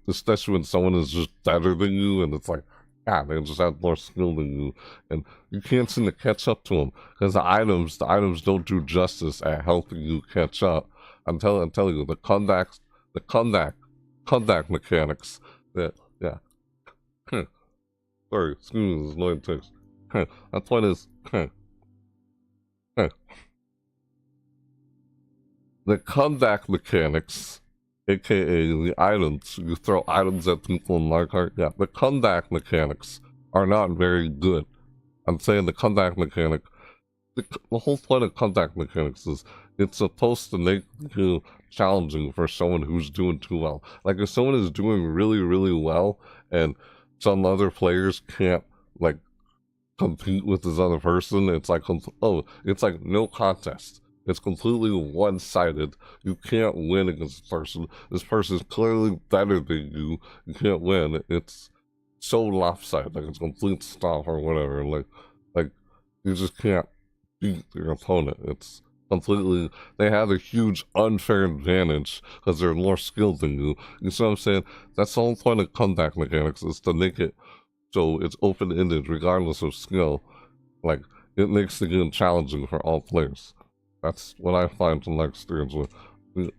especially when someone is just better than you, and it's like, yeah, they just have more skill than you, and you can't seem to catch up to them because the items don't do justice at helping you catch up. I'm telling you, the comeback mechanics. Yeah. Sorry, excuse me, this annoying text. That point is, the comeback mechanics, aka the items, you throw items at people in Mario Kart, yeah, the comeback mechanics are not very good. I'm saying the comeback mechanic, the whole point of comeback mechanics is it's supposed to make you challenging for someone who's doing too well. Like if someone is doing really, really well and some other players can't, like, compete with this other person, it's like, oh, it's like no contest. It's completely one-sided. You can't win against this person. This person is clearly better than you. You can't win. It's so lopsided, like it's complete stop or whatever. Like you just can't beat your opponent. It's completely, they have a huge unfair advantage because they're more skilled than you. You see what I'm saying? That's the whole point of comeback mechanics, is to make it so it's open-ended regardless of skill. Like, it makes the game challenging for all players. That's what I find from my experience with.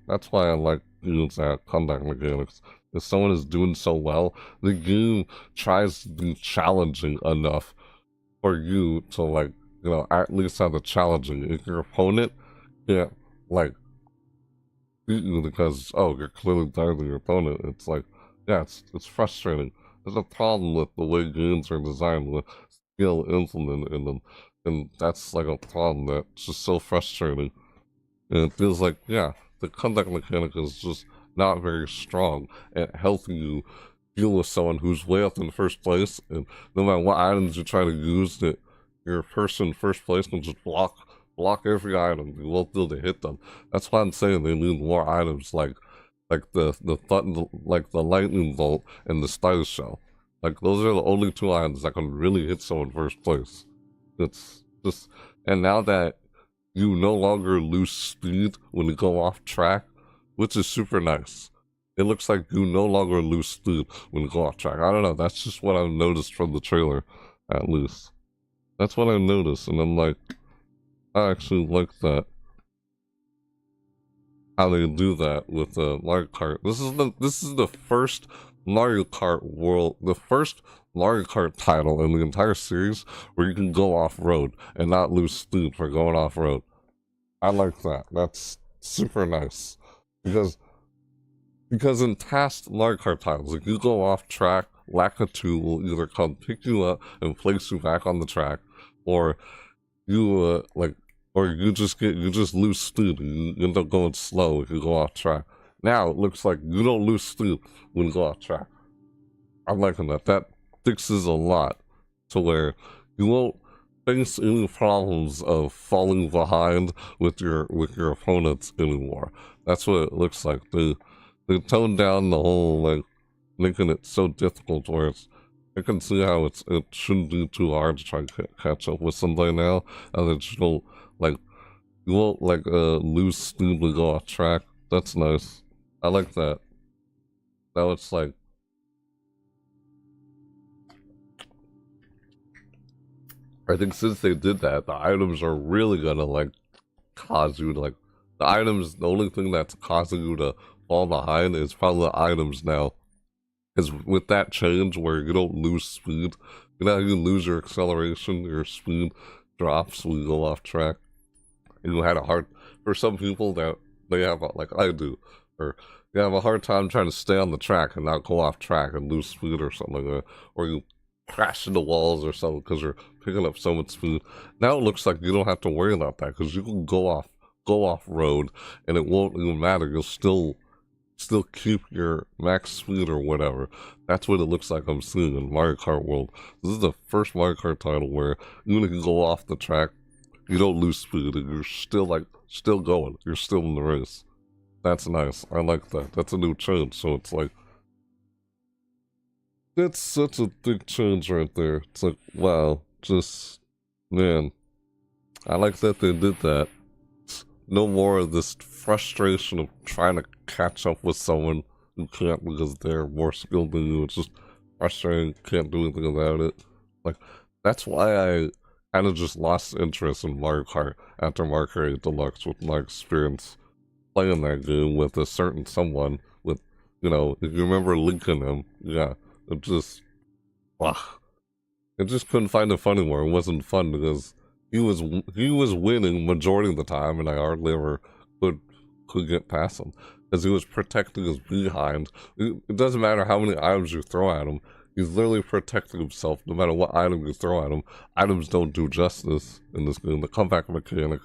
That's why I like games that have comeback mechanics. If someone is doing so well, the game tries to be challenging enough for you to, like, you know, at least have the challenging. If your opponent can't, like, beat you because, oh, you're clearly better than your opponent, it's like, yeah, it's frustrating. There's a problem with the way games are designed with skill implemented in them. And that's like a problem that's just so frustrating. And it feels like, yeah, the comeback mechanic is just not very strong at helping you deal with someone who's way up in the first place, and no matter what items you try to use, that your person in first place can just block every item. You won't be able to hit them. That's why I'm saying they need more items like the lightning bolt and the spider shell. Like those are the only two items that can really hit someone in first place. It's just, and now that you no longer lose speed when you go off track, which is super nice. It looks like you no longer lose speed when you go off track. I don't know, that's just what I've noticed from the trailer, at least. That's what I noticed, and I'm like, I actually like that. How they do that with Mario Kart. This is the first Mario Kart world, the first Mario Kart title in the entire series where you can go off-road and not lose speed for going off-road. I like that. That's super nice. Because in past Mario Kart titles, if you go off track, Lakitu will either come pick you up and place you back on the track, or you you just lose speed and you end up going slow if you go off track. Now it looks like you don't lose speed when you go off track. I'm liking that. That fixes a lot to where you won't face any problems of falling behind with your opponents anymore. That's what it looks like. They toned down the whole, like, making it so difficult where it's, I can see how it shouldn't be too hard to try to catch up with somebody now, and that you won't lose speed to go off track. That's nice. I like that. Now it's like, I think since they did that, the items are really gonna like cause you to like, the only thing that's causing you to fall behind is probably the items now. Because with that change where you don't lose speed, you know how you lose your acceleration, your speed drops when you go off track. And you had a hard, for some people that they have, like I do, or you have a hard time trying to stay on the track and not go off track and lose speed or something like that. Or you crash into walls or something because you're picking up so much speed. Now it looks like you don't have to worry about that because you can go off road and it won't even matter. You'll still keep your max speed or whatever. That's what it looks like I'm seeing in Mario Kart World. This is the first Mario Kart title where even if you go off the track, you don't lose speed and you're still going. You're still in the race. That's nice. I like that. That's a new change. So it's like, that's such a big change right there. It's like, wow, just, man, I like that they did that. No more of this frustration of trying to catch up with someone who can't because they're more skilled than you. It's just frustrating, can't do anything about it. Like, that's why I kind of just lost interest in Mario Kart after Mario Kart 8 Deluxe with my experience playing that game with a certain someone with, you know, if you remember linking him, yeah, it just, it just couldn't find it fun anymore. It wasn't fun because he was winning majority of the time, and I hardly ever could get past him because he was protecting his behind. It doesn't matter how many items you throw at him; he's literally protecting himself. No matter what item you throw at him, items don't do justice in this game. The comeback mechanic,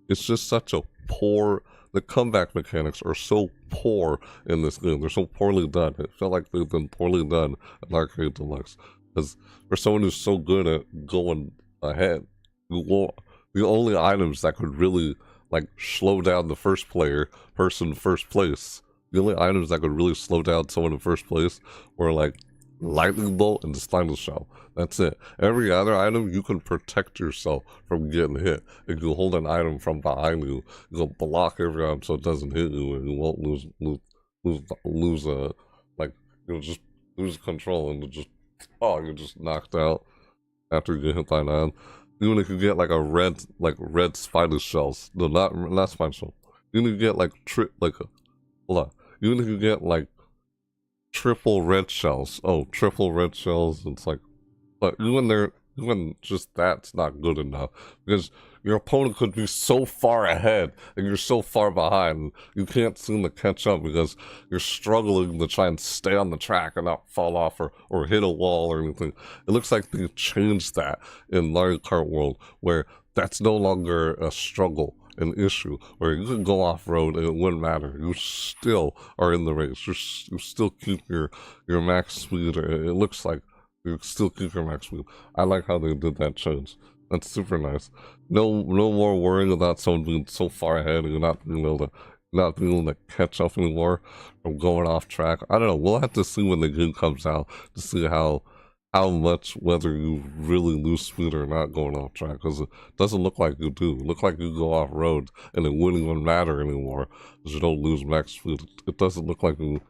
it's just such a poor. The comeback mechanics are so poor in this game. They're so poorly done. It felt like they've been poorly done at Arcade Deluxe. Because for someone who's so good at going ahead, the only items that could really like slow down the person first place, the only items that could really slow down someone in first place were like lightning bolt and the spinal shell. That's it. Every other item you can protect yourself from getting hit. If you hold an item from behind you, you'll block every item so it doesn't hit you, and you won't lose like you'll just lose control and you're just knocked out after you get hit by an item. Even if you get like red spider shells, no, not spider shell. Even if you get like even if you get like triple red shells. Oh, triple red shells. It's like, but even just that's not good enough because your opponent could be so far ahead and you're so far behind. You can't seem to catch up because you're struggling to try and stay on the track and not fall off or hit a wall or anything. It looks like they changed that in Mario Kart World where that's no longer a struggle an issue where you can go off-road and it wouldn't matter. You still are in the race. You still keep your max speed. It looks like you still keep your max speed. I like how they did that change. That's super nice. No more worrying about someone being so far ahead and not being able to catch up anymore from going off track. I don't know. We'll have to see when the game comes out to see how much, whether you really lose speed or not going off track, because it doesn't look like you do. It looks like you go off road and it wouldn't even matter anymore because you don't lose max speed. It doesn't look like you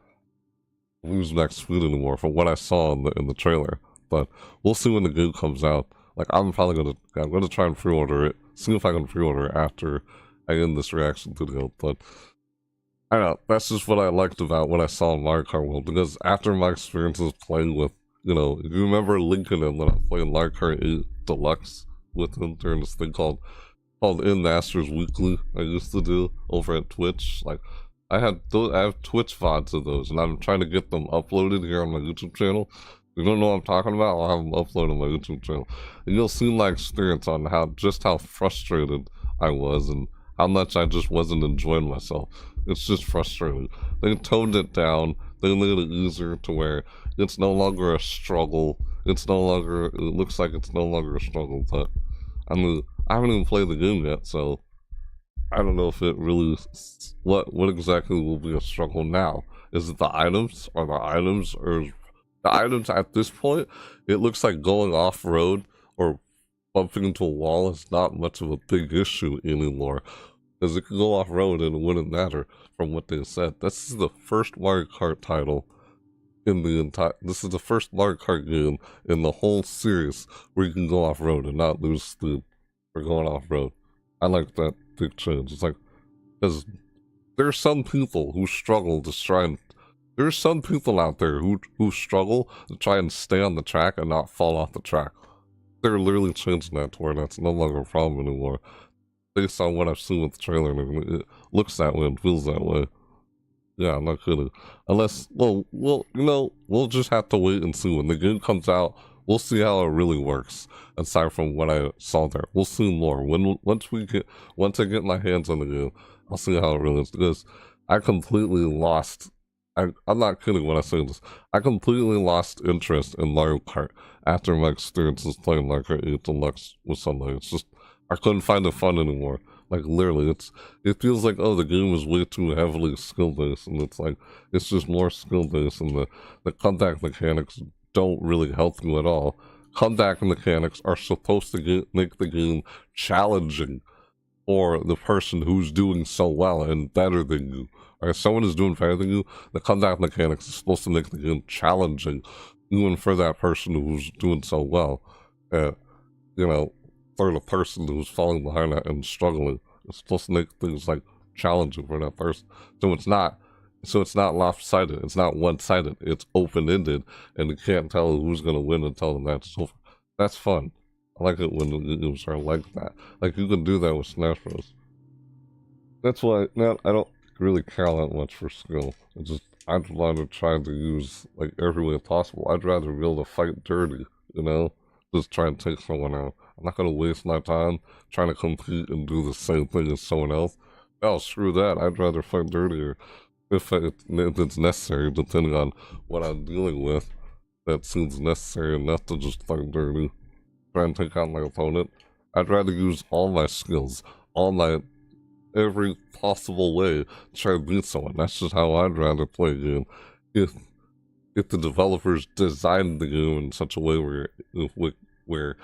lose max speed anymore from what I saw in the trailer. But we'll see when the game comes out. Like, I'm gonna try and pre-order it, see if I can pre-order it after I end this reaction video. But I don't know, that's just what I liked about what I saw in Mario Kart World, because after my experiences playing with, you know, if you remember Lincoln and when I played Mario Kart 8 Deluxe with him during this thing called In Masters Weekly I used to do over at Twitch. Like, I have Twitch VODs of those, and I'm trying to get them uploaded here on my YouTube channel. If you don't know what I'm talking about, I'll have them uploaded on my YouTube channel. And you'll see my experience on how frustrated I was and how much I just wasn't enjoying myself. It's just frustrating. They toned it down. They made it easier to where it's no longer a struggle. It looks like it's no longer a struggle, but I mean, I haven't even played the game yet, so I don't know if it really, what exactly will be a struggle now. Is it the items? Or the items at this point, it looks like going off-road or bumping into a wall is not much of a big issue anymore. Because it can go off-road and it wouldn't matter from what they said. This is the first Mario Kart title in the this is the first Mario Kart game in the whole series where you can go off-road and not lose speed for going off-road. I like that big change. It's like, because there's some people who struggle to try and there's some people out there who struggle to try and stay on the track and not fall off the track. They're literally changing that to where that's no longer a problem anymore. Based on what I've seen with the trailer, it looks that way and feels that way. Yeah, I'm not kidding. Unless, well, you know, we'll just have to wait and see when the game comes out. We'll see how it really works. Aside from what I saw there, we'll see more. Once I get my hands on the game, I'll see how it really is. Because I completely lost. I'm not kidding when I say this. I completely lost interest in Mario Kart after my experiences playing Mario Kart 8 Deluxe with somebody. It's just, I couldn't find it fun anymore. Like, literally, it feels like, oh, the game is way too heavily skill-based, and it's like, it's just more skill-based, and the comeback mechanics don't really help you at all. Comeback mechanics are supposed to make the game challenging for the person who's doing so well and better than you. Or if someone is doing better than you, the comeback mechanics is supposed to make the game challenging, even for that person who's doing so well. You know, for the person who's falling behind that and struggling, it's supposed to make things like challenging for that person. So it's not lopsided. It's not one-sided. It's open-ended, and you can't tell who's gonna win until the match is over. That's fun. I like it when the games are like that. Like, you can do that with Smash Bros. That's why I don't really care that much for skill. It's just, I'd rather try to use, like, every way possible. I'd rather be able to fight dirty, you know? Just try and take someone out. I'm not gonna waste my time trying to compete and do the same thing as someone else. Oh, screw that. I'd rather fight dirtier if it's necessary, depending on what I'm dealing with. That seems necessary enough to just fight dirty. Try and take out my opponent. I'd rather use all my skills, every possible way to try to beat someone. That's just how I'd rather play a game. If the developers designed the game in such a way where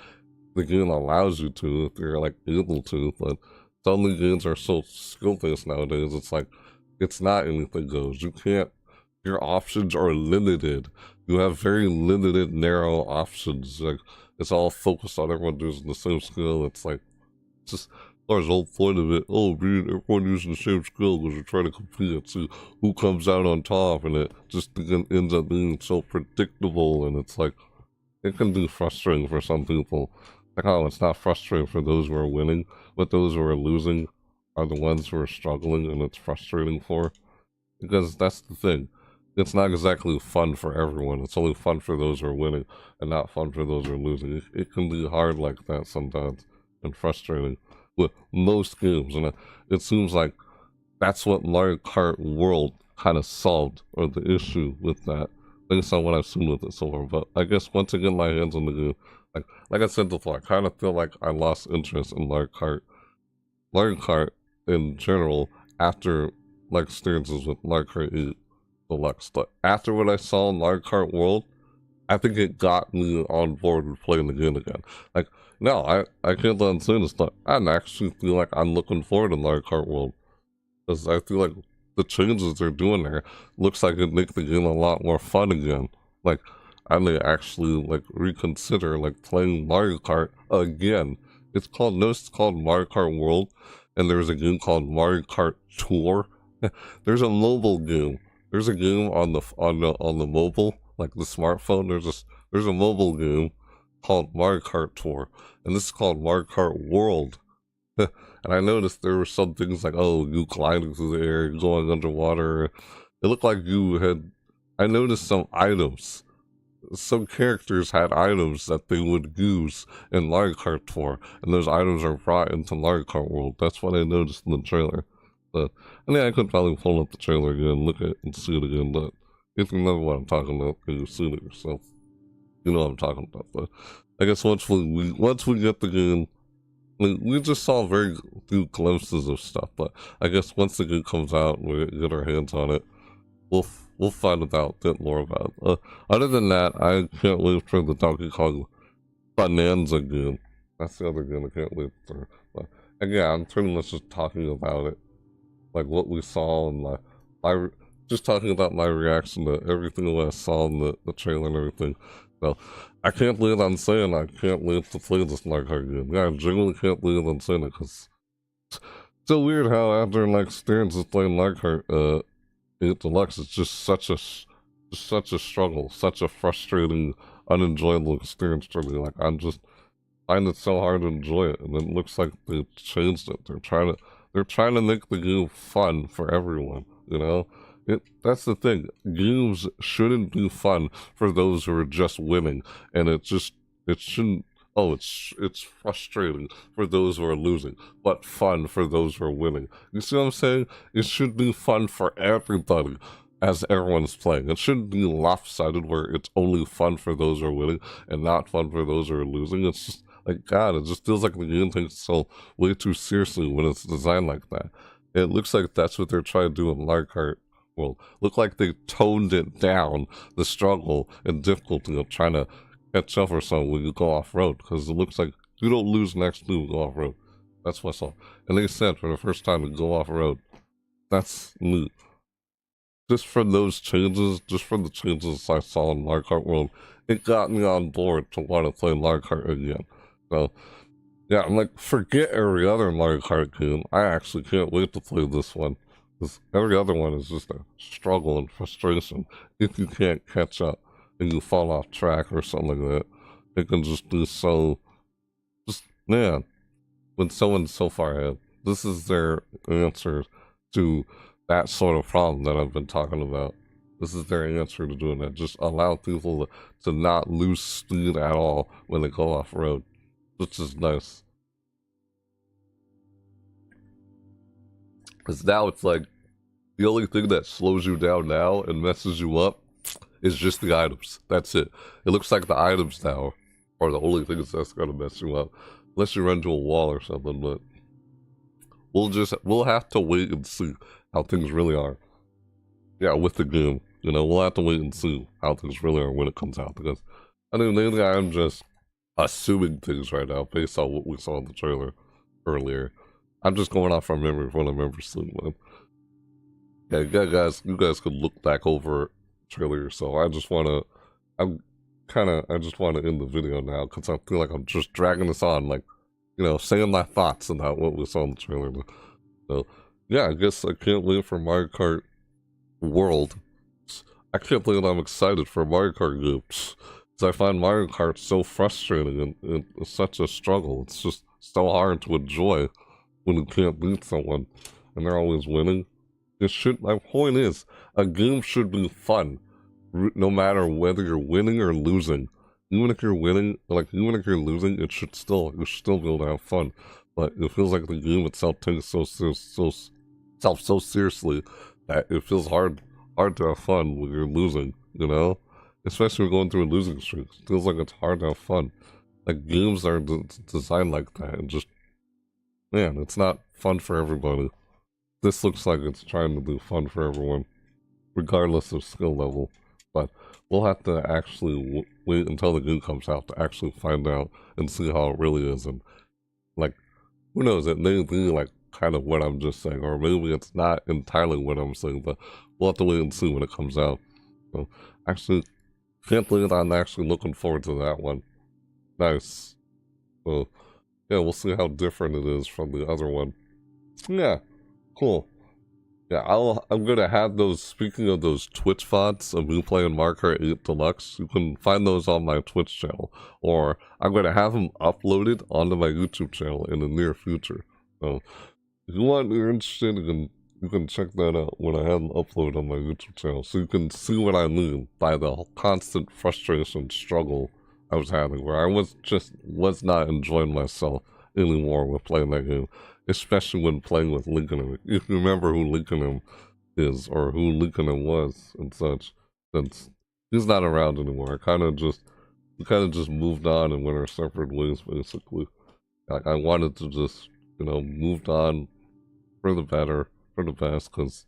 the game allows you to, if they're like able to, but suddenly games are so skill-based nowadays, it's like, it's not anything goes. You can't, your options are limited. You have very limited, narrow options. Like, it's all focused on everyone using the same skill. It's like, it's just, there's the whole point of it. Oh, dude, everyone using the same skill because you're trying to compete and see who comes out on top, and it just ends up being so predictable, and it's like, it can be frustrating for some people. Like, oh, it's not frustrating for those who are winning, but those who are losing are the ones who are struggling, and it's frustrating for. Because that's the thing. It's not exactly fun for everyone. It's only fun for those who are winning, and not fun for those who are losing. It can be hard like that sometimes, and frustrating. with most games, and it seems like that's what Mario Kart World kind of solved, or the issue with that, based on what I've seen with it so far. But I guess once I get my hands on the game, like I said before, I kind of feel like I lost interest in Mario Kart in general after like experiences with Mario Kart 8 Deluxe. But after what I saw in Mario Kart World, I think it got me on board with playing the game again. Like, no, I can't let say this, but I actually feel like I'm looking forward to Mario Kart World. Because I feel like the changes they're doing there looks like it makes the game a lot more fun again. Like, I may actually, like, reconsider, like, playing Mario Kart again. It's called Mario Kart World, and there's a game called Mario Kart Tour. There's a mobile game. There's a game on the mobile, like the smartphone. There's a mobile game called Mario Kart Tour, and this is called Mario Kart World. And I noticed there were some things like, oh, you gliding through the air, going underwater. It looked like I noticed some items. Some characters had items that they would use in Mario Kart Tour, and those items are brought into Mario Kart World. That's what I noticed in the trailer. But I mean, I could probably pull up the trailer again, look at it, and see it again. But if you know what I'm talking about, you've seen it yourself. You know what I'm talking about. But I guess once we get the game, we just saw very few glimpses of stuff. But I guess once the game comes out, we get our hands on it, we'll find out a bit more about it. Other than that, I can't wait for the Donkey Kong Bonanza game. That's the other game I can't wait for. But again, I'm pretty much just talking about it, like what we saw, and just talking about my reaction to everything that I saw in the trailer and everything. So I can't believe I'm saying I can't wait to play this Mario Kart game. Yeah, I genuinely can't believe I'm saying it, because it's so weird how after like experiences playing Mario Kart 8 Deluxe, it's just such a struggle, such a frustrating, unenjoyable experience for me. Like, I'm just find it so hard to enjoy it, and it looks like they've changed it. They're trying to make the game fun for everyone, you know? That's the thing. Games shouldn't be fun for those who are just winning, and it shouldn't. Oh, it's frustrating for those who are losing, but fun for those who are winning. You see what I'm saying? It should be fun for everybody as everyone's playing. It shouldn't be lopsided where it's only fun for those who are winning and not fun for those who are losing. It's just like, God, it just feels like the game takes itself way too seriously when it's designed like that. It looks like that's what they're trying to do in Mario Kart World. Look like they toned it down, the struggle and difficulty of trying to catch up or something when you go off-road, because it looks like you don't lose next to go off-road. That's what I saw. And they said for the first time to go off-road. That's neat. Just from those changes, just from the changes I saw in Mario Kart World, it got me on board to want to play Mario Kart again. So, yeah, I'm like, forget every other Mario Kart game. I actually can't wait to play this one. Because every other one is just a struggle and frustration if you can't catch up and you fall off track or something like that. It can just be so, man, when someone's so far ahead, this is their answer to that sort of problem that I've been talking about. This is their answer to doing that. Just allow people to not lose speed at all when they go off-road, which is nice. Because now it's like, the only thing that slows you down now and messes you up is just the items. That's it. It looks like the items now are the only things that's going to mess you up. Unless you run into a wall or something, but we'll have to wait and see how things really are. Yeah, with the game. You know, we'll have to wait and see how things really are when it comes out, because I mean, maybe I'm just assuming things right now based on what we saw in the trailer earlier. I'm just going off from memory from what I remember seeing, man. Yeah, you guys could look back over the trailer yourself. I just want to end the video now, because I feel like I'm just dragging this on, like, you know, saying my thoughts about what we saw in the trailer. So, yeah, I guess I can't wait for Mario Kart World. I can't believe I'm excited for Mario Kart games, because I find Mario Kart so frustrating and it's such a struggle. It's just so hard to enjoy when you can't beat someone and they're always winning. My point is, a game should be fun, no matter whether you're winning or losing. Even if you're winning, you should still be able to have fun. but it feels like the game itself takes itself so seriously that it feels hard to have fun when you're losing, you know? Especially when going through a losing streak. It feels like it's hard to have fun. Like, games are designed like that, and just, man, it's not fun for everybody. This looks like it's trying to do fun for everyone, regardless of skill level. But we'll have to actually wait until the game comes out to actually find out and see how it really is. And, like, who knows, it may be, like, kind of what I'm just saying, or maybe it's not entirely what I'm saying, but we'll have to wait and see when it comes out. So, actually, can't believe I'm actually looking forward to that one. Nice. So, yeah, we'll see how different it is from the other one. Yeah, cool. Yeah, I'm gonna have those, speaking of those Twitch VODs of me playing Mario Kart 8 Deluxe, you can find those on my Twitch channel, or I'm gonna have them uploaded onto my YouTube channel in the near future. So, if you're interested, you can check that out when I have them uploaded on my YouTube channel, so you can see what I mean by the constant frustration struggle I was having, where I was not enjoying myself anymore with playing that game. Especially when playing with Lincoln. If you remember who Lincoln is, or who Lincoln was, and such, since he's not around anymore. We kind of just moved on and went our separate ways, basically. Like, I wanted to just, moved on for the better, for the best, because,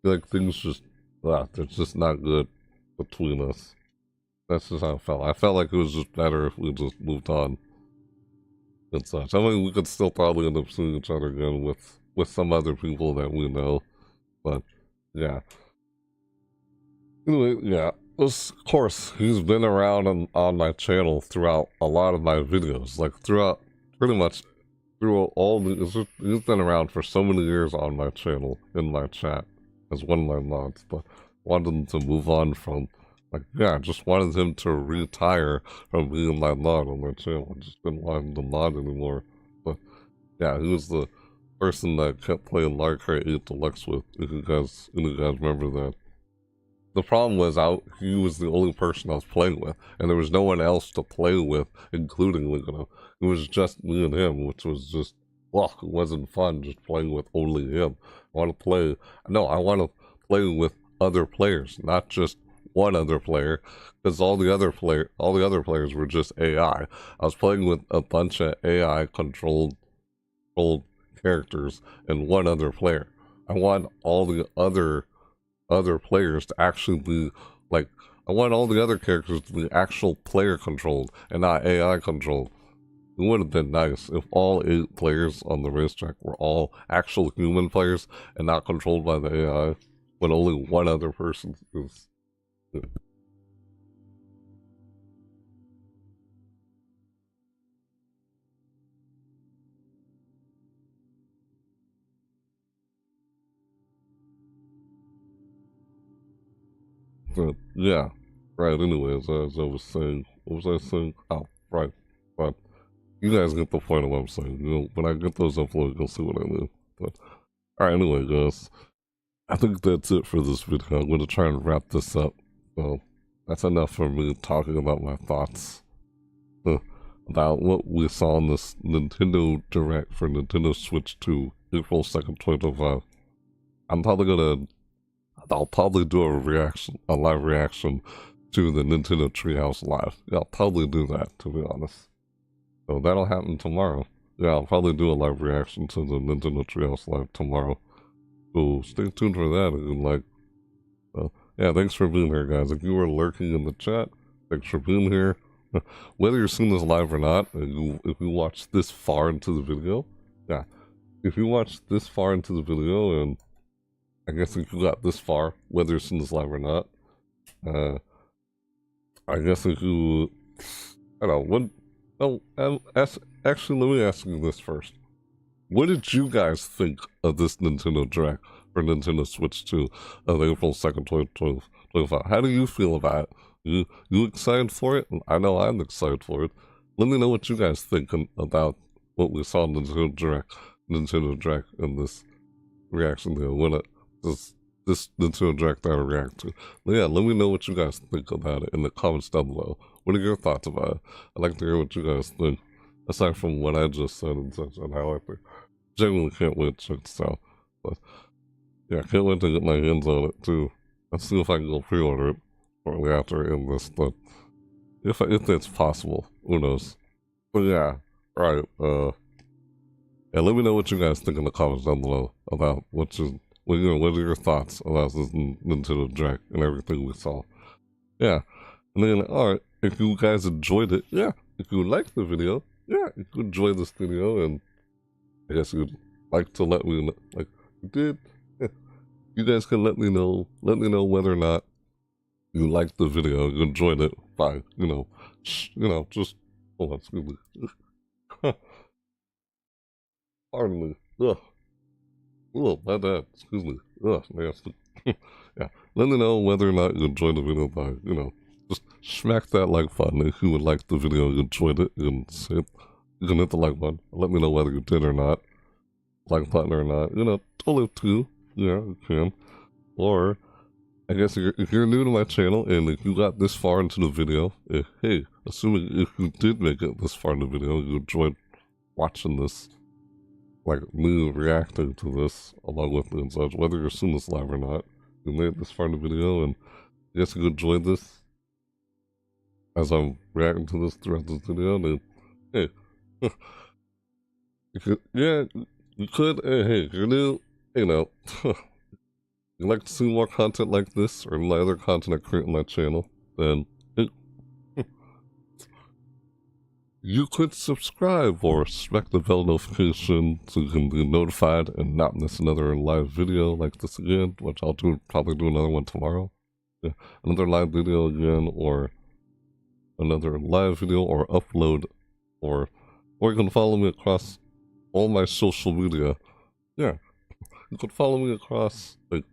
like, things just, they're just not good between us. That's just how I felt. I felt like it was just better if we just moved on. And such. I mean, we could still probably end up seeing each other again with some other people that we know, but yeah. Anyway, yeah. Of course, he's been around on my channel throughout a lot of my videos, like throughout pretty much through all the. He's been around for so many years on my channel in my chat as one of my mods, but wanted him to move on from. Like, yeah, I just wanted him to retire from being my mod on my channel. I just didn't want him to mod anymore. But, yeah, he was the person that I kept playing Mario Kart 8 Deluxe with, if you guys remember that. The problem was, he was the only person I was playing with, and there was no one else to play with, including Lincoln. It was just me and him, which was just, well, it wasn't fun just playing with only him. I want to play with other players, not just one other player, because all the other players were just AI. I was playing with a bunch of AI controlled characters and one other player. I want all the other players to actually be like, I want all the other characters to be actual player controlled and not AI controlled. It would have been nice if all 8 players on the racetrack were all actual human players and not controlled by the AI, but only one other person is. But yeah, right. Anyways, as I was saying, what was I saying? Oh, right. But you guys get the point of what I'm saying. When I get those uploaded, you'll see what I mean. But all right. Anyway, guys, I think that's it for this video. I'm going to try and wrap this up. So that's enough for me talking about my thoughts about what we saw in this Nintendo Direct for Nintendo Switch 2, April 2nd, 2025. I'll probably do a live reaction to the Nintendo Treehouse Live. Yeah, I'll probably do that, to be honest. So that'll happen tomorrow. Yeah, I'll probably do a live reaction to the Nintendo Treehouse Live tomorrow. So stay tuned for that. And yeah, thanks for being here, guys. If you were lurking in the chat, thanks for being here. Whether you're seeing this live or not, if you watch this far into the video, yeah, if you watch this far into the video, and I guess if you got this far, whether you're seeing this live or not, I guess if you, I don't know, actually, let me ask you this first. What did you guys think of this Nintendo Direct for Nintendo Switch 2 of April 2nd, 2025? How do you feel about it? You excited for it? I know I'm excited for it. Let me know what you guys think about what we saw in Nintendo Direct in this reaction video. This Nintendo Direct that I react to. But yeah, let me know what you guys think about it in the comments down below. What are your thoughts about it? I'd like to hear what you guys think aside from what I just said and such on how I genuinely can't wait to check this out. But yeah, I can't wait to get my hands on it too. Let's see if I can go pre-order it shortly after I end this, but if that's possible, who knows. But yeah, right, yeah, let me know what you guys think in the comments down below about what are your thoughts about this Nintendo Direct and everything we saw. Yeah, and then, alright, if you guys enjoyed it, yeah, if you liked the video, yeah, if you enjoyed this video, and I guess you'd like to let me know, like you did, yeah, you guys can let me know whether or not you liked the video, you enjoyed it by, just, hold on, excuse me. Pardon me. Ugh. Ugh, my bad. Excuse me. Ugh, nasty. Yeah. Let me know whether or not you enjoyed the video by, just smack that like button. If you would like the video, you enjoyed it, you can hit the like button. Let me know whether you did or not. Like button or not. Totally up to you. Yeah, you can. Or, I guess if you're new to my channel and if you got this far into the video, hey, assuming if you did make it this far in the video, you enjoyed watching this, like me reacting to this along with me and such, whether you're seeing this live or not, you made this far in the video and I guess you enjoyed this as I'm reacting to this throughout this video, then hey, you could, yeah, you could, hey, if you're new, you like to see more content like this or my other content I create on my channel, then you could subscribe or smack the bell notification so you can be notified and not miss another live video like this again, which I'll probably do another one tomorrow. Yeah, another live video again, or another live video or upload, or you can follow me across all my social media. Yeah, you can follow me across like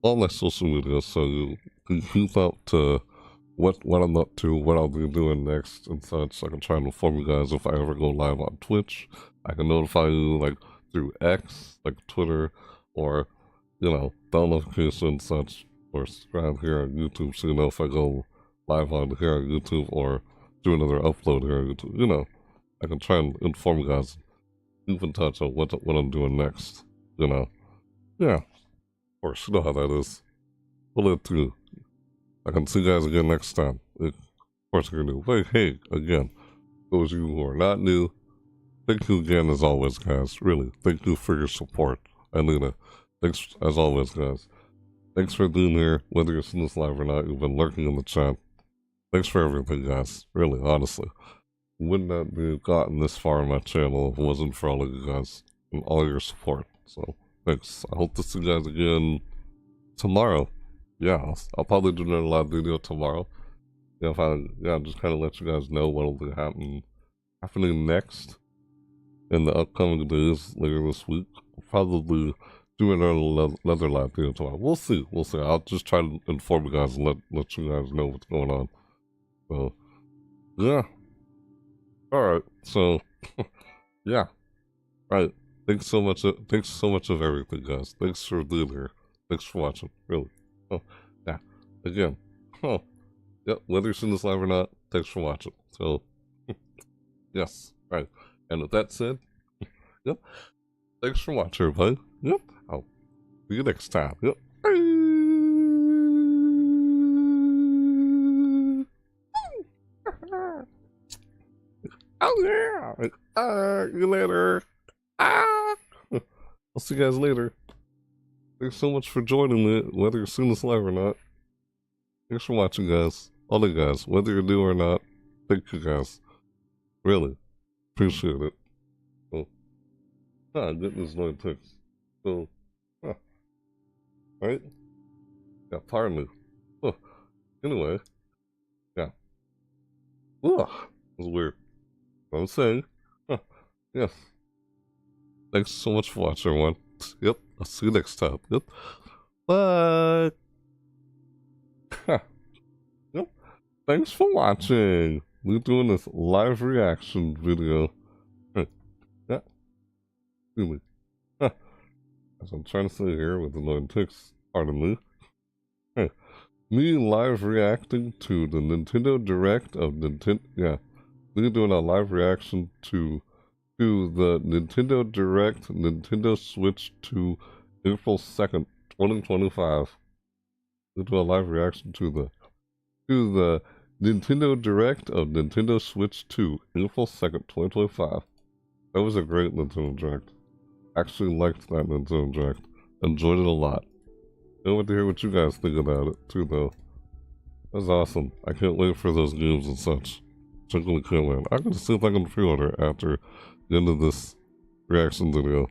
all my social media so you can keep up to what I'm up to, what I'll be doing next and such. I can try and inform you guys if I ever go live on Twitch. I can notify you like through X, like Twitter, or bell notification and such, or subscribe here on YouTube so you know if I go live on here on YouTube or do another upload here on YouTube. I can try and inform you guys, keep in touch on what I'm doing next. Yeah, of course, you know how that is. Well, it too. I can see you guys again next time. Of course, you're new. But hey, again, those of you who are not new, thank you again as always, guys. Really, thank you for your support. And thanks as always, guys. Thanks for being here, whether you're seeing this live or not. You've been lurking in the chat. Thanks for everything, guys. Really, honestly. Would not be gotten this far on my channel if it wasn't for all of you guys and all your support. So, thanks. I hope to see you guys again tomorrow. Yeah, I'll probably do another live video tomorrow. Just kind of let you guys know what will be happening next in the upcoming days later this week. I'll probably do another live video tomorrow. We'll see. I'll just try to inform you guys and let you guys know what's going on. So, yeah. Alright, so, yeah. Right. Thanks so much of everything, guys. Thanks for being here. Thanks for watching, really. Oh, yeah. Again. Oh. Yep, whether you're seeing this live or not, thanks for watching. So, yes. Right. And with that said, yep. Thanks for watching, everybody. Yep. I'll see you next time. Yep. Oh yeah. See you later. I'll see you guys later. Thanks so much for joining me, whether you're seeing this live or not. Thanks for watching, guys. All the guys, whether you're new or not. Thank you, guys. Really. Appreciate it. So, getting this annoying text. So, right? Yeah, pardon me. Anyway. Yeah. Ugh. That was weird. What I'm saying. Yes. Thanks so much for watching, everyone. Yep. I'll see you next time. Yep. Bye. Yep. Thanks for watching. We're doing this live reaction video. Yeah. Really. As I'm trying to say here with the annoying text, pardon me. Me live reacting to the Nintendo Direct of Nintendo. Yeah. we're doing a live reaction to the Nintendo Direct Nintendo Switch 2 April 2nd, 2025. We'll do a live reaction to the Nintendo Direct of Nintendo Switch 2 April 2nd, 2025. That was a great Nintendo Direct. Actually liked that Nintendo Direct. Enjoyed it a lot. I want to hear what you guys think about it too, though. That was awesome. I can't wait for those games and such. Particularly Killer. I'm gonna see if I can pre-order after the end of this reaction video.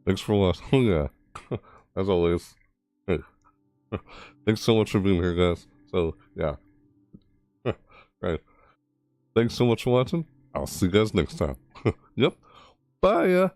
Thanks for watching. Oh yeah, as always. Hey. Thanks so much for being here, guys. So yeah, right. Thanks so much for watching. I'll see you guys next time. Yep. Bye.